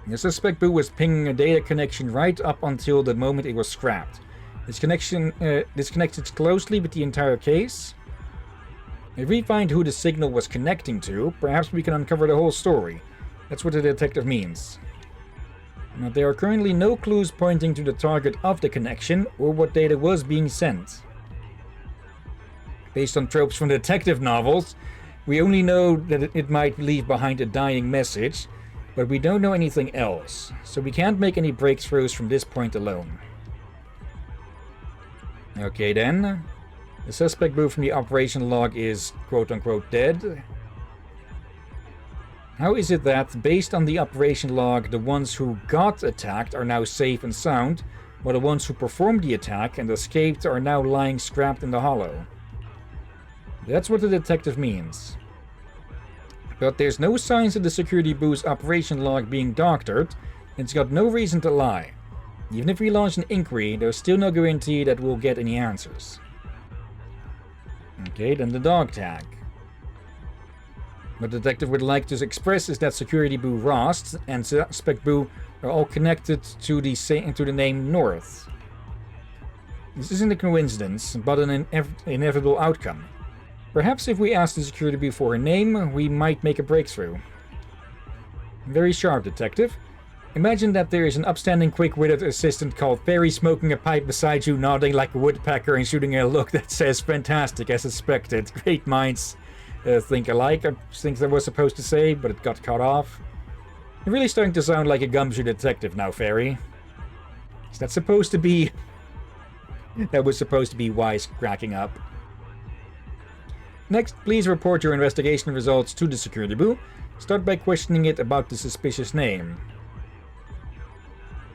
The suspect boo was pinging a data connection right up until the moment it was scrapped. This connection connected closely with the entire case. If we find who the signal was connecting to, perhaps we can uncover the whole story. That's what the detective means. Now, there are currently no clues pointing to the target of the connection or what data was being sent. Based on tropes from detective novels, we only know that it might leave behind a dying message, but we don't know anything else, so we can't make any breakthroughs from this point alone. Okay then. The suspect boo from the operation log is quote-unquote dead. How is it that, based on the operation log, the ones who got attacked are now safe and sound, while the ones who performed the attack and escaped are now lying scrapped in the hollow? That's what the detective means. But there's no signs of the security boo's operation log being doctored, and it's got no reason to lie. Even if we launch an inquiry, there's still no guarantee that we'll get any answers. Okay, then the dog tag. What the detective would like to express is that security boo Rost and suspect boo are all connected to the name North. This isn't a coincidence, but an inevitable outcome. Perhaps if we ask the security boo for a name, we might make a breakthrough. Very sharp, detective. Imagine that there is an upstanding, quick-witted assistant called Fairy smoking a pipe beside you, nodding like a woodpecker and shooting a look that says, "Fantastic, as expected. Great minds think alike," I think that was supposed to say, but it got cut off. You're really starting to sound like a gumshoe detective now, Fairy. Is that supposed to be... That was supposed to be wisecracking up. Next, please report your investigation results to the security boo. Start by questioning it about the suspicious name.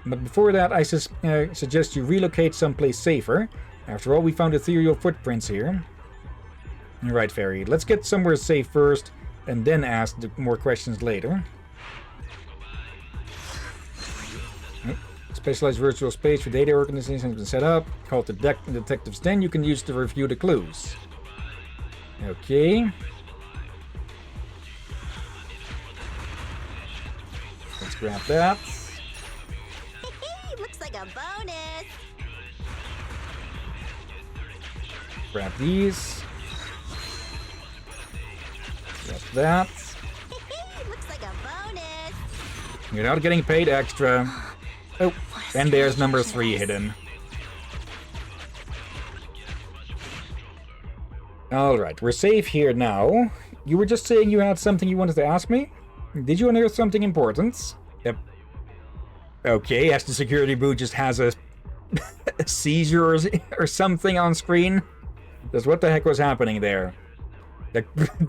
But before that, I suggest you relocate someplace safer. After all, we found ethereal footprints here. Alright, Fairy, let's get somewhere safe first, and then ask more questions later. Specialized virtual space for data organization has been set up, called the Detective's Den. You can use to review the clues. Okay. Let's grab that. Looks like a bonus. Grab these. Grab that. Looks like a bonus. You're not getting paid extra. Oh, and there's number 3 hidden. Alright, we're safe here now. You were just saying you had something you wanted to ask me? Did you unearth something important? Yep. Okay, as the security boo just has a seizure or something on screen. Just what the heck was happening there?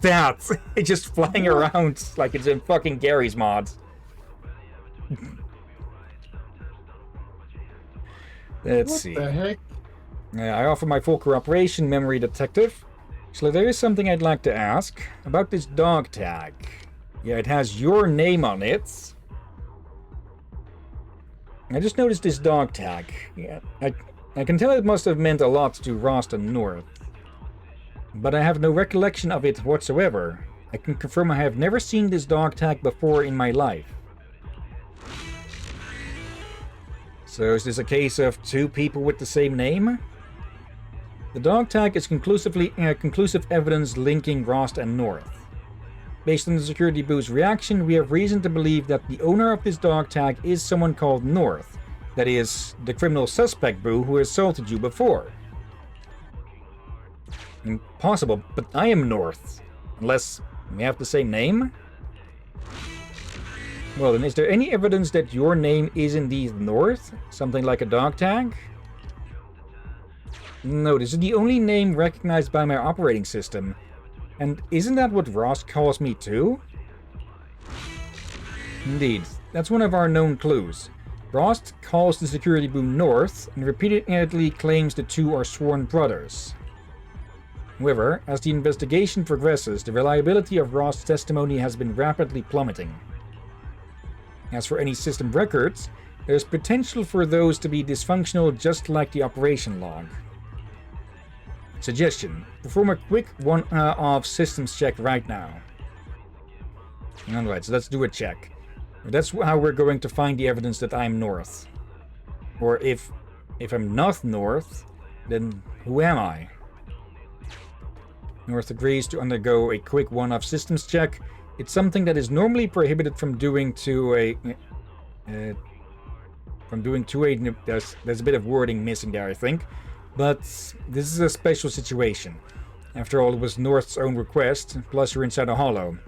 That! It's just flying around like it's in fucking Gary's mod. Let's see. What the heck? I offer my full cooperation, memory detective. So there is something I'd like to ask about this dog tag. Yeah, it has your name on it. I just noticed this dog tag. Yeah, I can tell it must have meant a lot to Rost and North. But I have no recollection of it whatsoever. I can confirm I have never seen this dog tag before in my life. So is this a case of 2 people with the same name? The dog tag is conclusive evidence linking Rost and North. Based on the security boo's reaction, we have reason to believe that the owner of this dog tag is someone called North. That is, the criminal suspect boo who assaulted you before. Impossible, but I am North. Unless we have the same name? Well then, is there any evidence that your name is indeed North? Something like a dog tag? No, this is the only name recognized by my operating system. And isn't that what Rost calls me too? Indeed, that's one of our known clues. Rost calls the security boom North and repeatedly claims the two are sworn brothers. However, as the investigation progresses, the reliability of Rost's testimony has been rapidly plummeting. As for any system records, there's potential for those to be dysfunctional just like the operation log. Suggestion: perform a quick one-off systems check right now. Alright, so let's do a check. That's how we're going to find the evidence that I'm North. Or if I'm not North, then who am I? North agrees to undergo a quick one-off systems check. It's something that is normally prohibited from doing to a... There's a bit of wording missing there, I think. But this is a special situation. After all, it was North's own request, plus you're inside a hollow.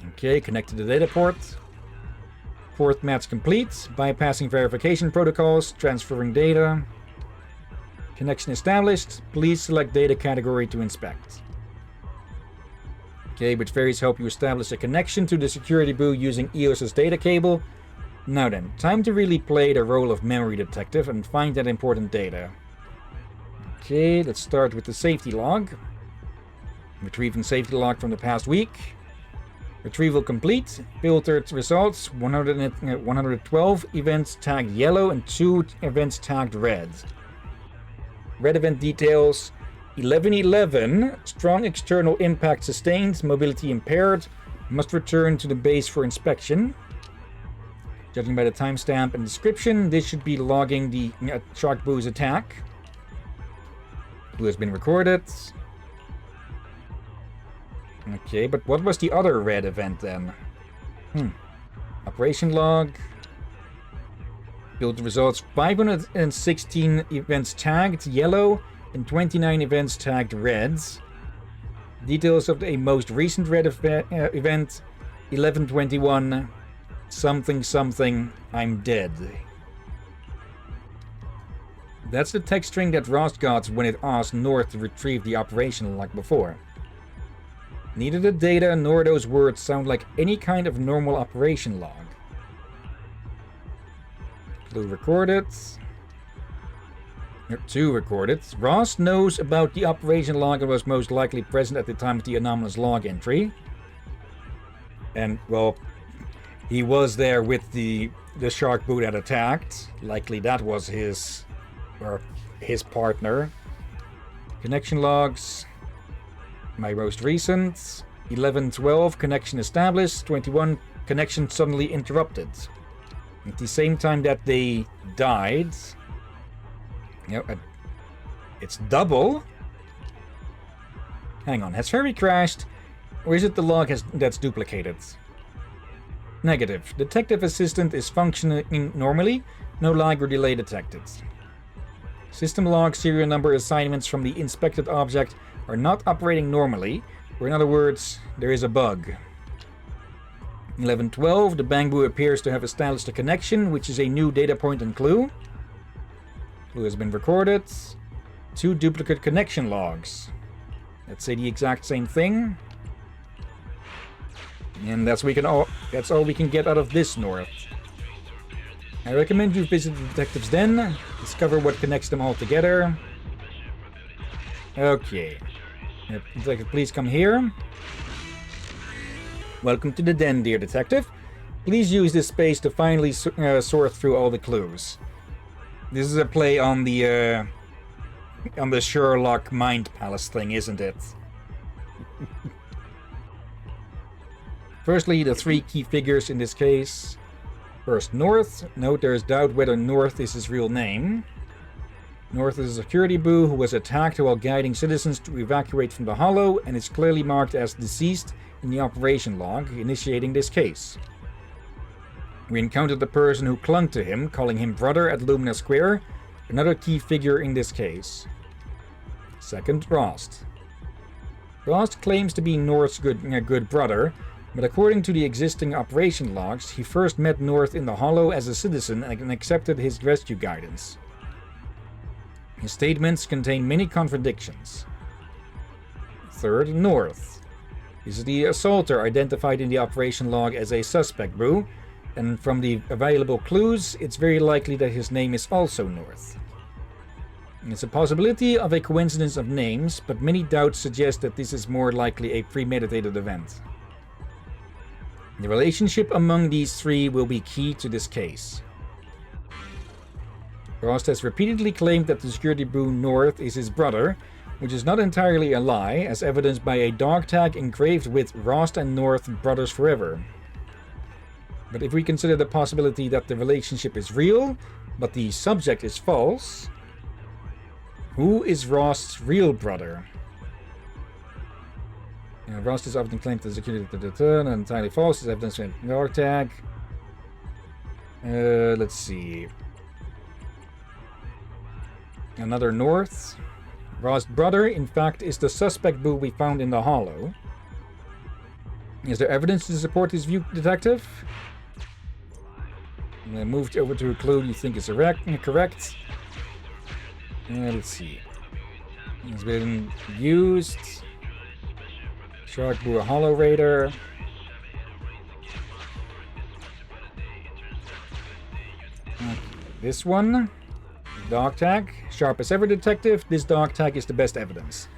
Okay, connect to the data port. Fourth match complete. Bypassing verification protocols, transferring data. Connection established. Please select data category to inspect. Okay, which varies help you establish a connection to the security boot using EOS's data cable. Now then, time to really play the role of memory detective and find that important data. Okay, let's start with the safety log. Retrieving safety log from the past week. Retrieval complete. Filtered results. 112 events tagged yellow and 2 events tagged red. Red event details. 1111. Strong external impact sustained. Mobility impaired. Must return to the base for inspection. Judging by the timestamp and description, this should be logging the Shark Boo's attack. Who has been recorded. Okay, but what was the other red event then? Operation log. Build results: 516 events tagged yellow and 29 events tagged red. Details of a most recent red event: 1121. Something something. I'm dead. That's the text string that Rost got when it asked North to retrieve the operation log before. Neither the data nor those words sound like any kind of normal operation log. Clue recorded. 2 recorded. Rost knows about the operation log and was most likely present at the time of the anomalous log entry. And, well, he was there with the shark boot that attacked. Likely that was his partner. Connection logs. My most recent. 1112, connection established. 21, connection suddenly interrupted. At the same time that they died. It's double. Hang on, has Ferry crashed? Or is it the log that's duplicated? Negative. Detective assistant is functioning normally. No lag or delay detected. System log serial number assignments from the inspected object are not operating normally, or in other words, there is a bug. 1112, the Bangbu appears to have established a connection, which is a new data point and clue. Clue has been recorded. 2 duplicate connection logs. Let's say the exact same thing. And that's all we can get out of this North. I recommend you visit the detective's den, discover what connects them all together. Okay. Detective, please come here. Welcome to the den, dear detective. Please use this space to finally sort through all the clues. This is a play on the Sherlock Mind Palace thing, isn't it? Firstly, the 3 key figures in this case. First, North. Note there is doubt whether North is his real name. North is a security boo who was attacked while guiding citizens to evacuate from the hollow and is clearly marked as deceased in the operation log, initiating this case. We encountered the person who clung to him, calling him brother at Lumina Square, another key figure in this case. Second, Rost. Rost claims to be North's good brother, but according to the existing operation logs, he first met North in the hollow as a citizen and accepted his rescue guidance. His statements contain many contradictions. Third, North. This is the assaulter identified in the operation log as a suspect, Boo, and from the available clues, it's very likely that his name is also North. It's a possibility of a coincidence of names, but many doubts suggest that this is more likely a premeditated event. The relationship among these three will be key to this case. Rost has repeatedly claimed that the security boo North is his brother, which is not entirely a lie, as evidenced by a dog tag engraved with Rost and North brothers forever. But if we consider the possibility that the relationship is real, but the subject is false, who is Rost's real brother? Rost is often claimed to security not entirely false, as evidence with dog tag. Let's see. Another North. Rost's brother, in fact, is the suspect boo we found in the hollow. Is there evidence to support this view, detective? Moved over to a clue you think is correct. Let's see. It's been used. Shark Boo, a Hollow Raider. This one. Dog tag. Sharp as ever, detective. This dog tag is the best evidence.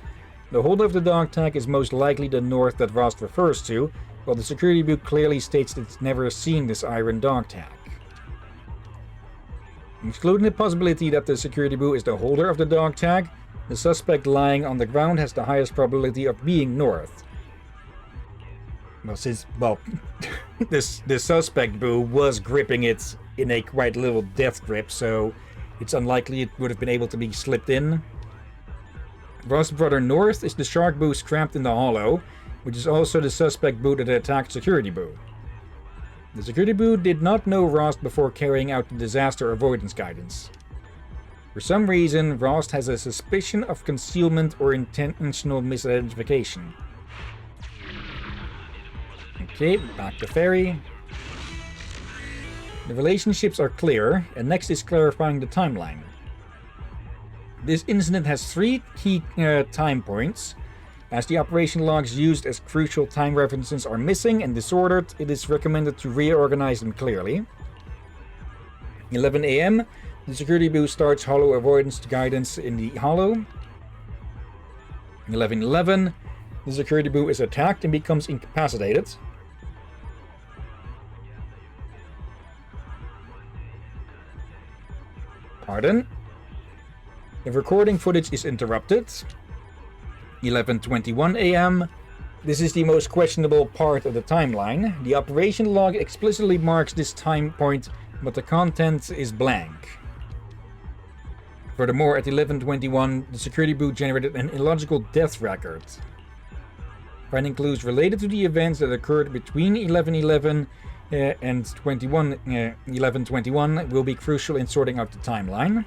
The holder of the dog tag is most likely the North that Rost refers to, while the security book clearly states that it's never seen this iron dog tag. Excluding the possibility that the security boo is the holder of the dog tag, the suspect lying on the ground has the highest probability of being North. Well, this suspect boo was gripping it in a quite little death grip, so it's unlikely it would have been able to be slipped in. Rost's brother North is the shark boo scrapped in the hollow, which is also the suspect boo that attacked security boo. The security boo did not know Rost before carrying out the disaster avoidance guidance. For some reason, Rost has a suspicion of concealment or intentional misidentification. Okay, back to Ferry. The relationships are clear, and next is clarifying the timeline. This incident has 3 key time points. As the operation logs used as crucial time references are missing and disordered, it is recommended to reorganize them clearly. 11 AM, the security boo starts hollow avoidance guidance in the hollow. 11:11, the security boo is attacked and becomes incapacitated. Pardon? The recording footage is interrupted. 11:21 AM. This is the most questionable part of the timeline. The operation log explicitly marks this time point, but the content is blank. Furthermore, at 11:21, the security boo generated an illogical death record. Finding clues related to the events that occurred between 11:11 and 11:21 will be crucial in sorting out the timeline.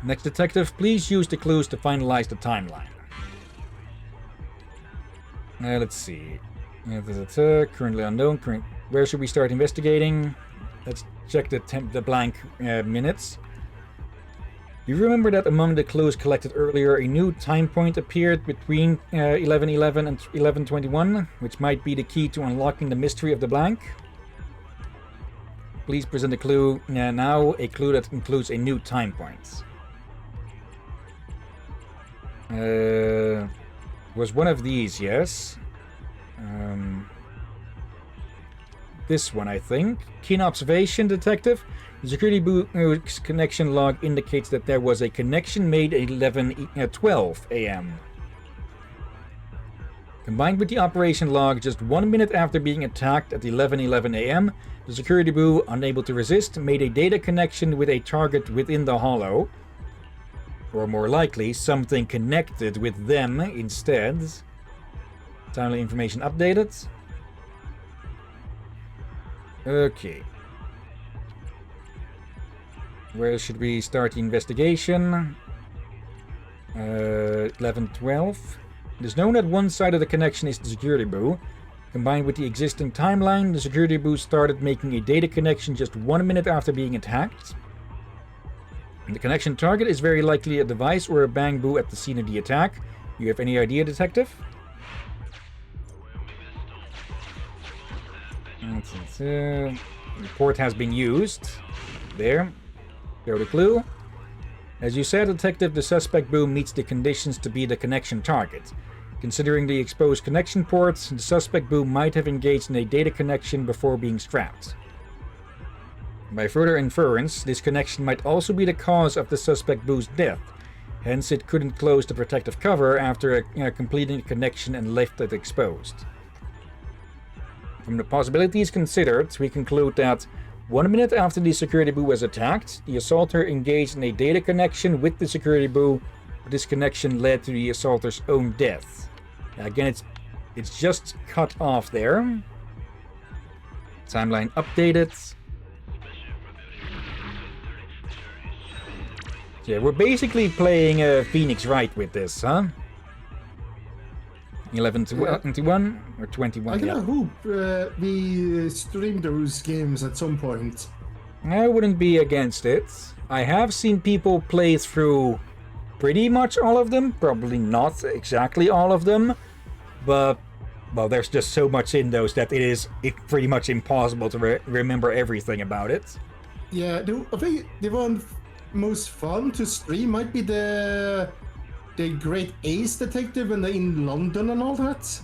Next, detective, please use the clues to finalize the timeline. Let's see. Currently unknown. Where should we start investigating? Let's check the blank minutes. You remember that among the clues collected earlier, a new time point appeared between 11:11 and 11:21, which might be the key to unlocking the mystery of the blank. Please present a clue now, a clue that includes a new time point. Was one of these, yes. This one, I think. Keen observation, detective. The security boot's connection log indicates that there was a connection made at 11:12 AM. Combined with the operation log, just 1 minute after being attacked at 11:11 AM, the security boo, unable to resist, made a data connection with a target within the hollow. Or more likely, something connected with them instead. Timely information updated. Okay. Where should we start the investigation? 11:12. It is known that one side of the connection is the security boo. Combined with the existing timeline, the security boo started making a data connection just 1 minute after being attacked. The connection target is very likely a device or a bamboo at the scene of the attack. You have any idea, Detective? Report has been used. There. Go to clue. As you said, Detective, the suspect boom meets the conditions to be the connection target. Considering the exposed connection ports, the suspect boom might have engaged in a data connection before being scrapped. By further inference, this connection might also be the cause of the suspect boom's death. Hence, it couldn't close the protective cover after completing the connection and left it exposed. From the possibilities considered, we conclude that 1 minute after the security boo was attacked, the assaulter engaged in a data connection with the security boo, but this connection led to the assaulter's own death. Again, it's just cut off there. Timeline updated. Yeah, we're basically playing Phoenix Wright with this, huh? 11 to 21 or 21? I kinda hope we stream those games at some point. I wouldn't be against it. I have seen people play through pretty much all of them. Probably not exactly all of them. But, well, there's just so much in those that it's pretty much impossible to remember everything about it. Yeah, I think the one most fun to stream might be the Great Ace Detective and in London and all that.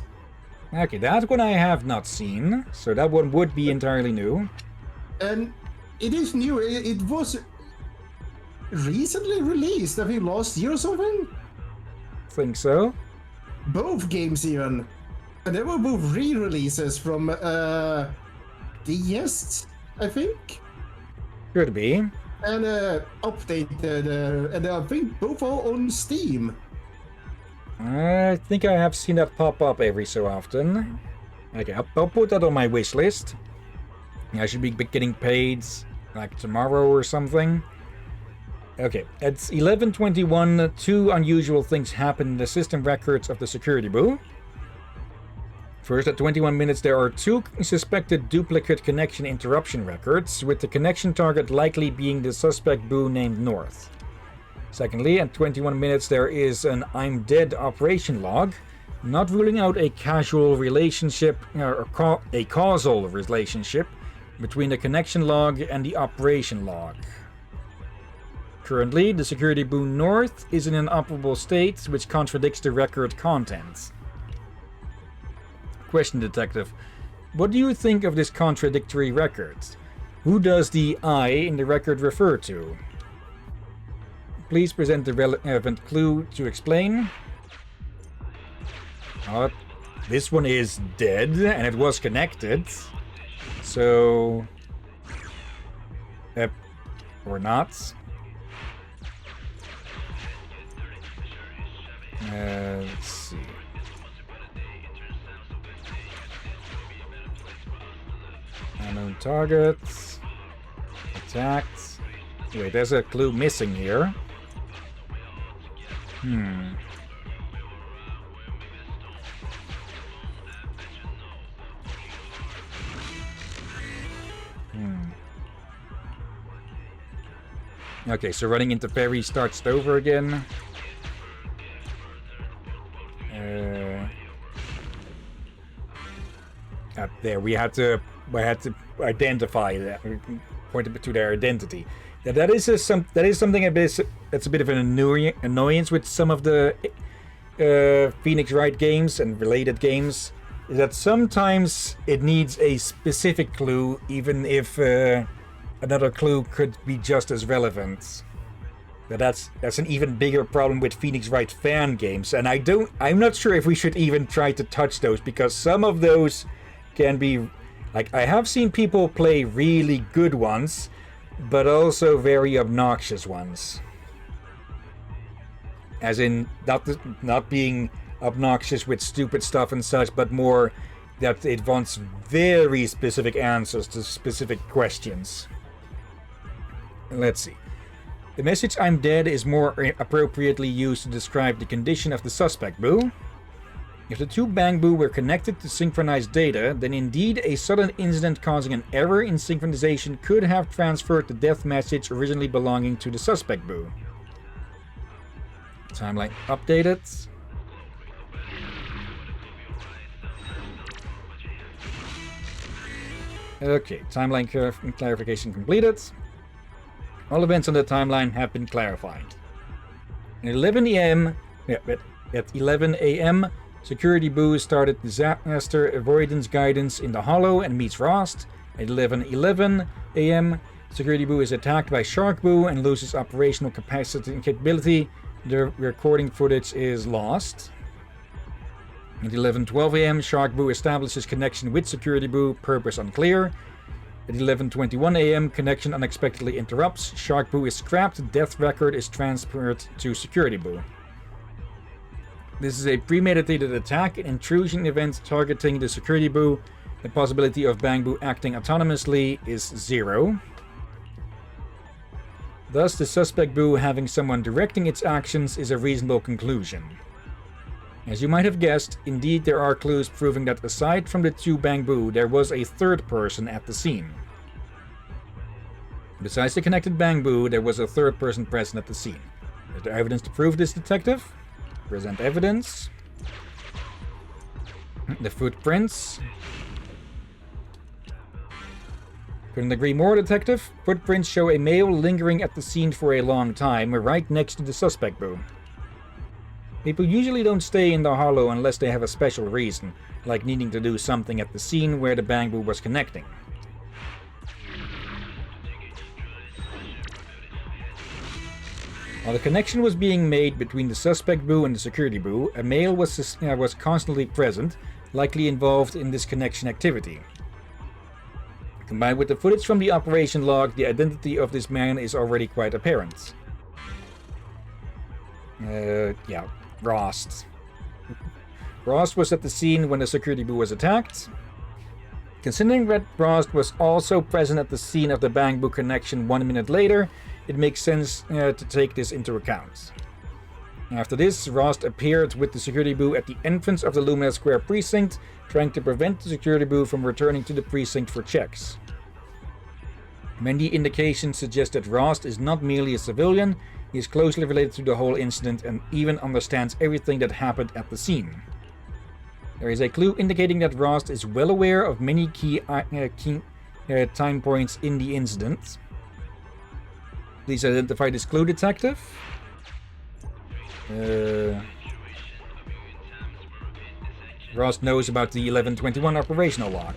Okay, that one I have not seen, so that one would be entirely new. And it is new. It was recently released, I think last year or something. Think so. Both games even. And they were both re-releases from DS, I think. Could be. And updated, and I think both are on Steam. I think I have seen that pop up every so often. Okay, I'll put that on my wish list. I should be getting paid like tomorrow or something. Okay, it's 11:21. 2 unusual things happen in the system records of the security boo. First, at 21 minutes, there are 2 suspected duplicate connection interruption records, with the connection target likely being the suspect boo named North. Secondly, at 21 minutes, there is an I'm dead operation log, not ruling out a causal relationship between the connection log and the operation log. Currently, the security boo North is in an operable state, which contradicts the record content. Question, Detective. What do you think of this contradictory record? Who does the I in the record refer to? Please present the relevant clue to explain. This one is dead, and it was connected. So... or not. Let's see. Unknown targets. Attacked. Wait, there's a clue missing here. Okay, so running into Perry starts over again. There, I had to identify that, point to their identity. That is something that's a bit of an annoyance with some of the Phoenix Wright games and related games, is that sometimes it needs a specific clue, even if another clue could be just as relevant. That's an even bigger problem with Phoenix Wright fan games, and I'm not sure if we should even try to touch those, because some of those can be, like, I have seen people play really good ones, but also very obnoxious ones. As in, not being obnoxious with stupid stuff and such, but more that it wants very specific answers to specific questions. Let's see. The message "I'm dead" is more appropriately used to describe the condition of the suspect boo. If the two Bangbu were connected to synchronize data, then indeed a sudden incident causing an error in synchronization could have transferred the death message originally belonging to the suspect Bu. Timeline updated. Okay, timeline clarification completed. All events on the timeline have been clarified. At 11 a.m., at 11 a.m., Security Bu started disaster avoidance guidance in the Hollow and meets Rost. At 11:11 a.m., Security Bu is attacked by Shark Bu and loses operational capacity and capability. The recording footage is lost. At 11:12 a.m., Shark Bu establishes connection with Security Bu, purpose unclear. At 11:21 a.m., connection unexpectedly interrupts. Shark Bu is scrapped. Death record is transferred to Security Bu. This is a premeditated attack, an intrusion event targeting the Security Bu. The possibility of Bangbu acting autonomously is 0. Thus, the suspect Bu having someone directing its actions is a reasonable conclusion. As you might have guessed, indeed there are clues proving that aside from the two Bangbu, there was a third person at the scene. Besides the connected Bangbu, there was a third person present at the scene. Is there evidence to prove this, detective? Present evidence. The footprints. Couldn't agree more, detective. Footprints show a male lingering at the scene for a long time, right next to the suspect Bu. People usually don't stay in the Hollow unless they have a special reason, like needing to do something at the scene where the Bangbu was connecting. While the connection was being made between the suspect Bu and the security Bu, a male was constantly present, likely involved in this connection activity. Combined with the footage from the operation log, the identity of this man is already quite apparent. Yeah, Rost. Rost was at the scene when the security Bu was attacked. Considering that Rost was also present at the scene of the Bangbu connection 1 minute later, it makes sense to take this into account. After this, Rost appeared with the security Bu at the entrance of the Lumina Square precinct, trying to prevent the security Bu from returning to the precinct for checks. Many indications suggest that Rost is not merely a civilian, he is closely related to the whole incident and even understands everything that happened at the scene. There is a clue indicating that Rost is well aware of many key time points in the incident. Please identify this clue, detective. Rost knows about the 1121 operational log.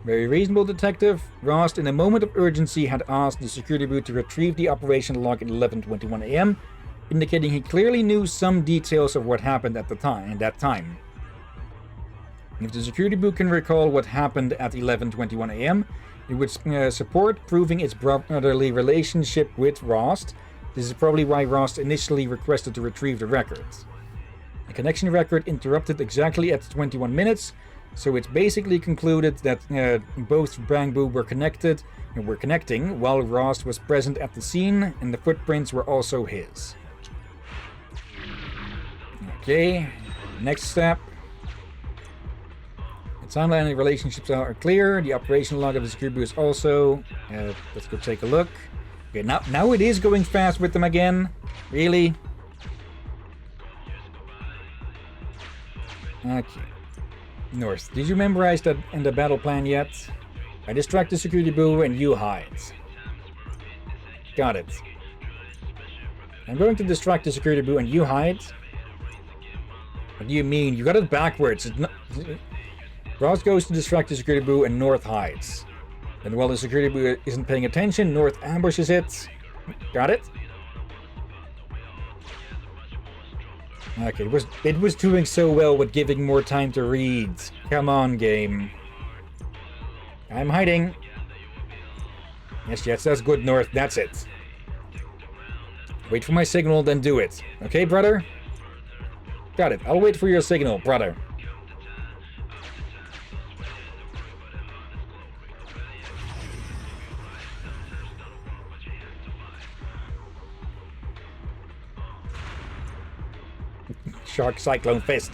Very reasonable, detective. Rost, in a moment of urgency, had asked the security Bu to retrieve the operational log at 11:21 a.m., indicating he clearly knew some details of what happened at that time. If the security Bu can recall what happened at 11:21 a.m., it would support proving its brotherly relationship with Rost. This is probably why Rost initially requested to retrieve the records. The connection record interrupted exactly at 21 minutes, so it's basically concluded that both Bangbu were connecting while Rost was present at the scene, and the footprints were also his. Okay, next step. The timeline and relationships are clear. The operational log of the security Bu is also. Let's go take a look. Okay, now it is going fast with them again. Really? Okay. North. Did you memorize that in the battle plan yet? I distract the security Bu and you hide. Got it. I'm going to distract the security Bu and you hide. What do you mean? You got it backwards. It's not... Rost goes to distract the security Bu and North hides. And while the security Bu isn't paying attention, North ambushes it. Got it? Okay, it was doing so well with giving more time to read. Come on, game. I'm hiding. Yes, that's good, North. That's it. Wait for my signal, then do it. Okay, brother? Got it. I'll wait for your signal, brother. Shark Cyclone Fist.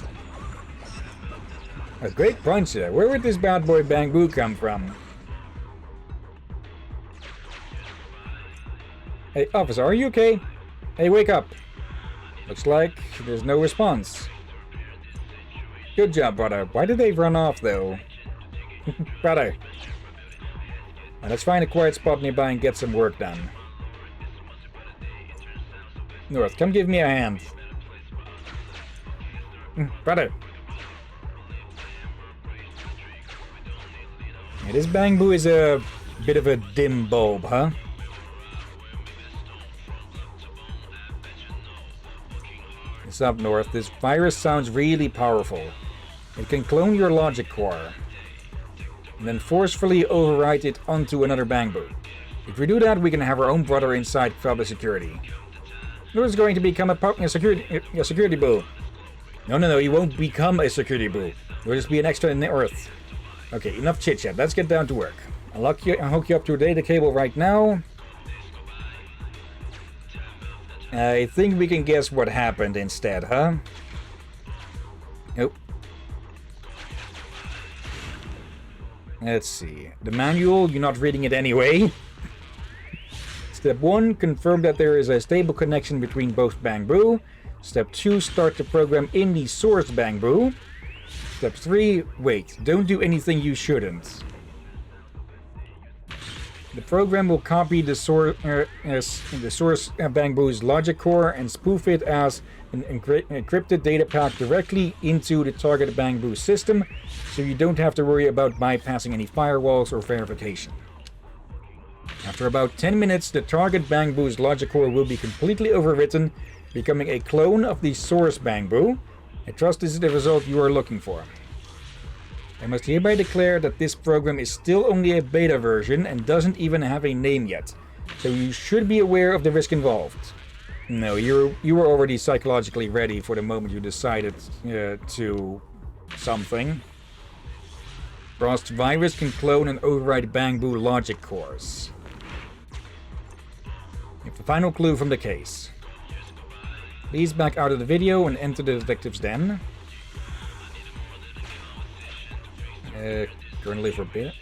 A great punch there. Where would this bad boy Bang Boo come from? Hey, officer, are you okay? Hey, wake up. Looks like there's no response. Good job, brother. Why did they run off, though? Brother. Now, let's find a quiet spot nearby and get some work done. North, come give me a hand. Brother. Yeah, this Bang Boo is a bit of a dim bulb, huh? It's up north. This virus sounds really powerful. It can clone your logic core and then forcefully overwrite it onto another Bang Boo. If we do that, we can have our own brother inside public security. Who's going to become a security boo? No, he won't become a security boo. He'll just be an extra in the Earth. Okay, enough chit-chat. Let's get down to work. I'll hook you up to a data cable right now. I think we can guess what happened instead, huh? Nope. Let's see. The manual, you're not reading it anyway. Step 1, confirm that there is a stable connection between both Bang Boo. Step 2, start the program in the source Bang Boo. Step 3, wait, don't do anything you shouldn't. The program will copy the source Bang Boo's logic core and spoof it as an encrypted data pack directly into the target Bang Boo system, so you don't have to worry about bypassing any firewalls or verification. After about 10 minutes, the target Bang Boo's logic core will be completely overwritten, becoming a clone of the source Bang Boo. I trust this is the result you are looking for. I must hereby declare that this program is still only a beta version and doesn't even have a name yet, so you should be aware of the risk involved. No, you were already psychologically ready for the moment you decided to something. Frost's virus can clone and override Bang Boo logic cores. You have the final clue from the case. Please back out of the video and enter the detective's den. Currently for a bit.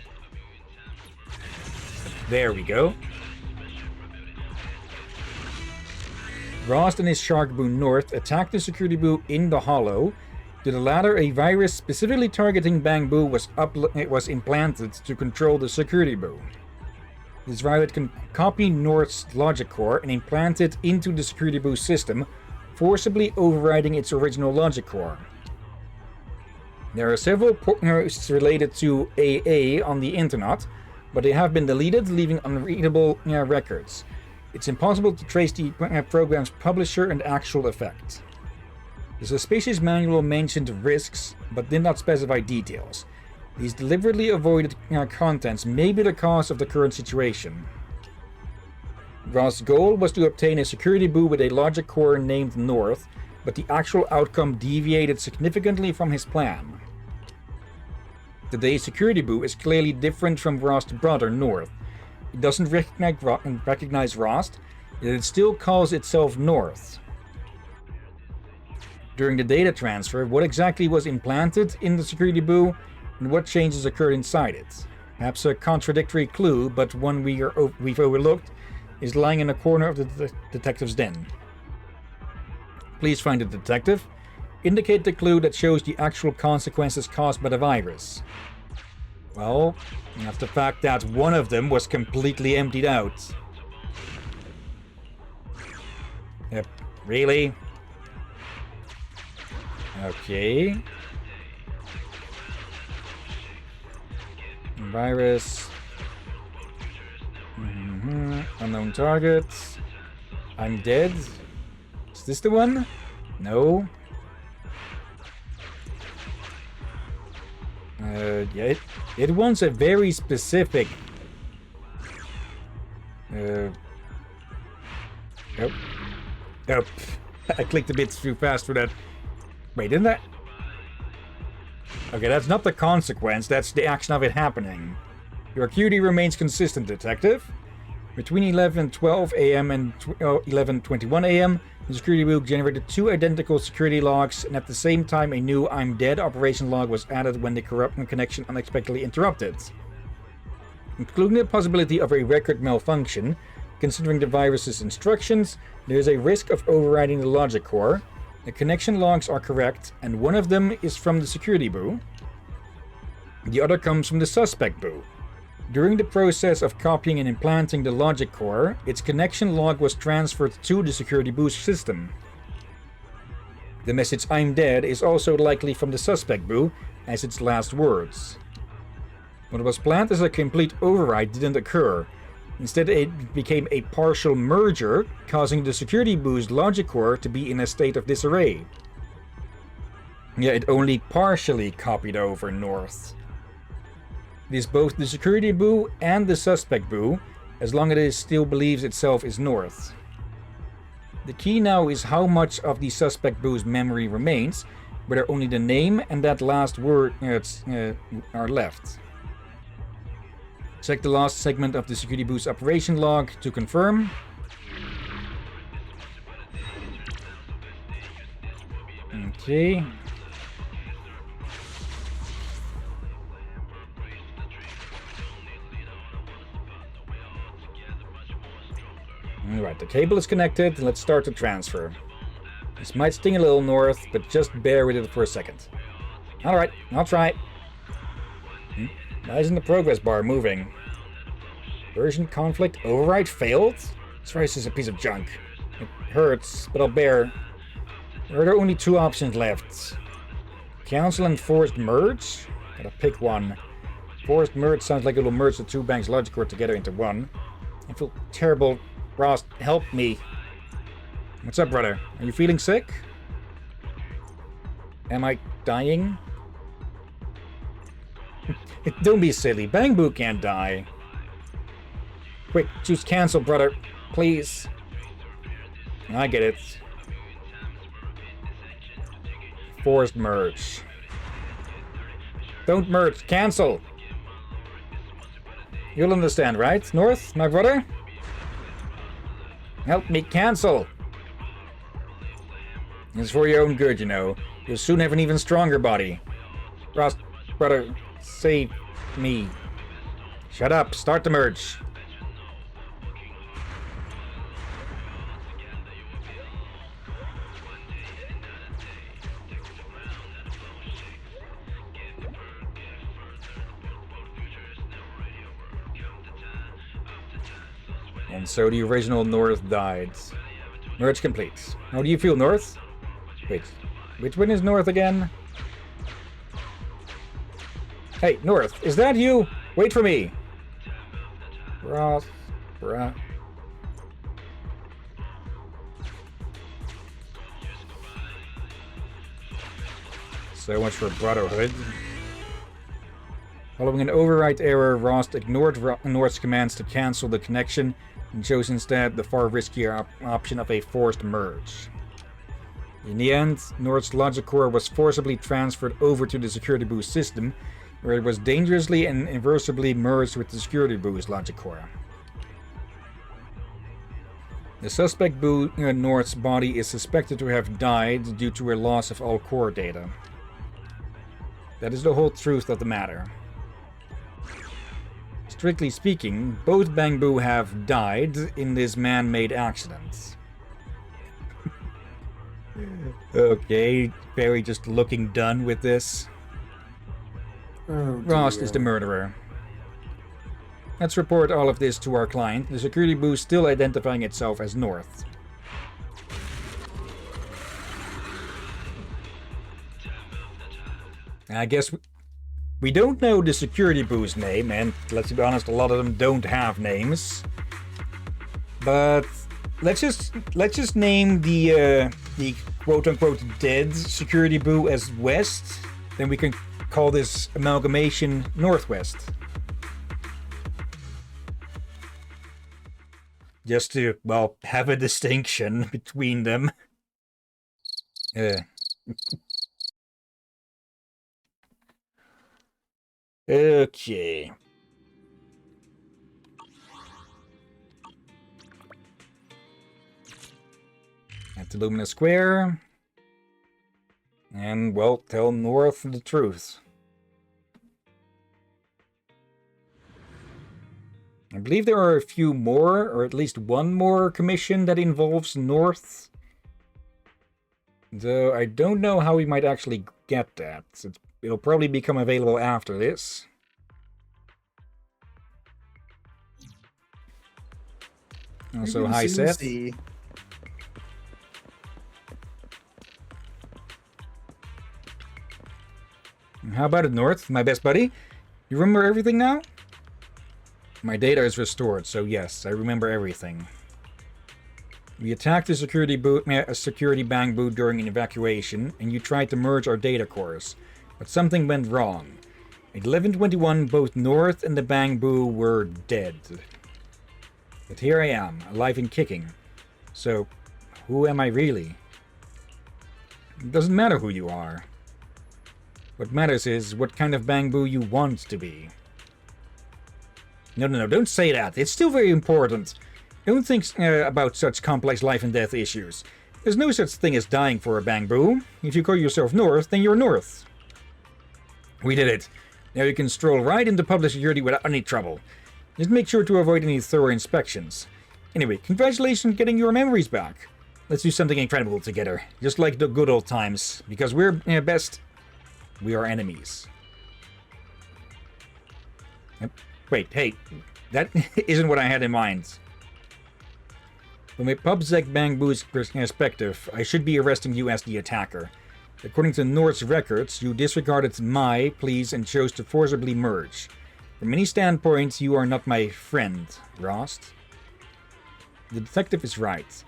There we go. Rost and his Shark Boo North attacked the security boo in the Hollow. To the latter, a virus specifically targeting Bang Boo was implanted to control the security boo. This virus can copy North's logic core and implant it into the security boo system, forcibly overriding its original logic core. There are several posts related to AA on the internet, but they have been deleted, leaving unreadable records. It's impossible to trace the program's publisher and actual effect. The suspicious manual mentioned risks, but did not specify details. These deliberately avoided contents may be the cause of the current situation. Ross's goal was to obtain a security boo with a logic core named North, but the actual outcome deviated significantly from his plan. Today's security boo is clearly different from Rost's brother, North. It doesn't recognize Rost, yet it still calls itself North. During the data transfer, what exactly was implanted in the security boo, and what changes occurred inside it? Perhaps a contradictory clue, but one we've overlooked, is lying in a corner of the detective's den. Please find the detective. Indicate the clue that shows the actual consequences caused by the virus. Well, that's the fact that one of them was completely emptied out. Yep, really? Okay. Virus. Unknown target. I'm dead. Is this the one? No. Yeah, it wants a very specific... Nope. Nope. I clicked a bit too fast for that. Wait, didn't that... Okay, that's not the consequence, that's the action of it happening. Your acuity remains consistent, detective. Between 11:12 a.m. and 11:21 a.m., the security book generated 2 identical security logs, and at the same time a new I'm dead operation log was added when the corruption connection unexpectedly interrupted. Including the possibility of a record malfunction, considering the virus's instructions, there is a risk of overriding the logic core. The connection logs are correct, and one of them is from the security boo. The other comes from the suspect boo. During the process of copying and implanting the logic core, its connection log was transferred to the security boo's system. The message I'm dead is also likely from the suspect boo, as its last words. What was planned as a complete override didn't occur. Instead, it became a partial merger, causing the security boo's logic core to be in a state of disarray. Yeah, it only partially copied over north. It is both the security boo and the suspect boo, as long as it still believes itself is north. The key now is how much of the suspect boo's memory remains, whether only the name and that last word are left. Check the last segment of the security boo's operation log to confirm. Okay. Alright, the cable is connected. Let's start the transfer. This might sting a little north, but just bear with it for a second. Alright, I'll try. Why isn't the progress bar moving? Version conflict override failed? This race is a piece of junk. It hurts, but I'll bear. There are only 2 options left. Cancel and forced merge? Gotta pick one. Forced merge sounds like it'll merge the 2 banks' logic core together into one. I feel terrible. Ross, help me. What's up, brother? Are you feeling sick? Am I dying? Don't be silly. Bangbu can't die. Quick, choose cancel, brother. Please. I get it. Forced merge. Don't merge. Cancel. You'll understand, right? North, my brother? Help me cancel. It's for your own good, you know. You'll soon have an even stronger body. Ross, brother, save me. Shut up. Start the merge. And so the original North died. Merge complete. How do you feel, North? Wait, which one is North again? Hey, North, is that you? Wait for me. Ross, bruh. So much for Brotherhood. Following an override error, Rost ignored North's commands to cancel the connection and chose instead the far riskier option of a forced merge. In the end, North's logic core was forcibly transferred over to the security boost system, where it was dangerously and irreversibly merged with the security boost logic core. The suspect North's body is suspected to have died due to a loss of all core data. That is the whole truth of the matter. Strictly speaking, both Bangbu have died in this man-made accident. Okay, Barry just looking done with this. Oh, Rost is the murderer. Let's report all of this to our client, the security boost still identifying itself as North. I guess we don't know the security boost name, and let's be honest, a lot of them don't have names. But let's just name the quote-unquote dead security boo as West. Then we can call this amalgamation Northwest. Just to, well, have a distinction between them. Okay. to Lumina Square. And, well, tell North the truth. I believe there are a few more, or at least one more commission that involves North. Though I don't know how we might actually get that. It'll probably become available after this. Also, hi Seth. How about it, North, my best buddy? You remember everything now? My data is restored, so yes, I remember everything. We attacked a security bank boot during an evacuation, and you tried to merge our data cores. But something went wrong. At 11:21, both North and the Bangbu were dead. But here I am, alive and kicking. So, who am I really? It doesn't matter who you are. What matters is what kind of Bangbu you want to be. No, don't say that. It's still very important. Don't think about such complex life and death issues. There's no such thing as dying for a Bangbu. If you call yourself North, then you're North. We did it. Now you can stroll right into public security without any trouble. Just make sure to avoid any thorough inspections. Anyway, congratulations on getting your memories back. Let's do something incredible together. Just like the good old times. Because we're best. We are enemies. Wait, hey. That isn't what I had in mind. From a PubSec Bangbu's perspective, I should be arresting you as the attacker. According to North's records, you disregarded my pleas and chose to forcibly merge. From many standpoints, you are not my friend, Rost. The detective is right.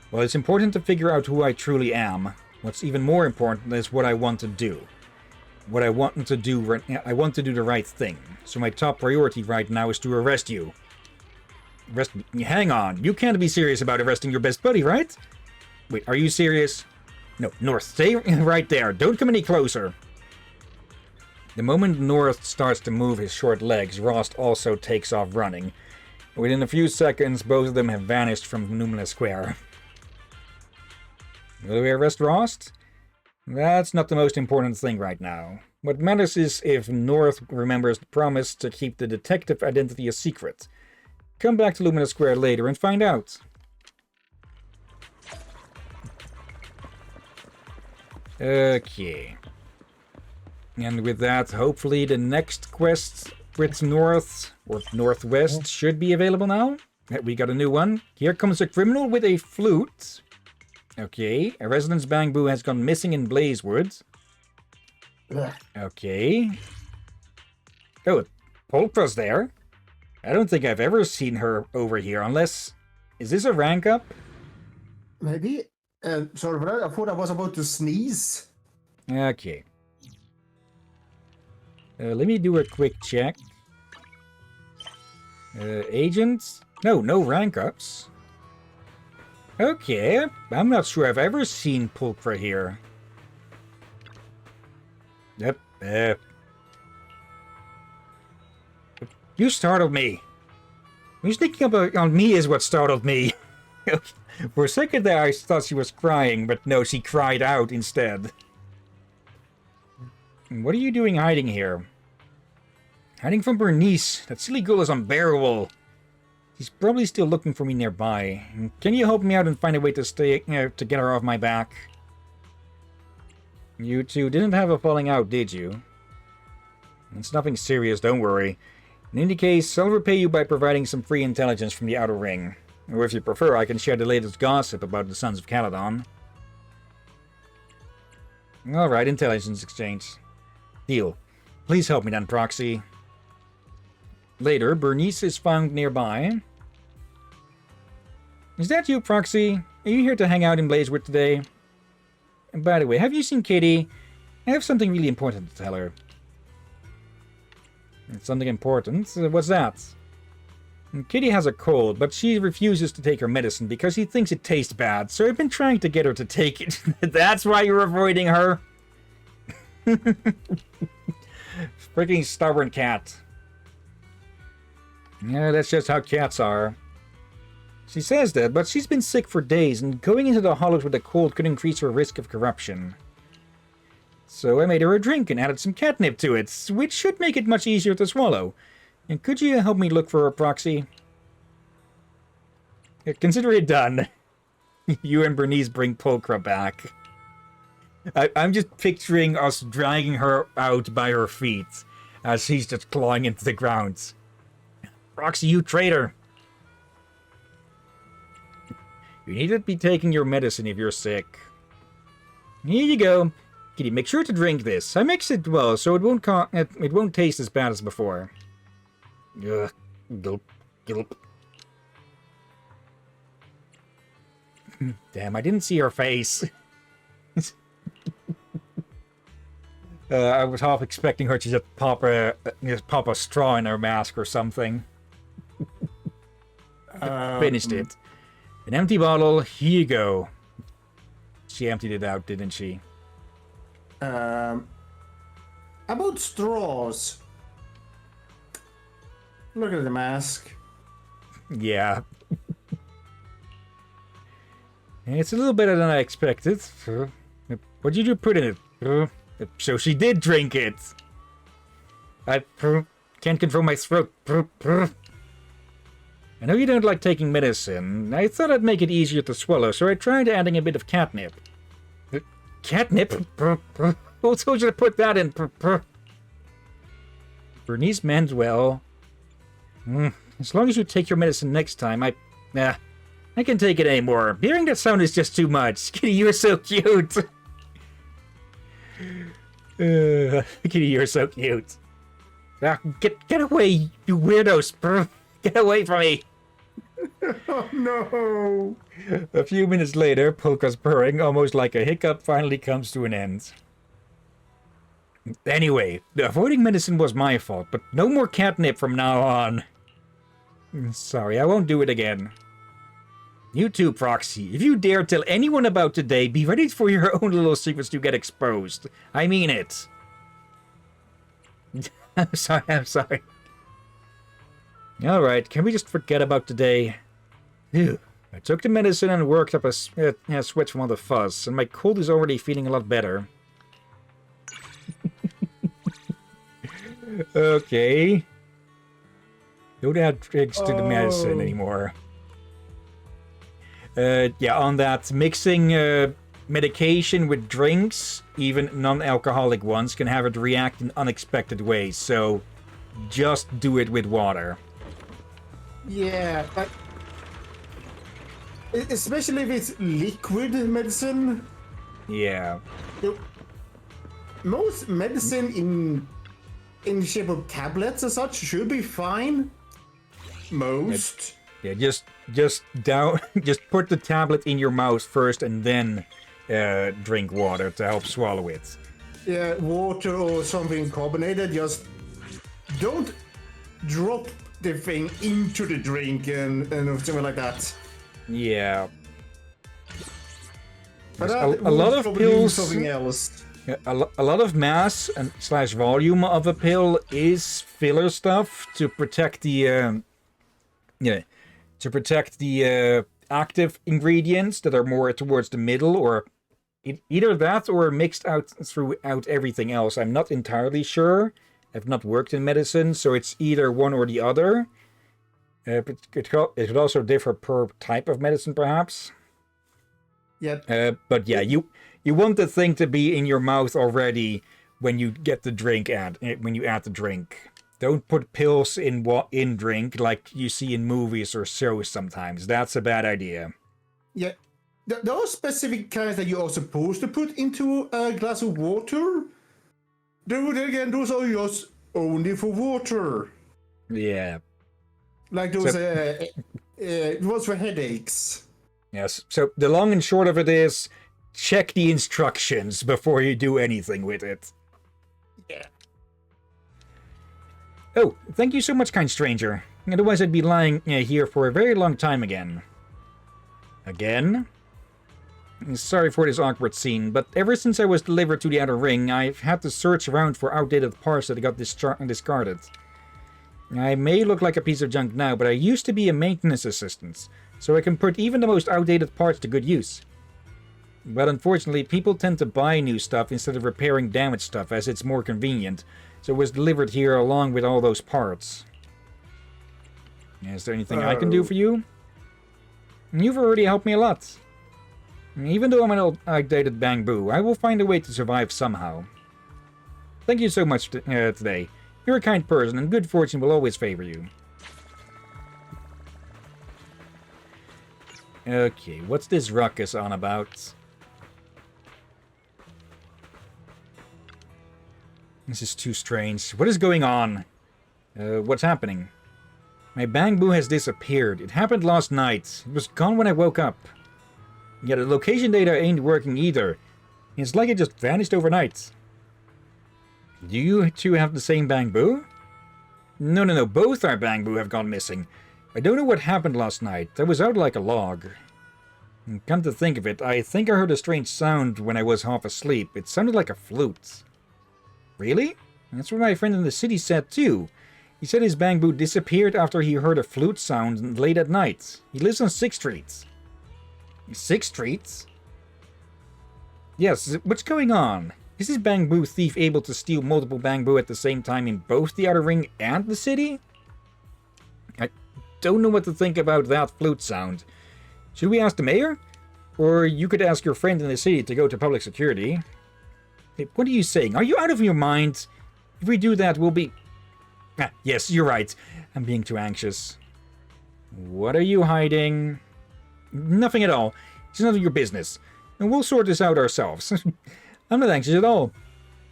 While it's important to figure out who I truly am, what's even more important is what I want to do. What I want to do, I want to do the right thing. So my top priority right now is to arrest you. Arrest me? Hang on, you can't be serious about arresting your best buddy, right? Wait, are you serious? No, North, stay right there. Don't come any closer. The moment North starts to move his short legs, Rost also takes off running. Within a few seconds, both of them have vanished from Lumina Square. Will we arrest Rost? That's not the most important thing right now. What matters is if North remembers the promise to keep the detective identity a secret. Come back to Lumina Square later and find out. Okay. And with that, hopefully the next quest with North or Northwest should be available now. We got a new one. Here comes a criminal with a flute. Okay. A residence Bangbu has gone missing in Blazewood. Okay. Oh, Polkra's there. I don't think I've ever seen her over here, unless... Is this a rank up? Maybe. Sorry for that. I thought I was about to sneeze. Okay. Let me do a quick check. Agents? No rank ups. Okay, I'm not sure I've ever seen Pulcra here. Yep, you startled me. You sneaking up on me is what startled me. For a second there I thought she was crying, but no, she cried out instead. What are you doing hiding here? Hiding from Bernice. That silly girl is unbearable. She's probably still looking for me nearby. Can you help me out and find a way to to get her off my back? You two didn't have a falling out, did you? It's nothing serious, don't worry. In any case, I'll repay you by providing some free intelligence from the Outer Ring. Or if you prefer, I can share the latest gossip about the Sons of Caledon. Alright, intelligence exchange. Deal. Please help me then, Proxy. Later, Bernice is found nearby. Is that you, Proxy? Are you here to hang out in Blazewood today? And by the way, have you seen Kitty? I have something really important to tell her. It's something important? What's that? Kitty has a cold, but she refuses to take her medicine because she thinks it tastes bad, so I've been trying to get her to take it. That's why you're avoiding her? Freaking stubborn cat. Yeah, that's just how cats are. She says that, but she's been sick for days, and going into the hollows with a cold could increase her risk of corruption. So I made her a drink and added some catnip to it, which should make it much easier to swallow. And could you help me look for a proxy? Consider it done. You and Bernice bring Pulchra back. I'm just picturing us dragging her out by her feet as she's just clawing into the ground. Proxy, you traitor! You need to be taking your medicine if you're sick. Here you go. Kitty, make sure to drink this. I mix it well, so it won't taste as bad as before. Ugh. Gulp. Gulp. Damn, I didn't see her face. I was half expecting her to just pop a straw in her mask or something. Finished it. An empty bottle, here you go. She emptied it out, didn't she? About straws. Look at the mask. Yeah. It's a little better than I expected. What did you put in it? So she did drink it. I can't control my throat. I know you don't like taking medicine. I thought I'd make it easier to swallow, so I tried adding a bit of catnip. Catnip? Who told you to put that in? Bernice meant well. As long as you take your medicine next time, I can take it anymore. Hearing that sound is just too much. Kitty, you're so cute. Kitty, you're so cute. Get away, you weirdos. Get away from me. Oh no! A few minutes later, Pulchra's purring, almost like a hiccup, finally comes to an end. Anyway, avoiding medicine was my fault, but no more catnip from now on. Sorry, I won't do it again. You too, Proxy. If you dare tell anyone about today, be ready for your own little secrets to get exposed. I mean it. I'm sorry. Alright, can we just forget about today? Phew. I took the medicine and worked up a sweat from all the fuzz, and my cold is already feeling a lot better. Okay. Don't add tricks to the medicine anymore. Yeah, on that, mixing medication with drinks, even non-alcoholic ones, can have it react in unexpected ways, so just do it with water. Yeah, but especially if it's liquid medicine. Yeah. Most medicine in the shape of tablets and such should be fine. Most. Yeah, just put the tablet in your mouth first and then drink water to help swallow it. Yeah, water or something carbonated. Just don't drop the thing into the drink and something like that. Yeah. But a lot of pills. Something else. Yeah, a lot of mass and / volume of a pill is filler stuff to protect the active ingredients that are more towards the middle, or either that or mixed out throughout everything else. I'm not entirely sure. I've not worked in medicine, so it's either one or the other. But it could also differ per type of medicine, perhaps. Yeah. But yeah, you want the thing to be in your mouth already when you get the drink when you add the drink. Don't put pills in drink like you see in movies or shows sometimes. That's a bad idea. Yeah. There are specific kinds that you are supposed to put into a glass of water. Then again, those are just only for water. Yeah. Like those ones for headaches. Yes. So the long and short of it is, check the instructions before you do anything with it. Yeah. Oh, thank you so much, kind stranger. Otherwise I'd be lying here for a very long time again. Again? Sorry for this awkward scene, but ever since I was delivered to the Outer Ring, I've had to search around for outdated parts that got discarded. I may look like a piece of junk now, but I used to be a maintenance assistant, so I can put even the most outdated parts to good use. But unfortunately, people tend to buy new stuff instead of repairing damaged stuff, as it's more convenient, so it was delivered here along with all those parts. Is there anything I can do for you? You've already helped me a lot. Even though I'm an old outdated bamboo, I will find a way to survive somehow. Thank you so much today. You're a kind person, and good fortune will always favor you. Okay, what's this ruckus on about? This is too strange. What is going on? What's happening? My bamboo has disappeared. It happened last night. It was gone when I woke up. Yeah, the location data ain't working either. It's like it just vanished overnight. Do you two have the same bamboo? No. Both our bamboo have gone missing. I don't know what happened last night. I was out like a log. And come to think of it, I think I heard a strange sound when I was half asleep. It sounded like a flute. Really? That's what my friend in the city said too. He said his bamboo disappeared after he heard a flute sound late at night. He lives on 6th Street. 6th Street? Yes, what's going on? Is this bamboo thief able to steal multiple bamboo at the same time in both the Outer Ring and the city? I don't know what to think about that flute sound. Should we ask the mayor? Or you could ask your friend in the city to go to public security. Hey, what are you saying? Are you out of your mind? If we do that, we'll be... Ah, yes, you're right. I'm being too anxious. What are you hiding? Nothing at all. It's none of your business. And we'll sort this out ourselves. I'm not anxious at all.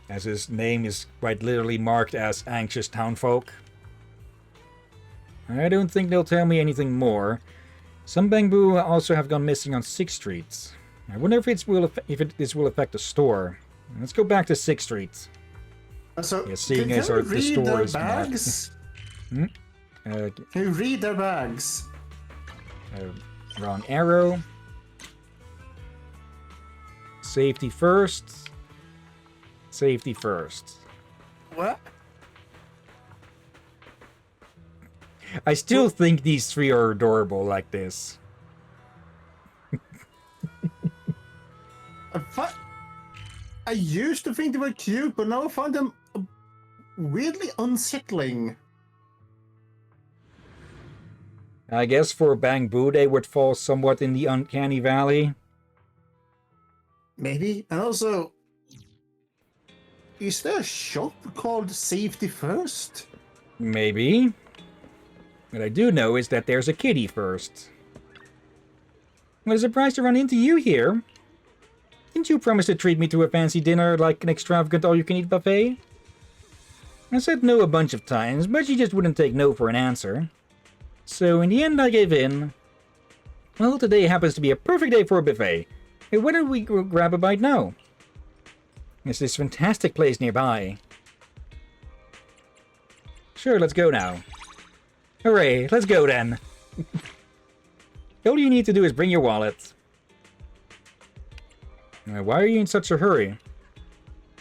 As his name is quite literally marked as Anxious Townfolk. I don't think they'll tell me anything more. Some bamboo also have gone missing on 6th Street. I wonder if this will affect the store. Let's go back to 6th Street. So, Yeah, seeing can as you the read store their is marked. bags? Can Can you read their bags? Wrong arrow. Safety first. Safety first. What? I still think these three are adorable like this. I used to think they were cute, but now I find them weirdly unsettling. I guess for bamboo they would fall somewhat in the uncanny valley. Maybe. And also, is there a shop called Safety First? Maybe. What I do know is that there's a kitty first. What a surprise to run into you here. Didn't you promise to treat me to a fancy dinner like an extravagant all-you-can-eat buffet? I said no a bunch of times, but she just wouldn't take no for an answer. So in the end I gave in. Well, today happens to be a perfect day for a buffet. Hey, why don't we go grab a bite now? There's this fantastic place nearby. Sure, let's go now. Hooray, let's go then. All you need to do is bring your wallet. Why are you in such a hurry?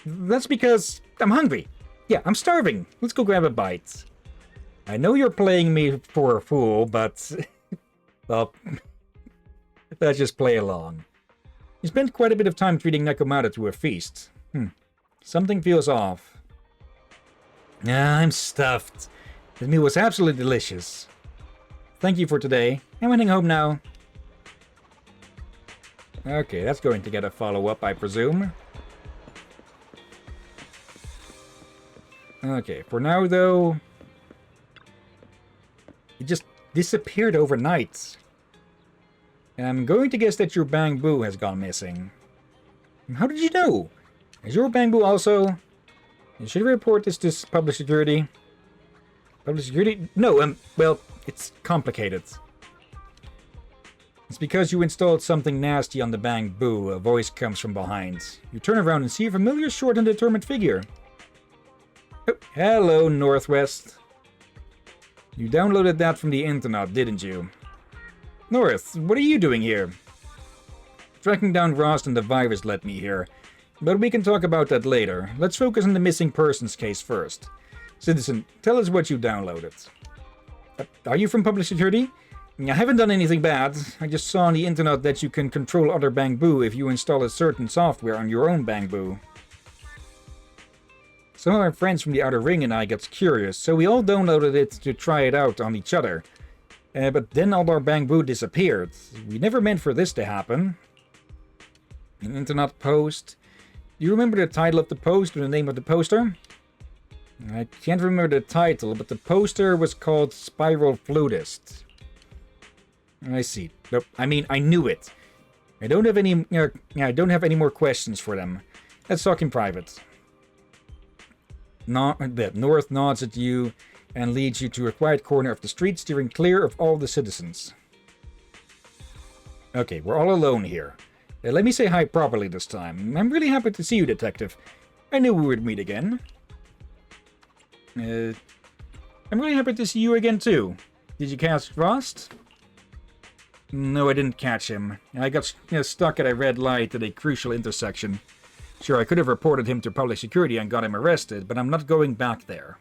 That's because I'm hungry. Yeah, I'm starving. Let's go grab a bite. I know you're playing me for a fool, but... well, let's just play along. You spent quite a bit of time treating Nakamata to a feast. Something feels off. I'm stuffed. The meal was absolutely delicious. Thank you for today. I'm heading home now. Okay, that's going to get a follow-up, I presume. Okay, for now, though... it just disappeared overnight. And I'm going to guess that your bamboo has gone missing. How did you know? Is your bamboo also... should we report this to public security? Public security? No, well, it's complicated. It's because you installed something nasty on the bamboo. A voice comes from behind. You turn around and see a familiar, short, and determined figure. Oh, hello, Northwest. You downloaded that from the internet, didn't you? North, what are you doing here? Tracking down Rost and the virus led me here. But we can talk about that later. Let's focus on the missing persons case first. Citizen, tell us what you downloaded. Are you from public security? I haven't done anything bad. I just saw on the internet that you can control other Bangbu if you install a certain software on your own Bangbu. Some of our friends from the Outer Ring and I got curious, so we all downloaded it to try it out on each other. But then all our Bangbu disappeared. We never meant for this to happen. An internet post. Do you remember the title of the post or the name of the poster? I can't remember the title, but the poster was called Spiral Flutist. I see. Nope. I mean, I knew it. I don't have any. I don't have any more questions for them. Let's talk in private. North nods at you and leads you to a quiet corner of the street, steering clear of all the citizens. Okay, we're all alone here. Let me say hi properly this time. I'm really happy to see you, Detective. I knew we would meet again. I'm really happy to see you again, too. Did you catch Frost? No, I didn't catch him. I got stuck at a red light at a crucial intersection. Sure, I could have reported him to public security and got him arrested, but I'm not going back there.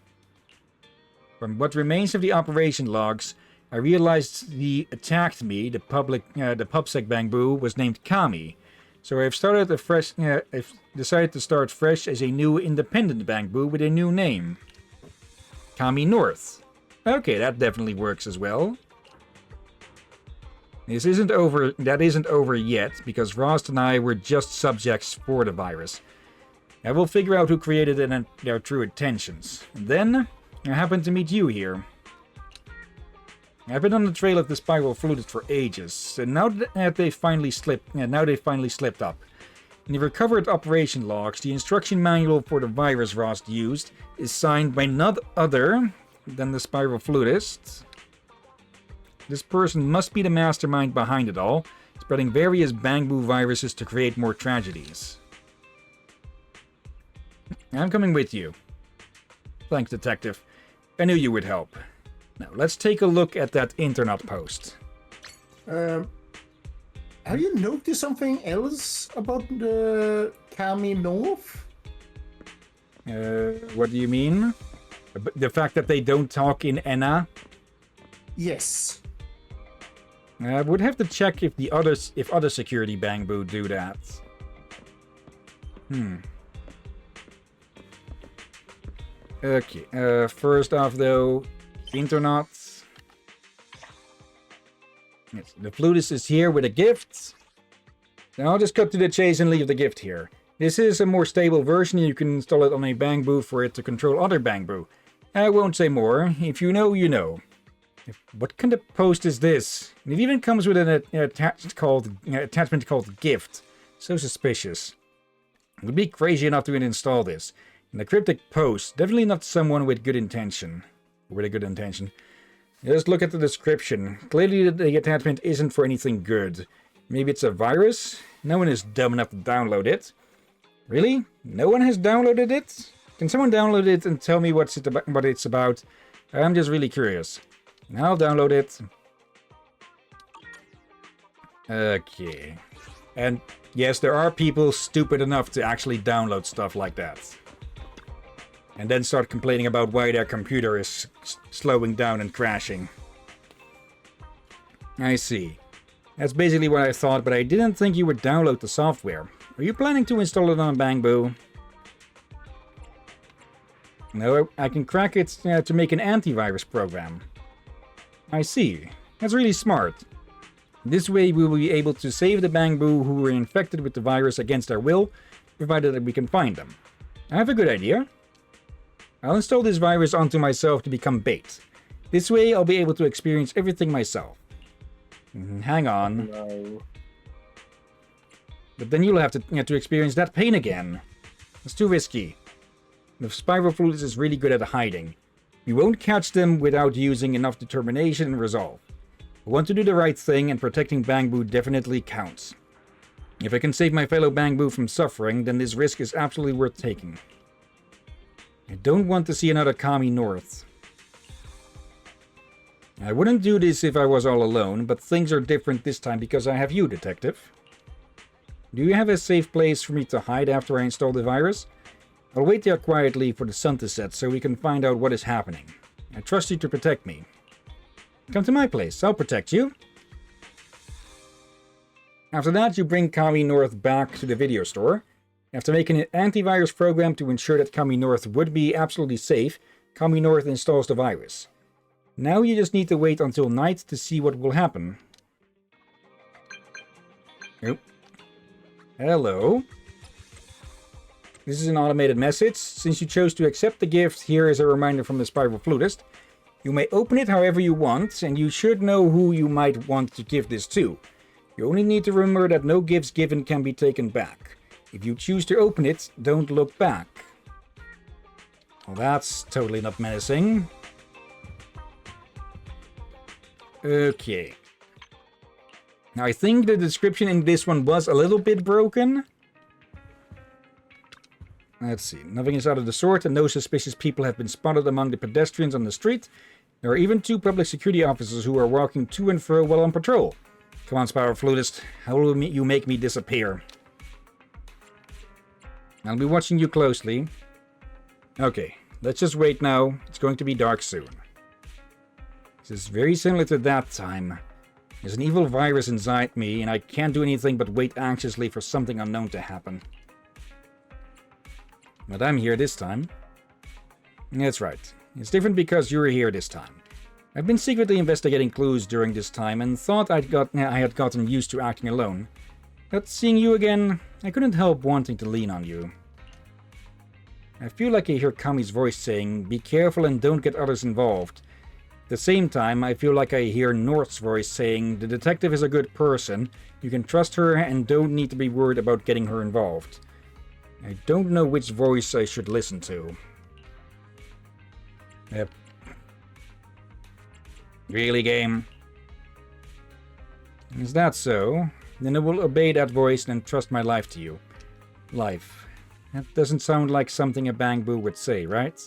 From what remains of the operation logs, I realized he attacked me. The PubSec Bangbu was named Kami, so I've decided to start fresh as a new independent Bangbu with a new name. Kami North. Okay, that definitely works as well. This isn't over. That isn't over yet, because Rost and I were just subjects for the virus. I will figure out who created it and their true intentions. And then I happened to meet you here. I've been on the trail of the Spiral Flutist for ages, and now that they finally slipped up. In the recovered operation logs, the instruction manual for the virus Rost used is signed by none other than the Spiral Flutist. This person must be the mastermind behind it all, spreading various Bangbu viruses to create more tragedies. I'm coming with you. Thanks, Detective. I knew you would help. Now, let's take a look at that internet post. Have you noticed something else about the Kami North? What do you mean? The fact that they don't talk in Enna? Yes. I would have to check if other security Bangbu do that. Okay, first off though, internet. Yes, the flutist is here with a gift. Now I'll just cut to the chase and leave the gift here. This is a more stable version. You can install it on a Bangbu for it to control other Bangbu. I won't say more. If you know, you know. What kind of post is this? It even comes with an attachment called gift. So suspicious. It would be crazy enough to install this. And a cryptic post, definitely not someone with good intention. With a good intention. Just look at the description. Clearly the attachment isn't for anything good. Maybe it's a virus? No one is dumb enough to download it. Really? No one has downloaded it? Can someone download it and tell me what it's about? I'm just really curious. I'll download it. Okay. And yes, there are people stupid enough to actually download stuff like that. And then start complaining about why their computer is slowing down and crashing. I see. That's basically what I thought, but I didn't think you would download the software. Are you planning to install it on Bangbu? No, I can crack it to make an antivirus program. I see. That's really smart. This way we will be able to save the Bangbu who were infected with the virus against their will, provided that we can find them. I have a good idea. I'll install this virus onto myself to become bait. This way I'll be able to experience everything myself. Hang on. No. But then you'll have to experience that pain again. It's too risky. The Spiral Flutist is really good at hiding. We won't catch them without using enough determination and resolve. We want to do the right thing, and protecting Bangbu definitely counts. If I can save my fellow Bangbu from suffering, then this risk is absolutely worth taking. I don't want to see another Kami North. I wouldn't do this if I was all alone, but things are different this time because I have you, Detective. Do you have a safe place for me to hide after I install the virus? I'll wait there quietly for the sun to set so we can find out what is happening. I trust you to protect me. Come to my place. I'll protect you. After that, you bring Kami North back to the video store. After making an antivirus program to ensure that Kami North would be absolutely safe, Kami North installs the virus. Now you just need to wait until night to see what will happen. Oh. Hello. This is an automated message. Since you chose to accept the gift, here is a reminder from the Spiral Flutist. You may open it however you want, and you should know who you might want to give this to. You only need to remember that no gifts given can be taken back. If you choose to open it, don't look back. Well, that's totally not menacing. Okay. Now, I think the description in this one was a little bit broken. Let's see. Nothing is out of the sort, and no suspicious people have been spotted among the pedestrians on the street. There are even 2 public security officers who are walking to and fro while on patrol. Come on, Spiral Flutist. How will you make me disappear? I'll be watching you closely. Okay, let's just wait now. It's going to be dark soon. This is very similar to that time. There's an evil virus inside me, and I can't do anything but wait anxiously for something unknown to happen. But I'm here this time. That's right. It's different because you're here this time. I've been secretly investigating clues during this time and thought I had gotten used to acting alone. But seeing you again, I couldn't help wanting to lean on you. I feel like I hear Kami's voice saying, "Be careful and don't get others involved." At the same time, I feel like I hear North's voice saying, "The detective is a good person, you can trust her and don't need to be worried about getting her involved." I don't know which voice I should listen to. Yep. Really, game? Is that so? Then I will obey that voice and entrust my life to you. Life. That doesn't sound like something a Bangbu would say, right?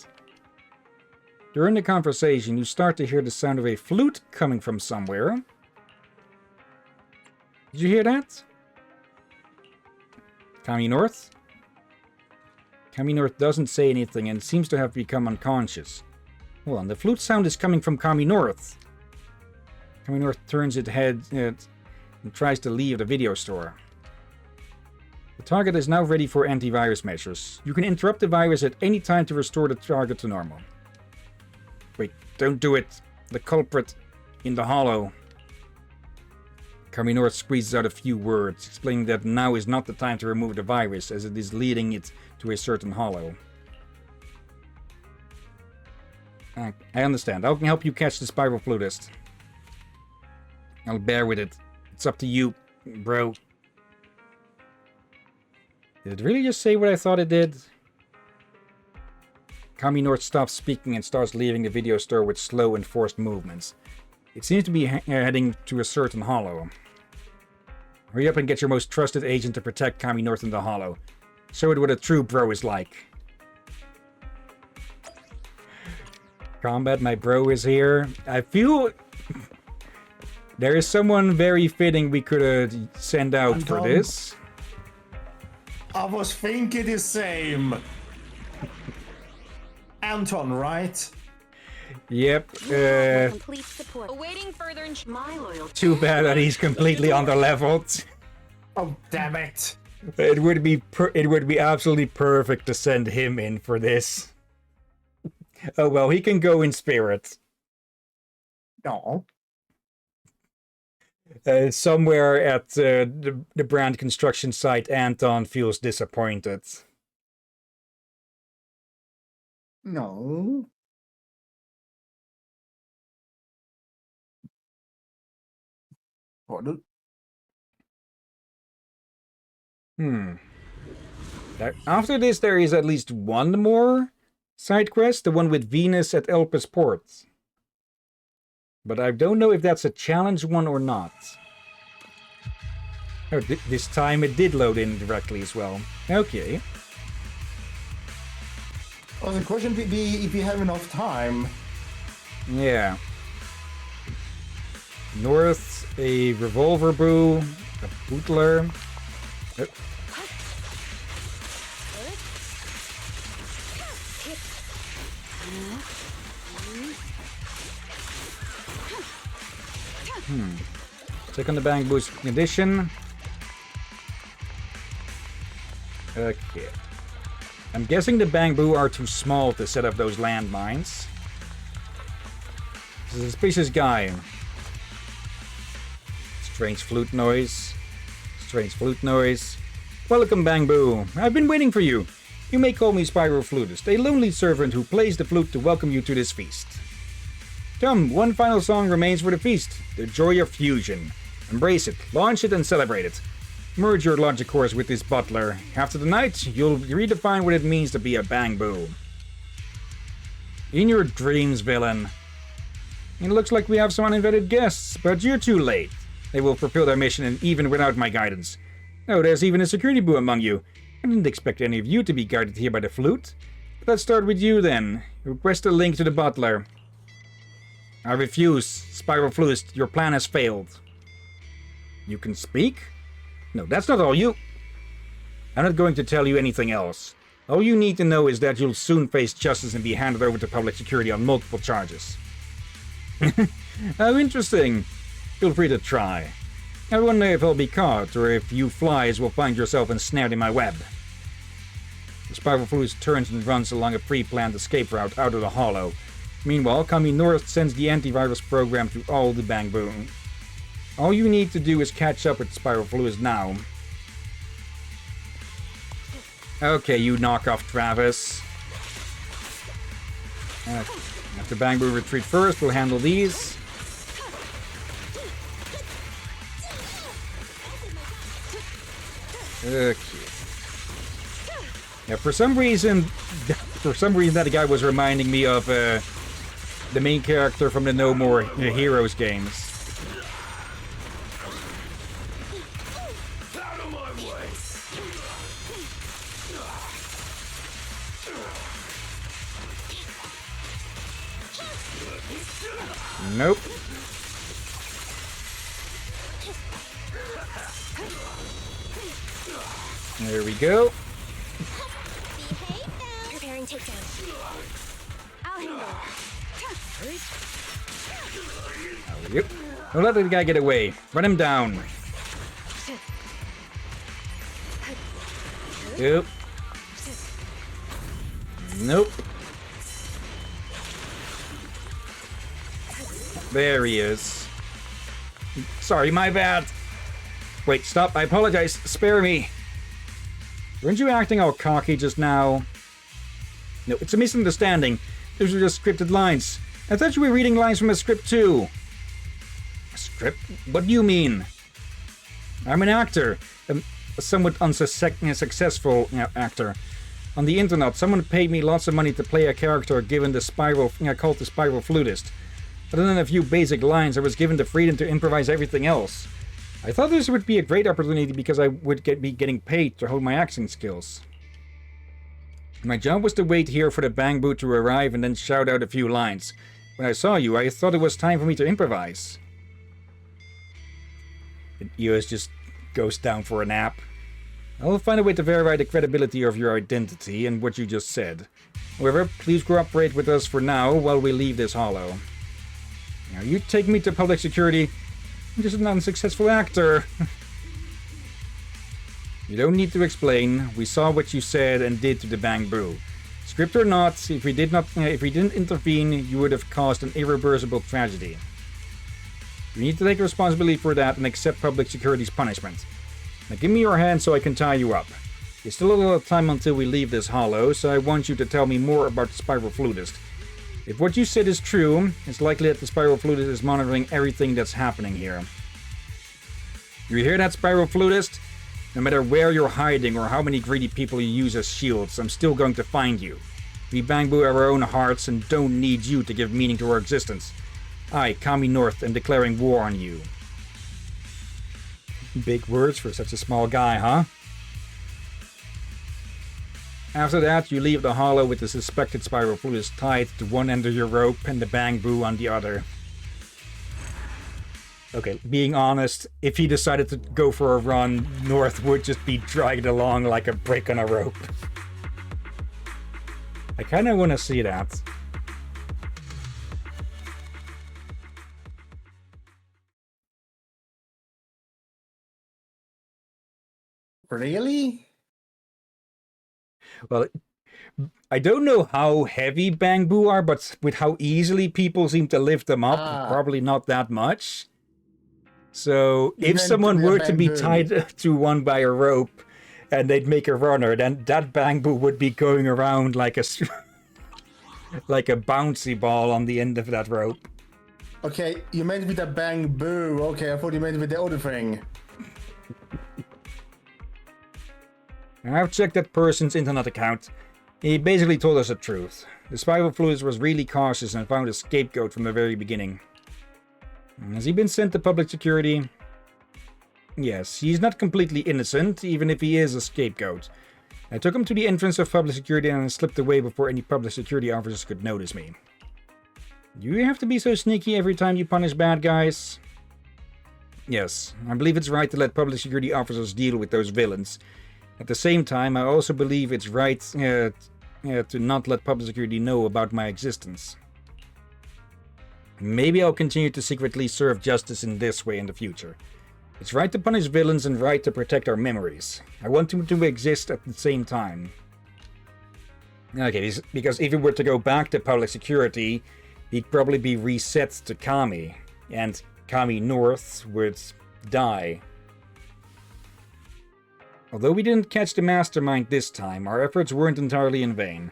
During the conversation, you start to hear the sound of a flute coming from somewhere. Did you hear that? Kami North? Kami North doesn't say anything and seems to have become unconscious. Hold on, the flute sound is coming from Kami North. Kami North turns its head and tries to leave the video store. The target is now ready for antivirus measures. You can interrupt the virus at any time to restore the target to normal. Wait, don't do it. The culprit in the hollow. Kami North squeezes out a few words, explaining that now is not the time to remove the virus, as it is leading it to a certain hollow. I understand. I can help you catch the Spiral Flutist. I'll bear with it. It's up to you, bro. Did it really just say what I thought it did? Kami North stops speaking and starts leaving the video store with slow and forced movements. It seems to be heading to a certain hollow. Hurry up and get your most trusted agent to protect Kami North in the hollow. Show it what a true bro is like. Combat, my bro is here. I feel there is someone very fitting we could send out for this. I was thinking the same. Anton, right? Yep. Complete support. Awaiting further My loyalty. Too bad that he's completely underleveled. Oh, damn it. It would be absolutely perfect to send him in for this. Oh well, he can go in spirit. No. Somewhere at the brand construction site, Anton feels disappointed. No. What? After this, there is at least one more side quest, the one with Venus at Elpis Port. But I don't know if that's a challenge one or not. Oh, this time it did load in directly as well. Okay. Well, the question would be if you have enough time. Yeah. North, a revolver brew, a bootler. Check on the Bamboo's condition. Okay. I'm guessing the Bamboo are too small to set up those landmines. This is a suspicious guy. Strange flute noise. Strange flute noise. Welcome, Bamboo. I've been waiting for you. You may call me Spiral Flutist, a lonely servant who plays the flute to welcome you to this feast. Come, one final song remains for the feast, the joy of fusion. Embrace it, launch it, and celebrate it. Merge your logic course with this butler. After the night, you'll redefine what it means to be a Bamboo. In your dreams, villain. It looks like we have some uninvited guests, but you're too late. They will fulfill their mission and even without my guidance. Oh, there's even a security boo among you. I didn't expect any of you to be guarded here by the flute. But let's start with you then. Request a link to the butler. I refuse. Spiral Flutist, your plan has failed. You can speak? No, that's not all you... I'm not going to tell you anything else. All you need to know is that you'll soon face justice and be handed over to public security on multiple charges. How interesting. Feel free to try. I wonder if I'll be caught, or if you flies will find yourself ensnared in my web. The Spiral Flutist turns and runs along a pre-planned escape route out of the hollow. Meanwhile, Kami North sends the antivirus program to all the Bamboo. All you need to do is catch up with Spiral Flutist now. Okay, you knock off Travis. After Bamboo retreat first, we'll handle these. Okay. Yeah, for some reason that guy was reminding me of the main character from the No More Heroes games. Out of my way! Nope. There we go. Preparing takedown. I'll handle it. Yep. Don't let the guy get away. Run him down. Yep. Nope. There he is. Sorry, my bad. Wait, stop. I apologize. Spare me. Weren't you acting all cocky just now? No, it's a misunderstanding. Those were just scripted lines. I thought you were reading lines from a script too. A script? What do you mean? I'm an actor. A somewhat unsuccessful actor. On the internet, someone paid me lots of money to play a character given the spiral, called the Spiral Flutist. Other than a few basic lines, I was given the freedom to improvise everything else. I thought this would be a great opportunity because I would be getting paid to hone my acting skills. My job was to wait here for the Bamboo to arrive and then shout out a few lines. When I saw you, I thought it was time for me to improvise. And Eos just goes down for a nap. I'll find a way to verify the credibility of your identity and what you just said. However, please cooperate with us for now while we leave this hollow. Now, you take me to public security. I'm just an unsuccessful actor. You don't need to explain. We saw what you said and did to the Bamboo. Script or not, if we didn't intervene, you would have caused an irreversible tragedy. You need to take responsibility for that and accept public security's punishment. Now give me your hand so I can tie you up. There's still a little time until we leave this hollow, so I want you to tell me more about the Spiral Flutist. If what you said is true, it's likely that the Spiral Flutist is monitoring everything that's happening here. You hear that, Spiral Flutist? No matter where you're hiding or how many greedy people you use as shields, I'm still going to find you. We Bamboo have our own hearts and don't need you to give meaning to our existence. I, Kami North, am declaring war on you. Big words for such a small guy, huh? After that, you leave the hollow with the suspected Spiral Flutist tied to one end of your rope and the Bamboo on the other. Okay, being honest, if he decided to go for a run, North would just be dragged along like a brick on a rope. I kind of want to see that. Really? Well, I don't know how heavy bamboo are, but with how easily people seem to lift them up, probably not that much. So You if meant someone the were to be bamboo. tied to one by a rope and they'd make a runner, then that bamboo would be going around like a like a bouncy ball on the end of that rope. Okay, you meant with the bamboo. Okay, I thought you meant with the other thing. I've checked that person's internet account. He basically told us the truth. The spiral fluid was really cautious and found a scapegoat from the very beginning. Has he been sent to public security? Yes, he's not completely innocent, even if he is a scapegoat. I took him to the entrance of public security and I slipped away before any public security officers could notice me. Do you have to be so sneaky every time you punish bad guys? Yes, I believe it's right to let public security officers deal with those villains. At the same time, I also believe it's right to not let public security know about my existence. Maybe I'll continue to secretly serve justice in this way in the future. It's right to punish villains and right to protect our memories. I want them to exist at the same time. Okay, because if he were to go back to public security, he'd probably be reset to Kami, and Kami North would die. Although we didn't catch the mastermind this time, our efforts weren't entirely in vain.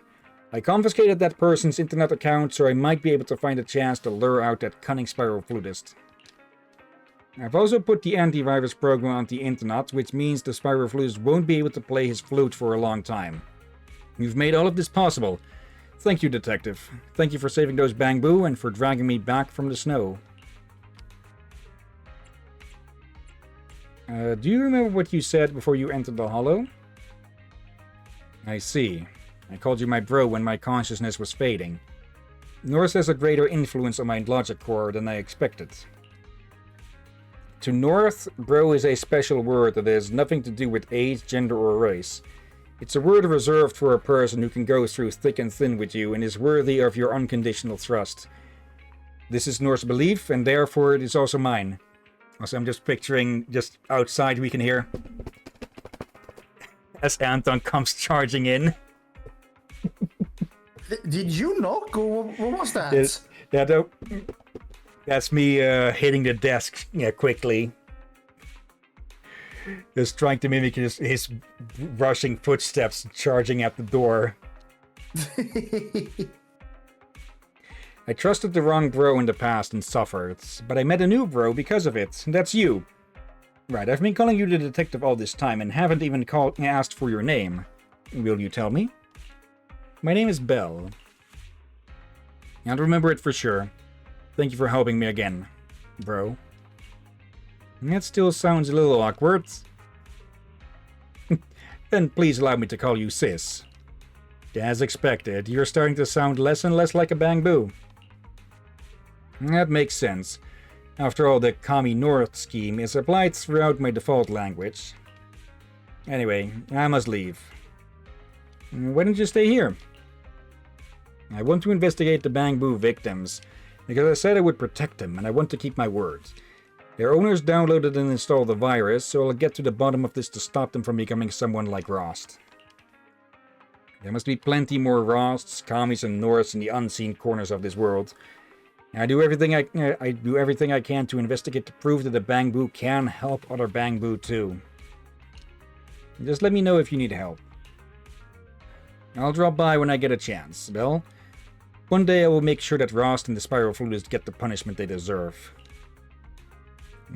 I confiscated that person's internet account, so I might be able to find a chance to lure out that cunning spiral flutist. I've also put the antivirus program on the internet, which means the spiral flutist won't be able to play his flute for a long time. You've made all of this possible. Thank you, Detective. Thank you for saving those bamboo and for dragging me back from the snow. Do you remember what you said before you entered the hollow? I see. I called you my bro when my consciousness was fading. Norse has a greater influence on my logic core than I expected. To North, bro is a special word that has nothing to do with age, gender, or race. It's a word reserved for a person who can go through thick and thin with you and is worthy of your unconditional trust. This is Norse belief, and therefore it is also mine. Also, I'm just picturing, just outside we can hear, as Anton comes charging in. Did you knock, or what was that? That's me hitting the desk quickly. Just trying to mimic his rushing footsteps charging at the door. I trusted the wrong bro in the past and suffered, but I met a new bro because of it, and that's you. Right, I've been calling you the detective all this time and haven't even asked for your name. Will you tell me? My name is Bell. I'll remember it for sure. Thank you for helping me again, bro. That still sounds a little awkward. Then please allow me to call you sis. As expected, you're starting to sound less and less like a bamboo. That makes sense. After all, the Kami North scheme is applied throughout my default language. Anyway, I must leave. Why don't you stay here? I want to investigate the bamboo victims, because I said I would protect them, and I want to keep my word. Their owners downloaded and installed the virus, so I'll get to the bottom of this to stop them from becoming someone like Rost. There must be plenty more Rosts, Kamis, and Norse in the unseen corners of this world. I do everything I can to investigate to prove that the bamboo can help other bamboo too. Just let me know if you need help. I'll drop by when I get a chance, Bell. One day I will make sure that Rost and the Spiral Flutist get the punishment they deserve.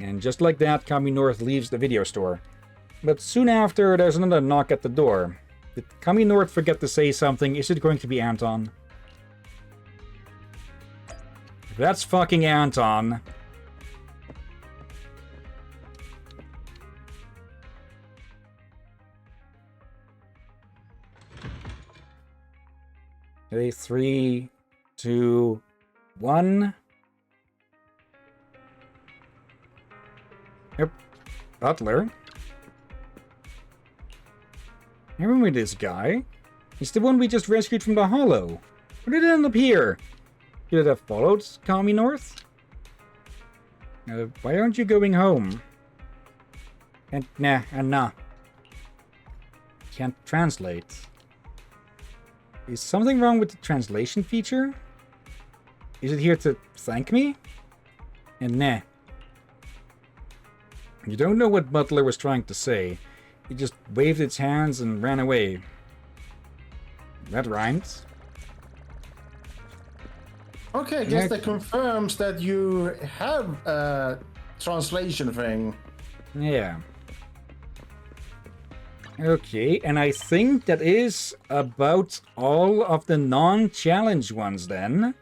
And just like that, Kami North leaves the video store. But soon after, there's another knock at the door. Did Kami North forget to say something? Is it going to be Anton? If that's fucking Anton. Okay, 3, 2, 1. Yep. Butler. I remember this guy. He's the one we just rescued from the Hollow. How did it end up here? Should it have followed Kami North? Why aren't you going home? And nah. can't translate. Is something wrong with the translation feature? Is it here to thank me? And nah. You don't know what Butler was trying to say. It just waved its hands and ran away. That rhymes. Okay, I guess that confirms that you have a translation thing. Yeah. Okay, and I think that is about all of the non-challenge ones then.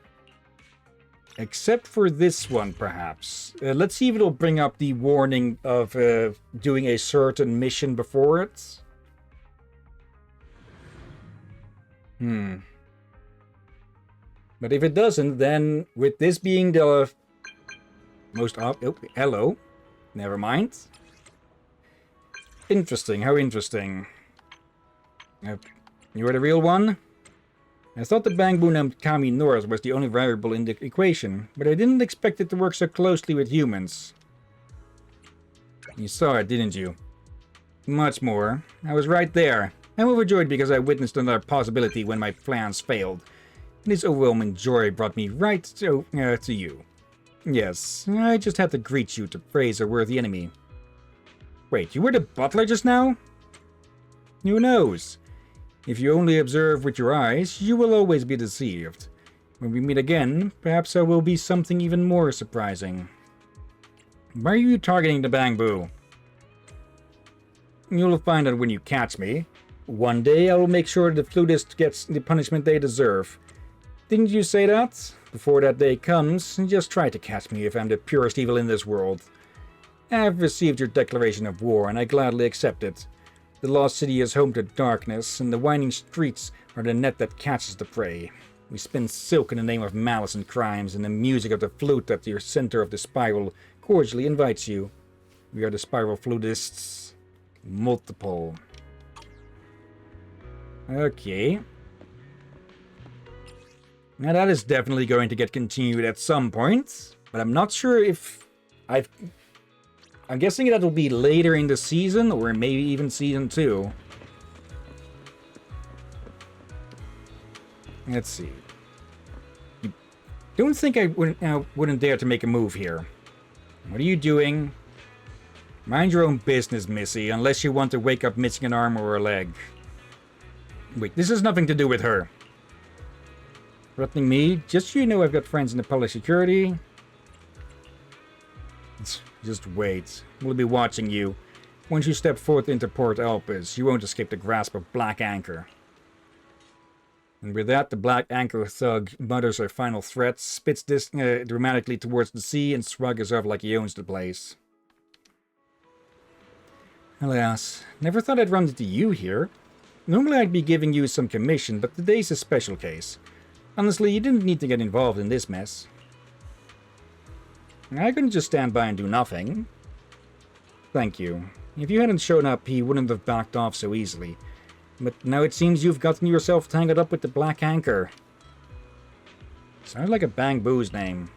Except for this one, perhaps. Let's see if it'll bring up the warning of doing a certain mission before it. But if it doesn't, then with this being the most... Oh, hello. Never mind. Interesting, how interesting. You are the real one? I thought the Bangbu named Kami North was the only variable in the equation, but I didn't expect it to work so closely with humans. You saw it, didn't you? Much more. I was right there. I'm overjoyed because I witnessed another possibility when my plans failed. This overwhelming joy brought me right to you. Yes, I just had to greet you to praise a worthy enemy. Wait, you were the butler just now? Who knows? If you only observe with your eyes, you will always be deceived. When we meet again, perhaps there will be something even more surprising. Why are you targeting the Bangbu? You'll find out when you catch me. One day I will make sure the flutist gets the punishment they deserve. Didn't you say that? Before that day comes, just try to catch me if I'm the purest evil in this world. I've received your declaration of war, and I gladly accept it. The lost city is home to darkness, and the winding streets are the net that catches the prey. We spin silk in the name of malice and crimes, and the music of the flute at the center of the spiral cordially invites you. We are the spiral flutists. Multiple. Okay. Now that is definitely going to get continued at some point, but I'm not sure if I'm guessing that will be later in the season, or maybe even season 2. Let's see. You don't think I wouldn't dare to make a move here. What are you doing? Mind your own business, Missy, unless you want to wake up missing an arm or a leg. Wait, this has nothing to do with her. Threatening me? Just so you know, I've got friends in the public security. Just wait. We'll be watching you. Once you step forth into Port Elpis, you won't escape the grasp of Black Anchor. And with that, the Black Anchor thug mutters her final threat, spits this dramatically towards the sea, and shrugs off like he owns the place. Alas, never thought I'd run into you here. Normally I'd be giving you some commission, but today's a special case. Honestly, you didn't need to get involved in this mess. I couldn't just stand by and do nothing. Thank you. If you hadn't shown up, he wouldn't have backed off so easily. But now it seems you've gotten yourself tangled up with the Black Anchor. Sounds like a Bangbu's name.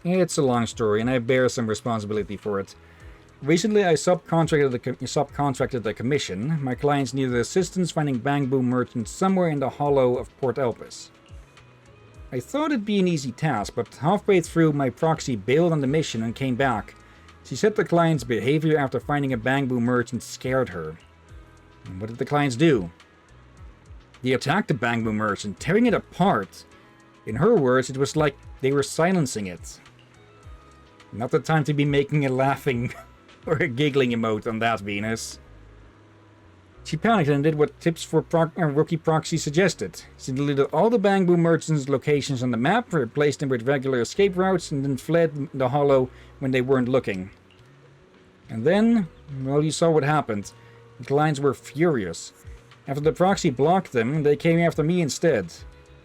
It's a long story, and I bear some responsibility for it. Recently, I subcontracted the commission. My clients needed assistance finding Bangbu merchants somewhere in the hollow of Port Elpis. I thought it'd be an easy task, but halfway through, my proxy bailed on the mission and came back. She said the client's behavior after finding a Bangbu merchant scared her. And what did the clients do? They attacked the Bangbu merchant, tearing it apart. In her words, it was like they were silencing it. Not the time to be making a laughing or a giggling emote on that, Venus. She panicked and did what tips for rookie proxy suggested. She deleted all the Bangbu merchants' locations on the map, replaced them with regular escape routes, and then fled the hollow when they weren't looking. And then, well, you saw what happened. The clients were furious. After the proxy blocked them, they came after me instead.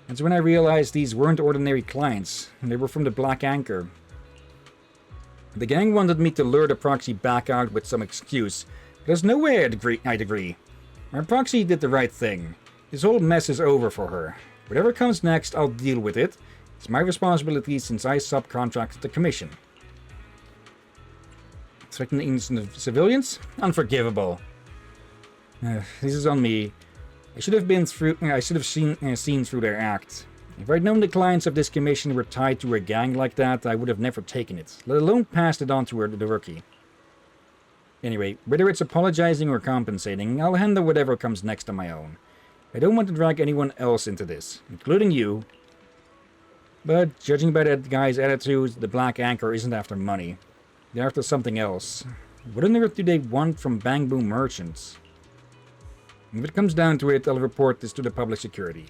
That's when I realized these weren't ordinary clients, and they were from the Black Anchor. The gang wanted me to lure the proxy back out with some excuse, but there's no way I'd agree. My proxy did the right thing. This whole mess is over for her. Whatever comes next, I'll deal with it. It's my responsibility since I subcontracted the commission. Threatening innocent civilians? Unforgivable. This is on me. I should have been through. I should have seen through their act. If I'd known the clients of this commission were tied to a gang like that, I would have never taken it, let alone passed it on to the rookie. Anyway, whether it's apologizing or compensating, I'll handle whatever comes next on my own. I don't want to drag anyone else into this, including you. But judging by that guy's attitude, the Black Anchor isn't after money. They're after something else. What on earth do they want from Bang Boom merchants? If it comes down to it, I'll report this to the public security.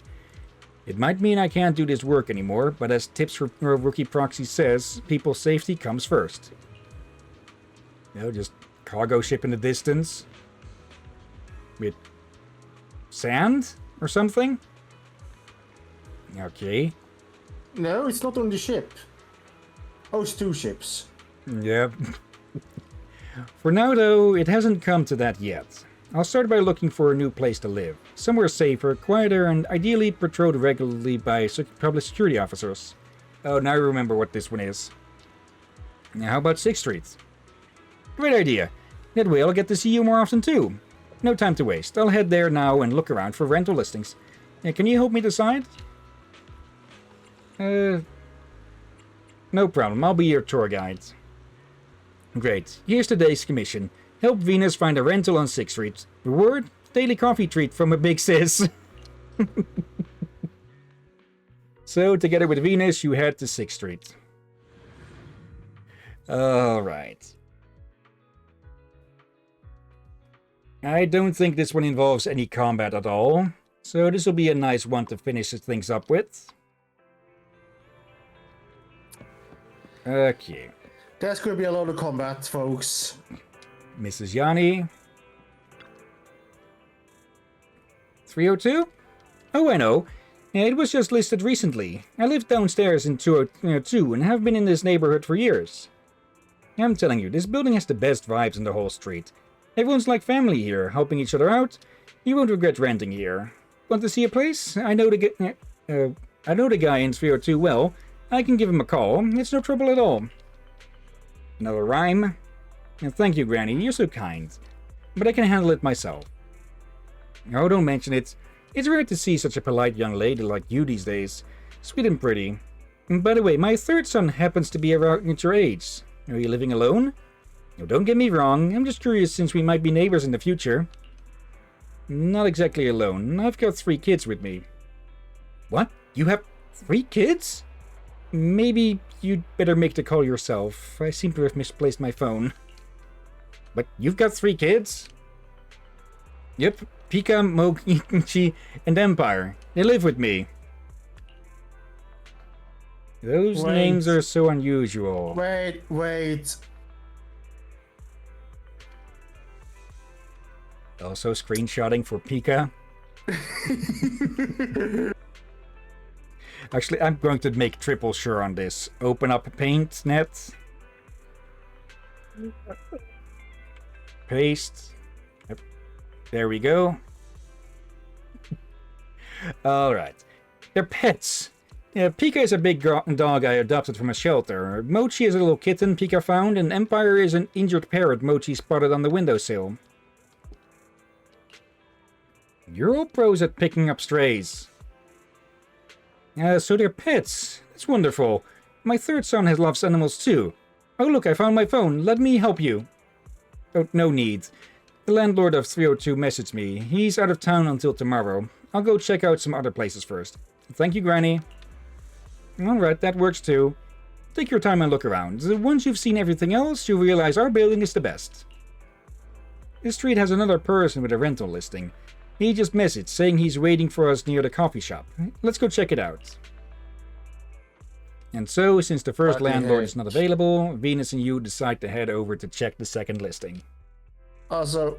It might mean I can't do this work anymore, but as Tips for Rookie Proxy says, people's safety comes first. Just cargo ship in the distance? With sand or something? Okay. No, it's not on the ship. Oh, it's 2 ships. Yep. For now, though, it hasn't come to that yet. I'll start by looking for a new place to live. Somewhere safer, quieter, and ideally patrolled regularly by public security officers. Oh, now I remember what this one is. Now, how about 6th Street? Great idea. That way I'll get to see you more often too. No time to waste. I'll head there now and look around for rental listings. Can you help me decide? No problem. I'll be your tour guide. Great. Here's today's commission. Help Venus find a rental on 6th Street. Reward? Daily coffee treat from a big sis. So, together with Venus, you head to 6th Street. Alright. I don't think this one involves any combat at all. So this will be a nice one to finish things up with. Okay. There's going to be a lot of combat, folks. Mrs. Yanni. 302? Oh, I know. It was just listed recently. I live downstairs in 202 and have been in this neighborhood for years. I'm telling you, this building has the best vibes in the whole street. Everyone's like family here, helping each other out. You won't regret renting here. Want to see a place? I know the guy in 302 well. I can give him a call. It's no trouble at all. Another rhyme. Thank you, Granny. You're so kind. But I can handle it myself. Oh, don't mention it. It's rare to see such a polite young lady like you these days. Sweet and pretty. And by the way, my 3rd son happens to be around your age. Are you living alone? No, don't get me wrong. I'm just curious since we might be neighbors in the future. Not exactly alone. I've got 3 kids with me. What? You have 3 kids? Maybe you'd better make the call yourself. I seem to have misplaced my phone. But you've got 3 kids? Yep. Pika, Mochi, and Empire. They live with me. Those names are so unusual. Wait. Also screenshotting for Pika. Actually, I'm going to make triple sure on this. Open up Paint Net. Paste. Yep. There we go. Alright. They're pets. Yeah, Pika is a big dog I adopted from a shelter. Mochi is a little kitten Pika found, and Empire is an injured parrot Mochi spotted on the windowsill. You're all pros at picking up strays. So they're pets. That's wonderful. My 3rd son loves animals too. Oh look, I found my phone. Let me help you. Oh, no need. The landlord of 302 messaged me. He's out of town until tomorrow. I'll go check out some other places first. Thank you, Granny. Alright, that works too. Take your time and look around. Once you've seen everything else, you'll realize our building is the best. This street has another person with a rental listing. He just messaged saying he's waiting for us near the coffee shop. Let's go check it out. And so, since the first landlord is not available, Venus and you decide to head over to check the second listing. Also,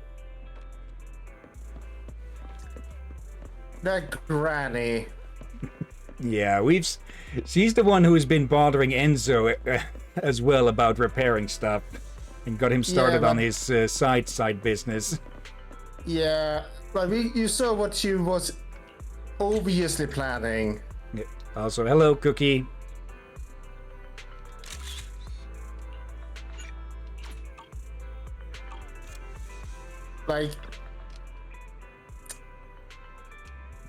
that Granny. Yeah, she's the one who's been bothering Enzo as well about repairing stuff. And got him started on his side business. Yeah, but you saw what she was obviously planning. Yeah. Also, hello, Cookie. Like,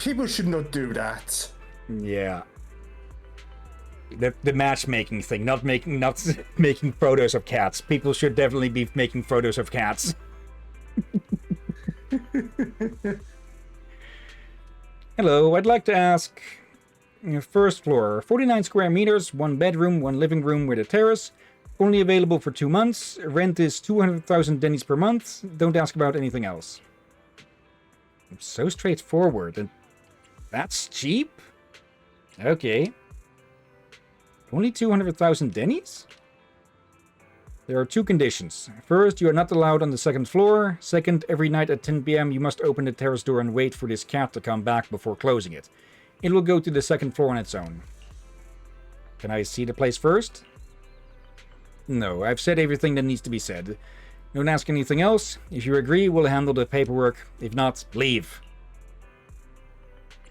People should not do that. Yeah. The matchmaking thing, not making making photos of cats. People should definitely be making photos of cats. Hello, I'd like to ask, first floor, 49 square meters, 1 bedroom, 1 living room with a terrace, only available for 2 months, rent is 200,000 dennies per month, don't ask about anything else. So straightforward, and that's cheap? Okay. Only 200,000 dennies? There are 2 conditions. First, you are not allowed on the 2nd floor. Second, every night at 10 PM you must open the terrace door and wait for this cat to come back before closing it. It will go to the 2nd floor on its own. Can I see the place first? No, I've said everything that needs to be said. Don't ask anything else. If you agree, we'll handle the paperwork. If not, leave.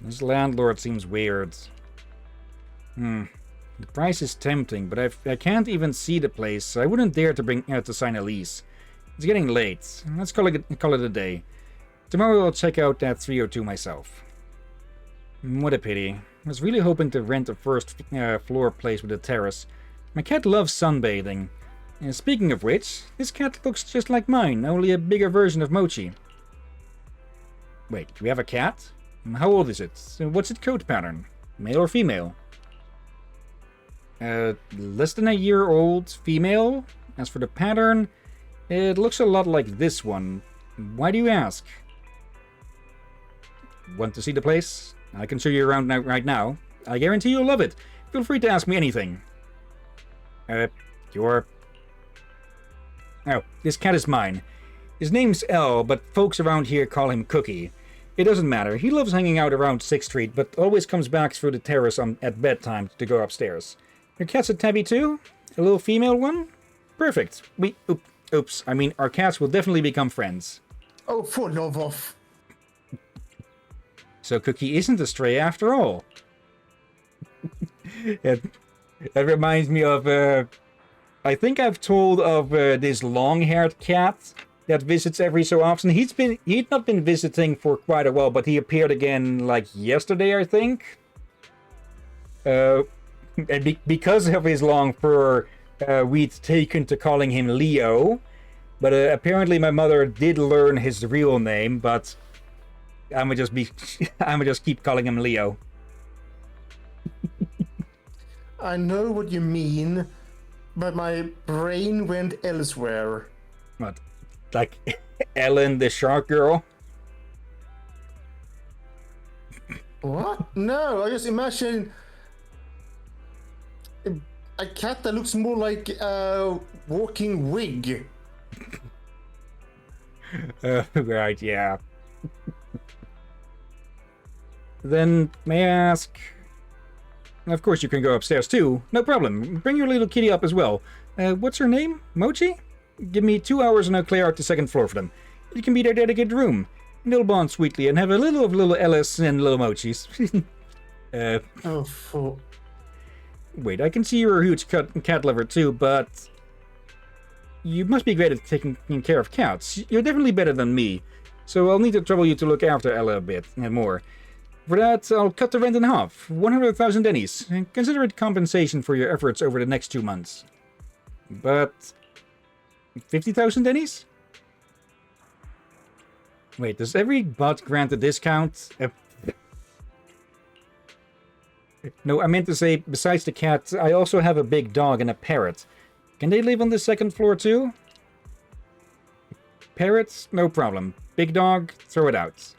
This landlord seems weird. The price is tempting, but I can't even see the place, so I wouldn't dare to sign a lease. It's getting late. Let's call it a day. Tomorrow I'll check out that 302 myself. What a pity. I was really hoping to rent a first floor place with a terrace. My cat loves sunbathing. Speaking of which, this cat looks just like mine, only a bigger version of Mochi. Wait, do we have a cat? How old is it? What's its coat pattern? Male or female? Less than a year old, female. As for the pattern, it looks a lot like this one. Why do you ask? Want to see the place? I can show you around right now. I guarantee you'll love it. Feel free to ask me anything. Oh, this cat is mine. His name's L, but folks around here call him Cookie. It doesn't matter. He loves hanging out around 6th Street, but always comes back through the terrace at bedtime to go upstairs. Your cat's a tabby too? A little female one? Perfect. Oops. I mean, our cats will definitely become friends. Oh, for love of. So Cookie isn't a stray after all. That reminds me of, I think I've told of this long-haired cat that visits every so often. He'd not been visiting for quite a while, but he appeared again like yesterday, I think. And because of his long fur, we'd taken to calling him Leo. But apparently my mother did learn his real name, but I'ma just keep calling him Leo. I know what you mean, but my brain went elsewhere. What? Like Ellen the Shark Girl? What? No, I just imagine a cat that looks more like a walking wig. Right, yeah. Then, may I ask... Of course you can go upstairs too, no problem. Bring your little kitty up as well. What's her name? Mochi? Give me 2 hours and I'll clear out the 2nd floor for them. It can be their dedicated room. They'll bond sweetly and have a little of little Ellis and little Mochis. Oh, for... Wait, I can see you're a huge cat lover too, but... You must be great at taking care of cats. You're definitely better than me. So I'll need to trouble you to look after Ella a bit, and more. For that, I'll cut the rent in half. 100,000 dennies. Consider it compensation for your efforts over the next 2 months. But... 50,000 dennies? Wait, does every bot grant a discount? No, I meant to say, besides the cat, I also have a big dog and a parrot. Can they live on the 2nd floor too? Parrots? No problem. Big dog? Throw it out.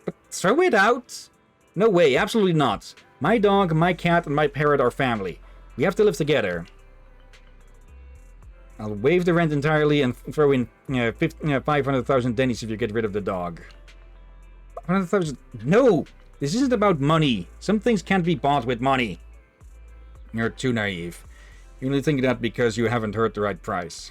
But throw it out? No way, absolutely not. My dog, my cat, and my parrot are family. We have to live together. I'll waive the rent entirely and throw in 500,000 dennies if you get rid of the dog. 500,000? No! This isn't about money. Some things can't be bought with money. You're too naive. You only think that because you haven't heard the right price.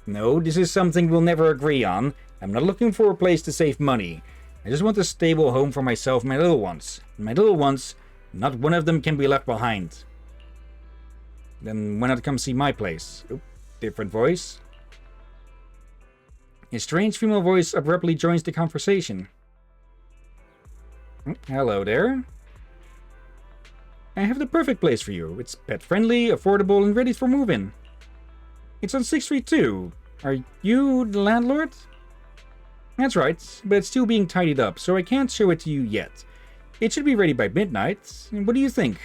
No, this is something we'll never agree on. I'm not looking for a place to save money. I just want a stable home for myself and my little ones. And my little ones, not one of them can be left behind. Then why not come see my place? Oop, different voice. A strange female voice abruptly joins the conversation. Hello there. I have the perfect place for you. It's pet-friendly, affordable, and ready for move-in. It's on 6th Street too. Are you the landlord? That's right, but it's still being tidied up, so I can't show it to you yet. It should be ready by midnight. What do you think?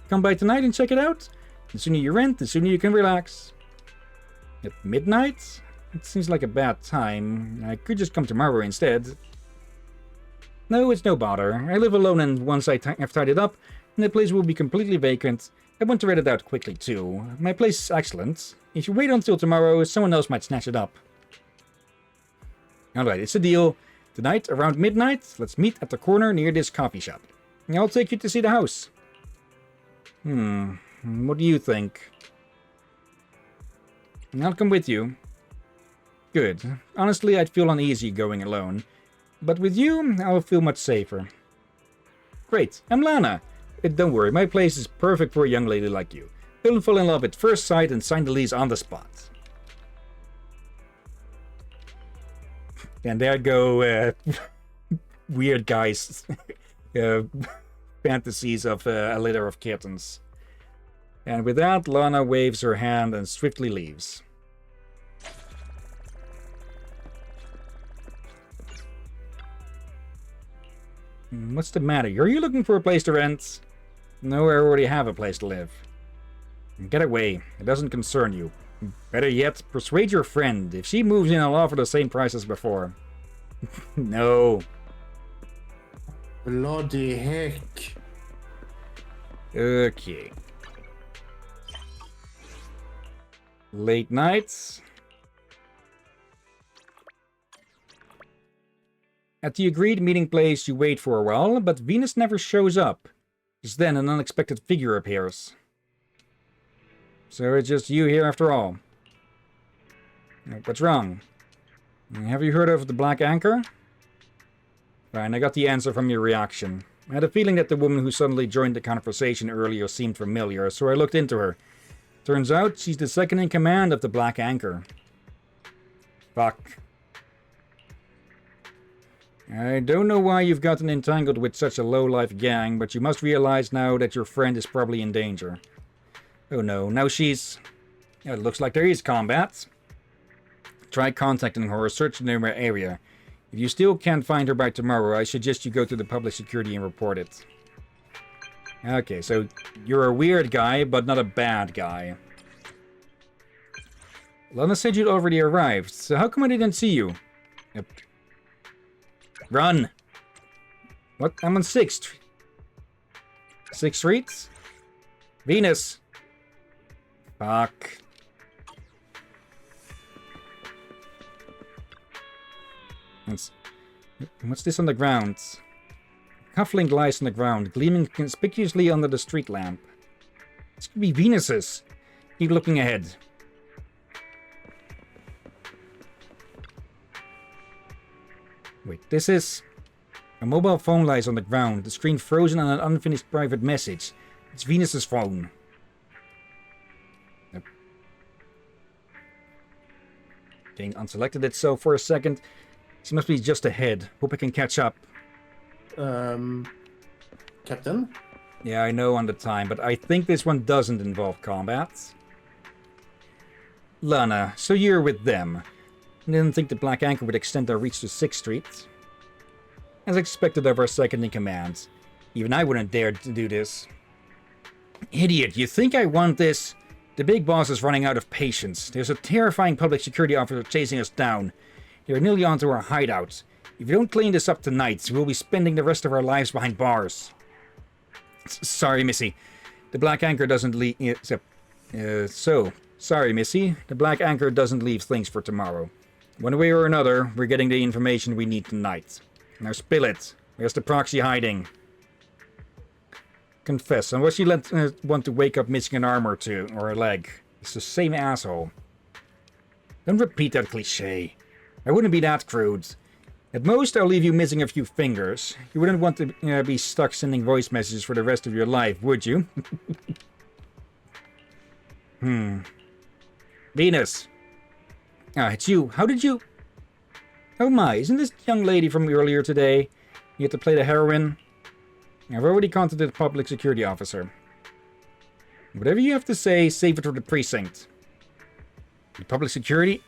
Come by tonight and check it out? The sooner you rent, the sooner you can relax. At midnight? It seems like a bad time. I could just come tomorrow instead. No, it's no bother. I live alone, and once I've tidied up, the place will be completely vacant. I want to rent it out quickly too. My place is excellent. If you wait until tomorrow, someone else might snatch it up. Alright, it's a deal. Tonight, around midnight, let's meet at the corner near this coffee shop. I'll take you to see the house. What do you think? I'll come with you. Good. Honestly, I'd feel uneasy going alone. But with you, I'll feel much safer. Great, I'm Lana. Don't worry, my place is perfect for a young lady like you. You'll fall in love at first sight and sign the lease on the spot. And there go weird guys' fantasies of a litter of kittens. And with that, Lana waves her hand and swiftly leaves. What's the matter? Are you looking for a place to rent? No, I already have a place to live. Get away. It doesn't concern you. Better yet, persuade your friend. If she moves in, I'll offer the same price as before. No. Bloody heck. Okay. Late nights. At the agreed meeting place, you wait for a while, but Venus never shows up. Just then, an unexpected figure appears. So it's just you here after all. What's wrong? Have you heard of the Black Anchor? Fine, I got the answer from your reaction. I had a feeling that the woman who suddenly joined the conversation earlier seemed familiar, so I looked into her. Turns out she's the second in command of the Black Anchor. Fuck. I don't know why you've gotten entangled with such a low-life gang, but you must realize now that your friend is probably in danger. Oh no, now she's... It looks like there is combat. Try contacting her or search the nearby area. If you still can't find her by tomorrow, I suggest you go to the public security and report it. Okay, so you're a weird guy, but not a bad guy. Lana said you'd already arrived, so how come I didn't see you? Yep. Run! What? I'm on 6th. 6th Street? Venus! Fuck. What's this on the ground? Cufflink lies on the ground, gleaming conspicuously under the street lamp. This could be Venus's. Keep looking ahead. Wait, this is... A mobile phone lies on the ground, the screen frozen on an unfinished private message. It's Venus's phone. Yep. Getting unselected itself for a second. She must be just ahead. Hope I can catch up. Captain? Yeah, I know on the time, but I think this one doesn't involve combat. Lana, so you're with them. I didn't think the Black Anchor would extend their reach to 6th Street. As expected of our second in command. Even I wouldn't dare to do this. Idiot, you think I want this? The big boss is running out of patience. There's a terrifying public security officer chasing us down. They're nearly onto our hideout. If you don't clean this up tonight, we'll be spending the rest of our lives behind bars. Sorry, Missy. The Black Anchor doesn't leave... Sorry, Missy. The Black Anchor doesn't leave things for tomorrow. One way or another, we're getting the information we need tonight. Now spill it. Where's the proxy hiding? Confess, and was she want to wake up missing an arm or two, or a leg? It's the same asshole. Don't repeat that cliché. I wouldn't be that crude. At most, I'll leave you missing a few fingers. You wouldn't want to be stuck sending voice messages for the rest of your life, would you? Venus. Ah, it's you. How did you... Oh my, isn't this young lady from earlier today? You had to play the heroine? I've already contacted the public security officer. Whatever you have to say, save it for the precinct. The public security?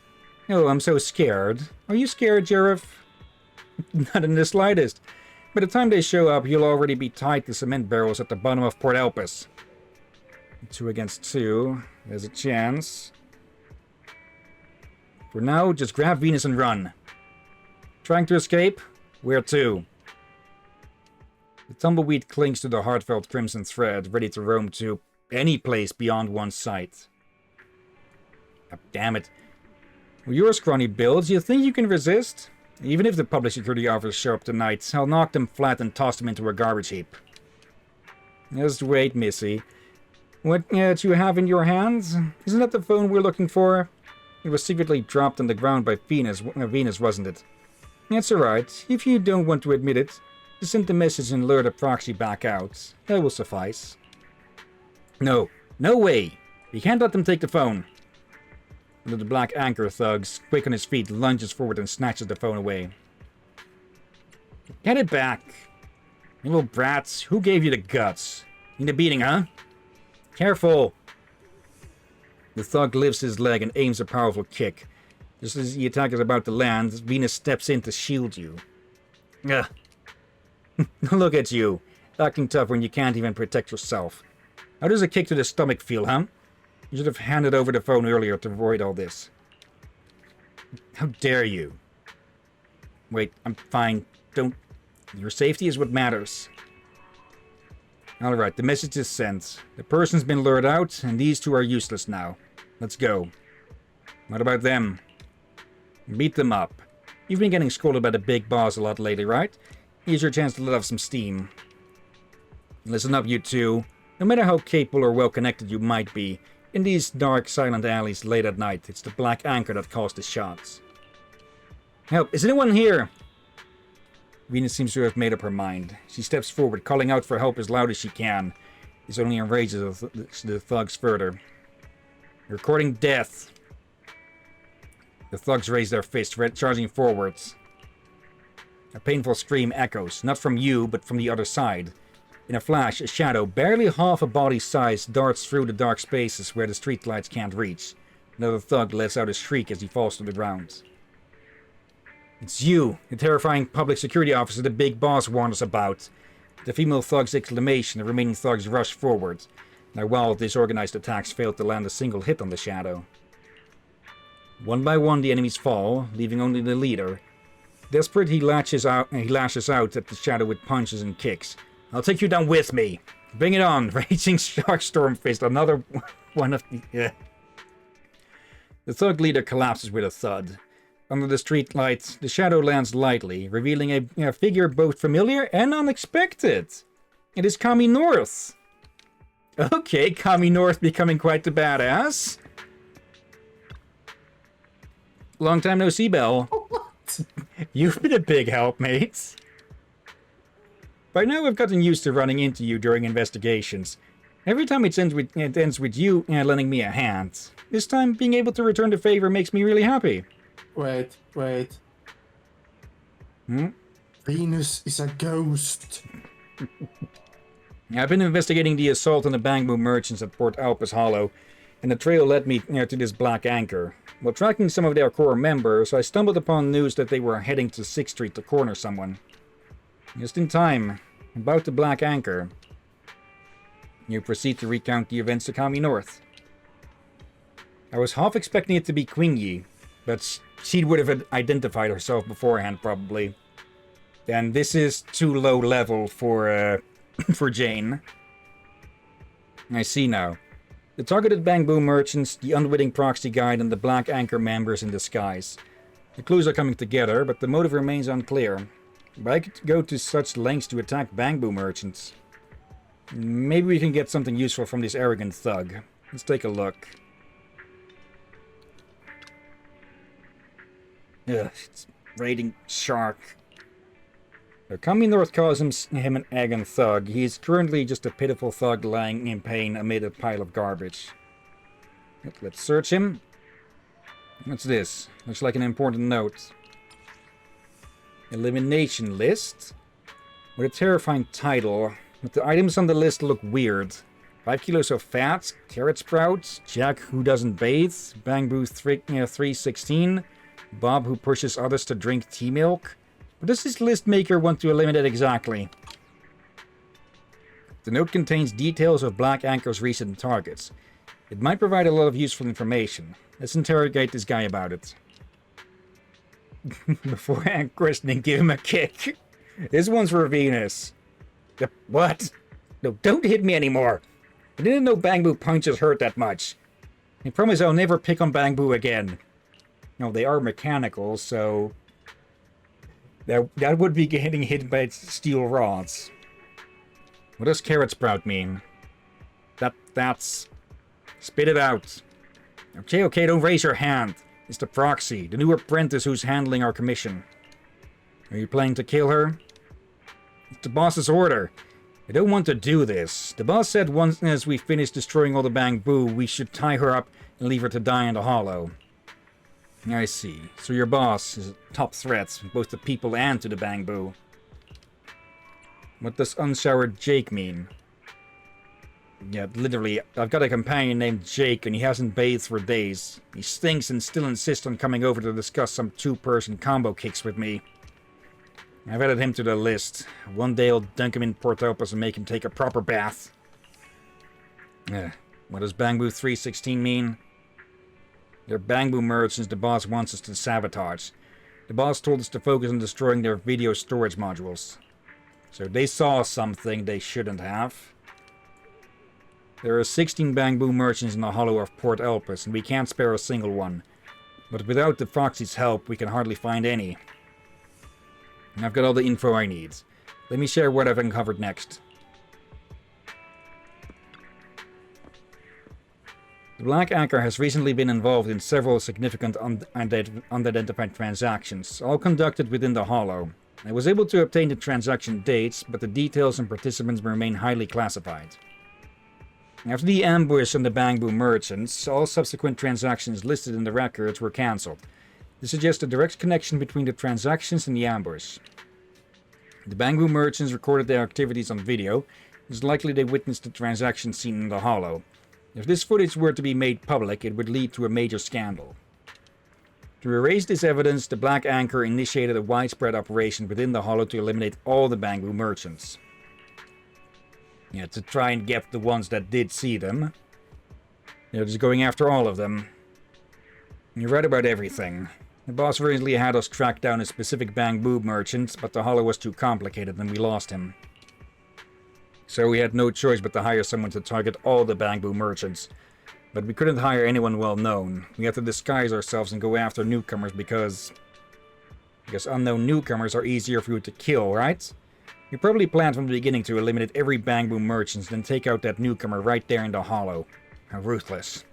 Oh, I'm so scared. Are you scared, Sheriff? Not in the slightest. By the time they show up, you'll already be tied to cement barrels at the bottom of Port Elpis. 2 against 2. There's a chance. For now, just grab Venus and run. Trying to escape? Where to? The tumbleweed clings to the heartfelt crimson thread, ready to roam to any place beyond one's sight. Oh, damn it. With your scrawny builds, you think you can resist? Even if the public security officers show up tonight, I'll knock them flat and toss them into a garbage heap. Just wait, Missy. What you have in your hands? Isn't that the phone we're looking for? It was secretly dropped on the ground by Venus, wasn't it? That's alright. If you don't want to admit it, just send the message and lure the proxy back out. That will suffice. No. No way! We can't let them take the phone. One of the black anchor thugs, quick on his feet, lunges forward and snatches the phone away. Get it back! You little brats, who gave you the guts? Need a beating, huh? Careful! The thug lifts his leg and aims a powerful kick. Just as the attack is about to land, Venus steps in to shield you. Ugh. Look at you, acting tough when you can't even protect yourself. How does a kick to the stomach feel, huh? You should have handed over the phone earlier to avoid all this. How dare you? Wait, I'm fine. Don't... Your safety is what matters. Alright, the message is sent. The person's been lured out, and these two are useless now. Let's go. What about them? Beat them up. You've been getting scolded by the big boss a lot lately, right? Here's your chance to let off some steam. Listen up, you two. No matter how capable or well-connected you might be, in these dark, silent alleys late at night, it's the black anchor that calls the shots. Help! Is anyone here? Venus seems to have made up her mind. She steps forward, calling out for help as loud as she can. This only enrages the thugs further. You're courting death. The thugs raise their fists, charging forwards. A painful scream echoes, not from you, but from the other side. In a flash, a shadow, barely half a body's size, darts through the dark spaces where the streetlights can't reach. Another thug lets out a shriek as he falls to the ground. It's you, the terrifying public security officer the big boss warned us about. The female thug's exclamation, the remaining thugs rush forward. Their wild, disorganized attacks failed to land a single hit on the shadow. One by one, the enemies fall, leaving only the leader. Desperate, he lashes out at the shadow with punches and kicks. I'll take you down with me. Bring it on, raging shark storm fist. Another one of the... Yeah. The thug leader collapses with a thud. Under the street lights, the shadow lands lightly, revealing a figure both familiar and unexpected. It is Kami North. Okay, Kami North becoming quite the badass. Long time no see, Belle. What? You've been a big help, mate. By now I've gotten used to running into you during investigations. Every time it ends with you lending me a hand. This time, being able to return the favor makes me really happy. Wait. Venus is a ghost. I've been investigating the assault on the Bamboo merchants at Port Elpis Hollow, and the trail led me to this black anchor. While tracking some of their core members, I stumbled upon news that they were heading to 6th Street to corner someone. Just in time. About the black anchor. You proceed to recount the events to Kami North. I was half expecting it to be Queen Yi, but she would have identified herself beforehand, probably. And this is too low level for Jane. I see now. The targeted Bamboo merchants, the unwitting proxy guide, and the black anchor members in disguise. The clues are coming together, but the motive remains unclear. But I could go to such lengths to attack Bamboo merchants. Maybe we can get something useful from this arrogant thug. Let's take a look. Ugh, it's raiding shark. Kami North calls him an arrogant thug. He is currently just a pitiful thug lying in pain amid a pile of garbage. Let's search him. What's this? Looks like an important note. Elimination list? With a terrifying title. but the items on the list look weird. 5 kilos of fat, carrot sprouts, Jack who doesn't bathe, Bamboo 316, Bob who pushes others to drink tea milk. What does this list maker want to eliminate exactly? The note contains details of Black Anchor's recent targets. It might provide a lot of useful information. Let's interrogate this guy about it. Before questioning, give him a kick. This one's for Venus. What? No, don't hit me anymore. I didn't know Bamboo punches hurt that much. I promise I'll never pick on Bamboo again. No, they are mechanical, so... That would be getting hit by steel rods. What does carrot sprout mean? That's... Spit it out. Okay, don't raise your hand. It's the proxy, the new apprentice who's handling our commission. Are you planning to kill her? It's the boss's order. I don't want to do this. The boss said once as we finish destroying all the Bamboo, we should tie her up and leave her to die in the hollow. I see. So your boss is a top threat, both to people and to the Bamboo. What does unshowered Jake mean? Yeah, literally, I've got a companion named Jake and he hasn't bathed for days. He stinks and still insists on coming over to discuss some two-person combo kicks with me. I've added him to the list. One day I'll dunk him in Portopus and make him take a proper bath. What does Bamboo 316 mean? They're Bamboo merchants the boss wants us to sabotage. The boss told us to focus on destroying their video storage modules. So they saw something they shouldn't have. There are 16 Bamboo merchants in the hollow of Port Elpis, and we can't spare a single one. But without the Foxy's help, we can hardly find any. I've got all the info I need. Let me share what I've uncovered next. The Black Anchor has recently been involved in several significant unidentified transactions, all conducted within the Hollow. I was able to obtain the transaction dates, but the details and participants remain highly classified. After the ambush on the Bamboo merchants, all subsequent transactions listed in the records were cancelled. This suggests a direct connection between the transactions and the ambush. The Bamboo merchants recorded their activities on video. It's likely they witnessed the transaction scene in the Hollow. If this footage were to be made public, it would lead to a major scandal. To erase this evidence, the Black Anchor initiated a widespread operation within the Hollow to eliminate all the Bamboo merchants. Yeah, to try and get the ones that did see them. They're just going after all of them. You're right about everything. The boss originally had us track down a specific Bamboo merchant, but the Hollow was too complicated and we lost him. So we had no choice but to hire someone to target all the Bamboo merchants. But we couldn't hire anyone well known. We had to disguise ourselves and go after newcomers because unknown newcomers are easier for you to kill, right? You probably planned from the beginning to eliminate every Bamboo merchant, then take out that newcomer right there in the Hollow. How ruthless.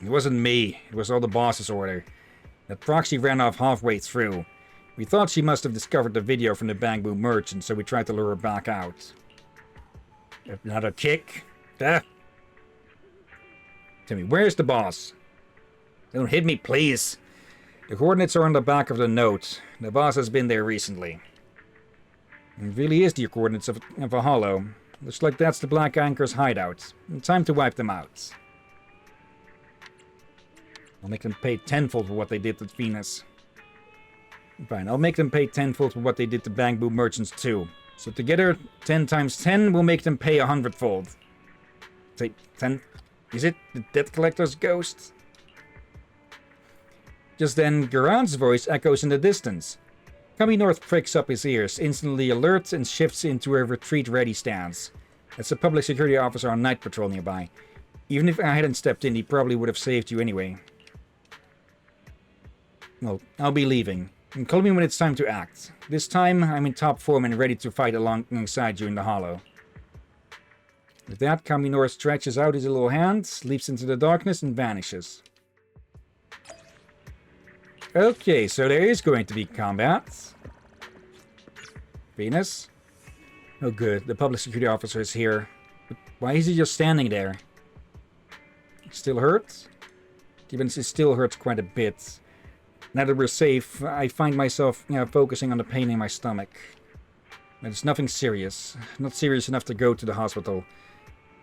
It wasn't me, it was all the boss's order. That proxy ran off halfway through. We thought she must have discovered the video from the Bamboo merchant, so we tried to lure her back out. Another kick? Tell me, where's the boss? Don't hit me, please. The coordinates are on the back of the note. The boss has been there recently. It really is the coordinates of a Hollow. Looks like that's the Black Anchor's hideout. Time to wipe them out. I'll make them pay tenfold for what they did to Venus. Fine, I'll make them pay tenfold for what they did to Bamboo merchants too. So together, 10 times 10 will make them pay 100-fold. Say, 10... Is it the debt collector's ghost? Just then, Garant's voice echoes in the distance. Kami North pricks up his ears, instantly alert, and shifts into a retreat-ready stance. That's a public security officer on night patrol nearby. Even if I hadn't stepped in, he probably would have saved you anyway. Well, I'll be leaving. And call me when it's time to act. This time, I'm in top form and ready to fight alongside you in the Hollow. With that, Kami North stretches out his little hand, leaps into the darkness, and vanishes. Okay, so there is going to be combat. Venus? Oh good, the public security officer is here. But why is he just standing there? Still hurt? Given it still hurts quite a bit. Now that we're safe, I find myself, focusing on the pain in my stomach. It's nothing serious. Not serious enough to go to the hospital.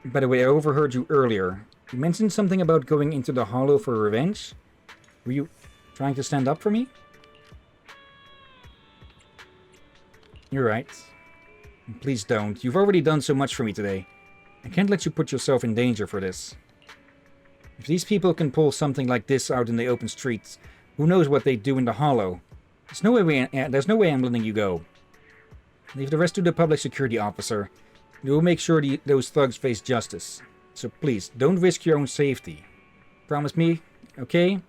By the way, I overheard you earlier. You mentioned something about going into the hollow for revenge? Were you trying to stand up for me? You're right. Please don't. You've already done so much for me today. I can't let you put yourself in danger for this. If these people can pull something like this out in the open streets, who knows what they'd do in the hollow? There's no way I'm letting you go. Leave the rest to the public security officer. We'll make sure those thugs face justice. So please, don't risk your own safety. Promise me, okay?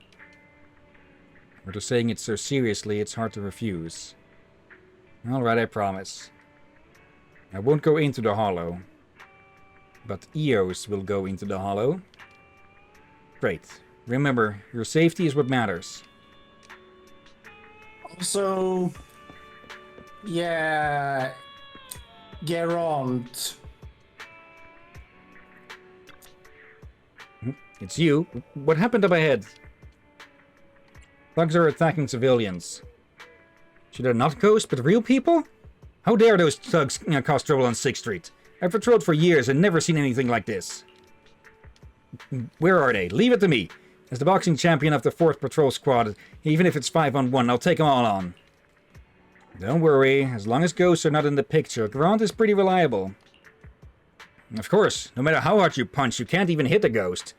After saying it so seriously, it's hard to refuse. Alright, I promise. I won't go into the hollow. But Eos will go into the hollow. Great. Remember, your safety is what matters. Also, yeah, Geront. It's you. What happened up ahead? Thugs are attacking civilians. Should I not ghost, but real people? How dare those thugs cause trouble on 6th Street? I've patrolled for years and never seen anything like this. Where are they? Leave it to me. As the boxing champion of the 4th Patrol Squad, even if it's 5-on-1, I'll take them all on. Don't worry, as long as ghosts are not in the picture, Grant is pretty reliable. Of course, no matter how hard you punch, you can't even hit a ghost.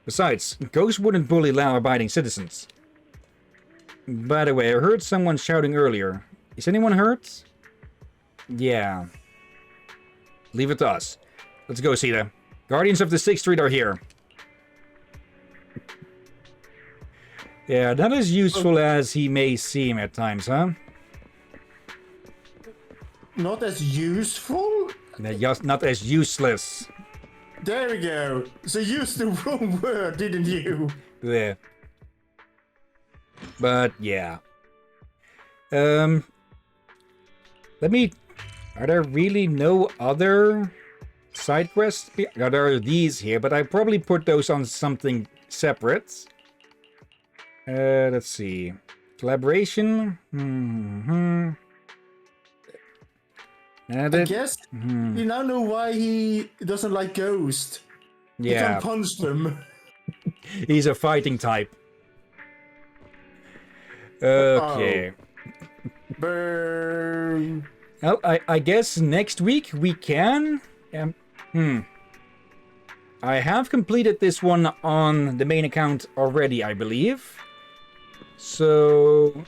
Besides, ghosts wouldn't bully law-abiding citizens. By the way, I heard someone shouting earlier. Is anyone hurt? Yeah. Leave it to us. Let's go, Sita. Guardians of the 6th Street are here. Yeah, not as useful as he may seem at times, huh? Not as useful? Not as useless. There we go. So you used the wrong word, didn't you? Yeah. But, yeah. Let me... Are there really no other side quests? There are these here, but I probably put those on something separate. Let's see. Collaboration. I guess you now know why he doesn't like Ghost. Yeah. He can't punch them. He's a fighting type. Okay. Burn. Well, I guess next week we can. I have completed this one on the main account already, I believe. So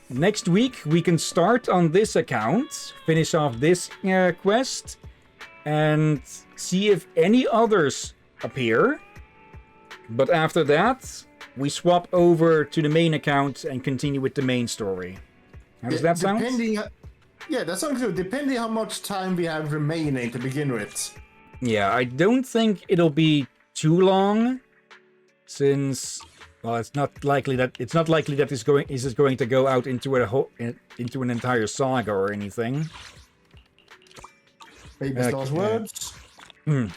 next week we can start on this account, finish off this quest, and see if any others appear. But after that, we swap over to the main account and continue with the main story. How does that sound? Yeah, that sounds good. Depending how much time we have remaining to begin with. Yeah, I don't think it'll be too long, since it's not likely that this is going to go out into an entire saga or anything. Maybe those words. But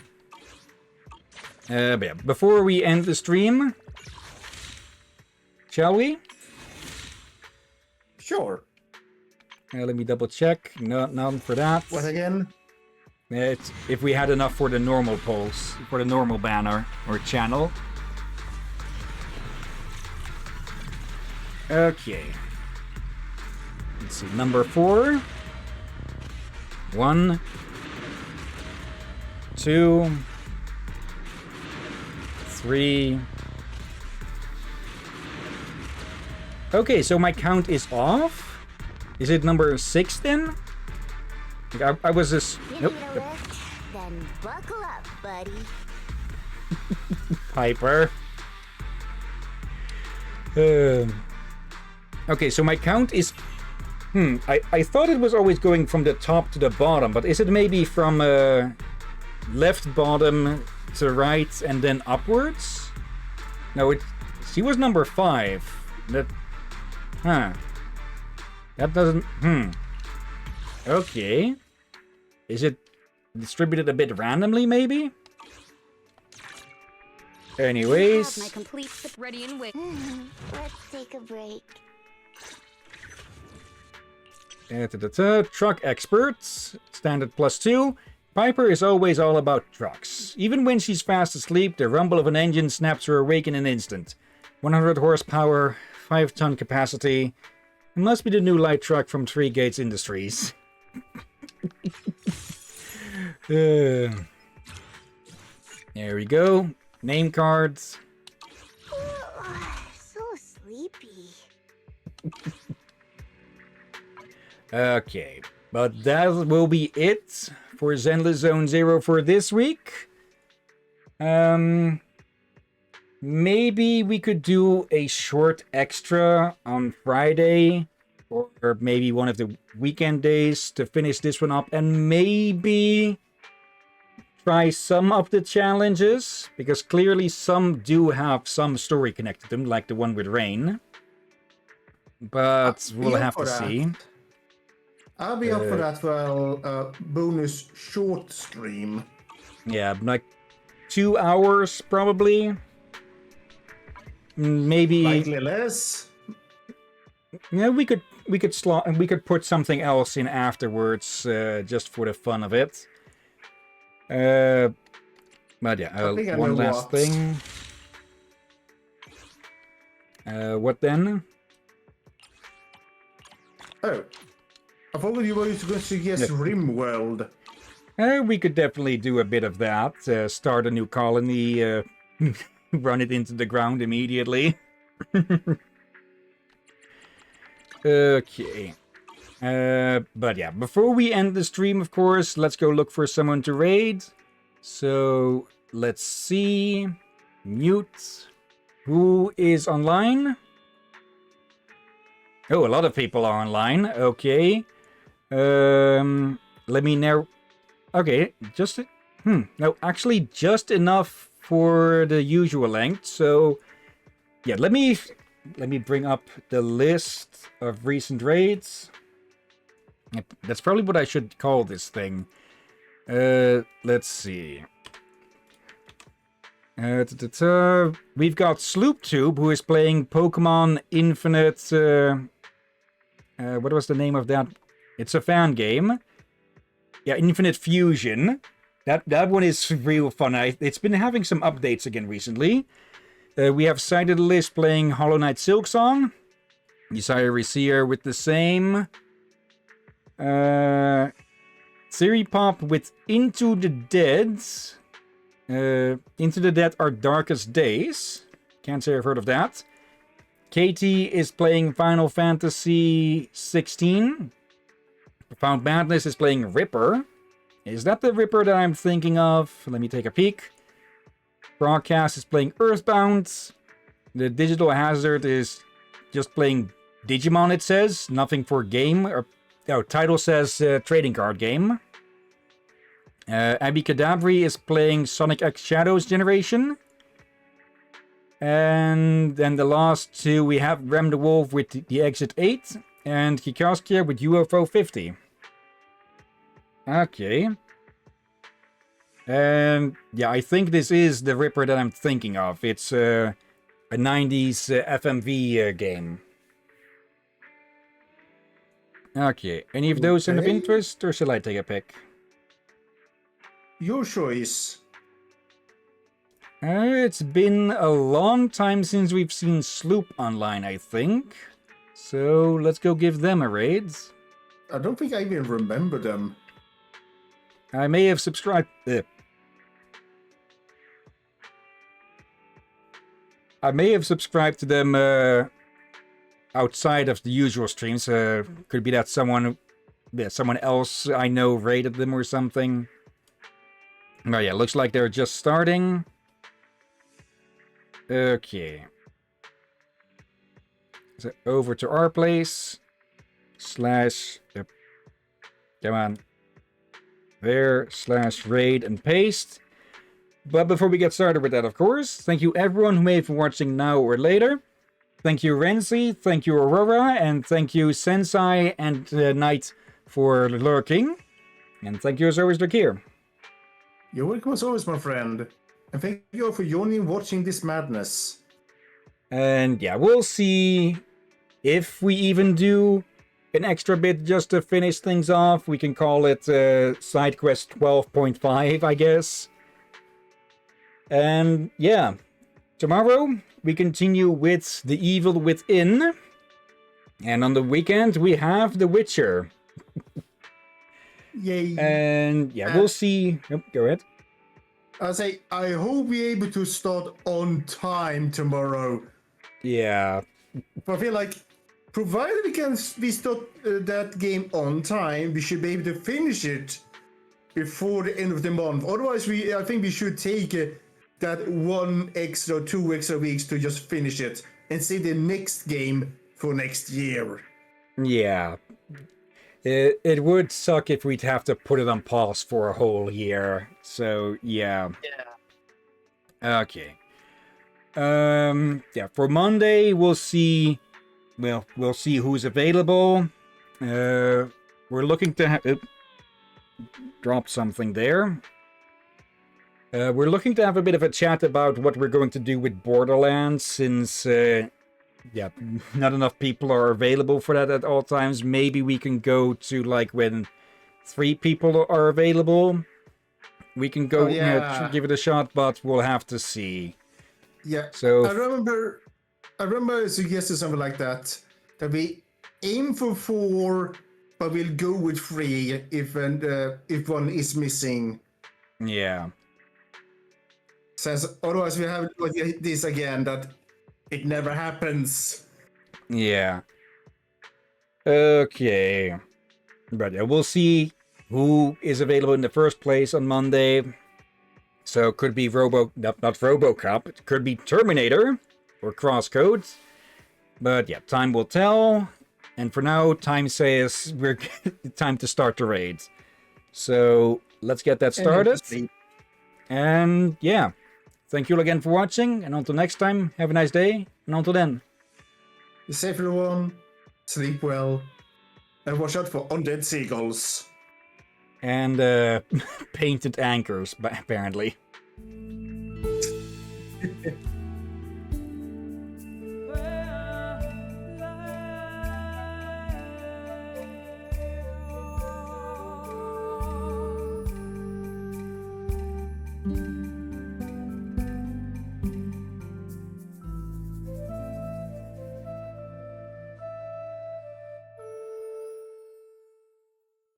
yeah, before we end the stream, shall we? Sure. Let me double check. No, none for that. What again? It's if we had enough for the normal polls, for the normal banner or channel. Okay. Let's see. Number 4. 1, 2, 3. Okay, so my count is off. Is it number 6 then? I was just... Nope. You need a lift? Then buckle up, buddy. Piper. Okay, so my count is... I thought it was always going from the top to the bottom, but is it maybe from left bottom to right and then upwards? No, she was number 5. That doesn't... Okay. Is it distributed a bit randomly, maybe? Anyways... My complete ready and wait. Let's take a break. Truck experts, standard +2. Piper is always all about trucks. Even when she's fast asleep, the rumble of an engine snaps her awake in an instant. 100 horsepower, 5-ton capacity. It must be the new light truck from Three Gates Industries. There we go. Name cards. So sleepy. Okay, but that will be it for Zenless Zone Zero for this week. Maybe we could do a short extra on Friday, or maybe one of the weekend days to finish this one up, and maybe try some of the challenges, because clearly some do have some story connected to them, like the one with Rain. But we'll have to see. I'll be up for that for bonus short stream. Yeah, like 2 hours probably. Maybe. Likely less. Yeah, we could put something else in afterwards, just for the fun of it. But yeah, one last thing. What then? Oh, I thought you were going to suggest RimWorld. We could definitely do a bit of that. Start a new colony, run it into the ground immediately. Okay. But yeah, before we end the stream, of course, let's go look for someone to raid. So, let's see. Mute. Who is online? Oh, a lot of people are online. Okay. Let me narrow... Okay, just... No, actually, just enough for the usual length. So, yeah, let me bring up the list of recent raids. That's probably what I should call this thing. Let's see. We've got SloopTube, who is playing Pokemon Infinite... what was the name of that? It's a fan game. Yeah, Infinite Fusion. That one is real fun. It's been having some updates again recently. We have Zidequest playing Hollow Knight Silksong. Desire Reseer with the same. Pop with Into the Dead. Into the Dead Our Darkest Days. Can't say I've heard of that. Katie is playing Final Fantasy 16. Profound Madness is playing Ripper. Is that the Ripper that I'm thinking of? Let me take a peek. Broadcast is playing Earthbound. The Digital Hazard is just playing Digimon, it says. Nothing for game. Title says trading card game. Abby Cadabri is playing Sonic X Shadows Generation. And then the last two, we have Rem the Wolf with the Exit 8. And Kikaskia with UFO 50. Okay. And yeah, I think this is the Ripper that I'm thinking of. It's a 90s FMV game. Okay, any of those of interest, or shall I take a pick? Your choice. It's been a long time since we've seen Sloop online, I think. So let's go give them a raid. I don't think I even remember them. I may have subscribed... I may have subscribed to them outside of the usual streams. Could be that someone else I know raided them or something. Oh yeah, looks like they're just starting. Okay. So over to our place. Come on. There, /raid and paste. But before we get started with that, of course, thank you everyone who may have been watching now or later. Thank you Renzi, thank you Aurora, and thank you Sensei and Knight for lurking. And thank you as always, Lakir. You're welcome as always, my friend. And thank you all for joining watching this madness. And yeah, we'll see if we even do an extra bit just to finish things off. We can call it Zidequest 12.5, I guess. And yeah, tomorrow we continue with The Evil Within. And on the weekend we have The Witcher. Yay. And yeah, we'll see. Oh, go ahead. I say, I hope we're able to start on time tomorrow. Yeah. But I feel like, provided we start that game on time, we should be able to finish it before the end of the month. Otherwise, I think we should take that 1 extra, 2 extra weeks to just finish it and see the next game for next year. Yeah. It would suck if we'd have to put it on pause for a whole year. So, yeah. Okay. Yeah, for Monday, we'll see... Well, we'll see who's available. We're looking to have... Drop something there. We're looking to have a bit of a chat about what we're going to do with Borderlands, since... yeah, not enough people are available for that at all times. Maybe we can go to, like, when 3 people are available. We can go give it a shot, but we'll have to see. Yeah, so I remember I suggested something like that we aim for 4, but we'll go with 3 if one is missing. Yeah. Says otherwise we have this again that it never happens. Yeah. Okay. But yeah, we'll see who is available in the first place on Monday. So it could be not RoboCop, it could be Terminator or Crosscode. But yeah, time will tell. And for now, time says we're time to start the raid. So let's get that started. And yeah, thank you all again for watching. And until next time, have a nice day. And until then, be safe, everyone. Sleep well. And watch out for undead seagulls. And painted anchors, apparently.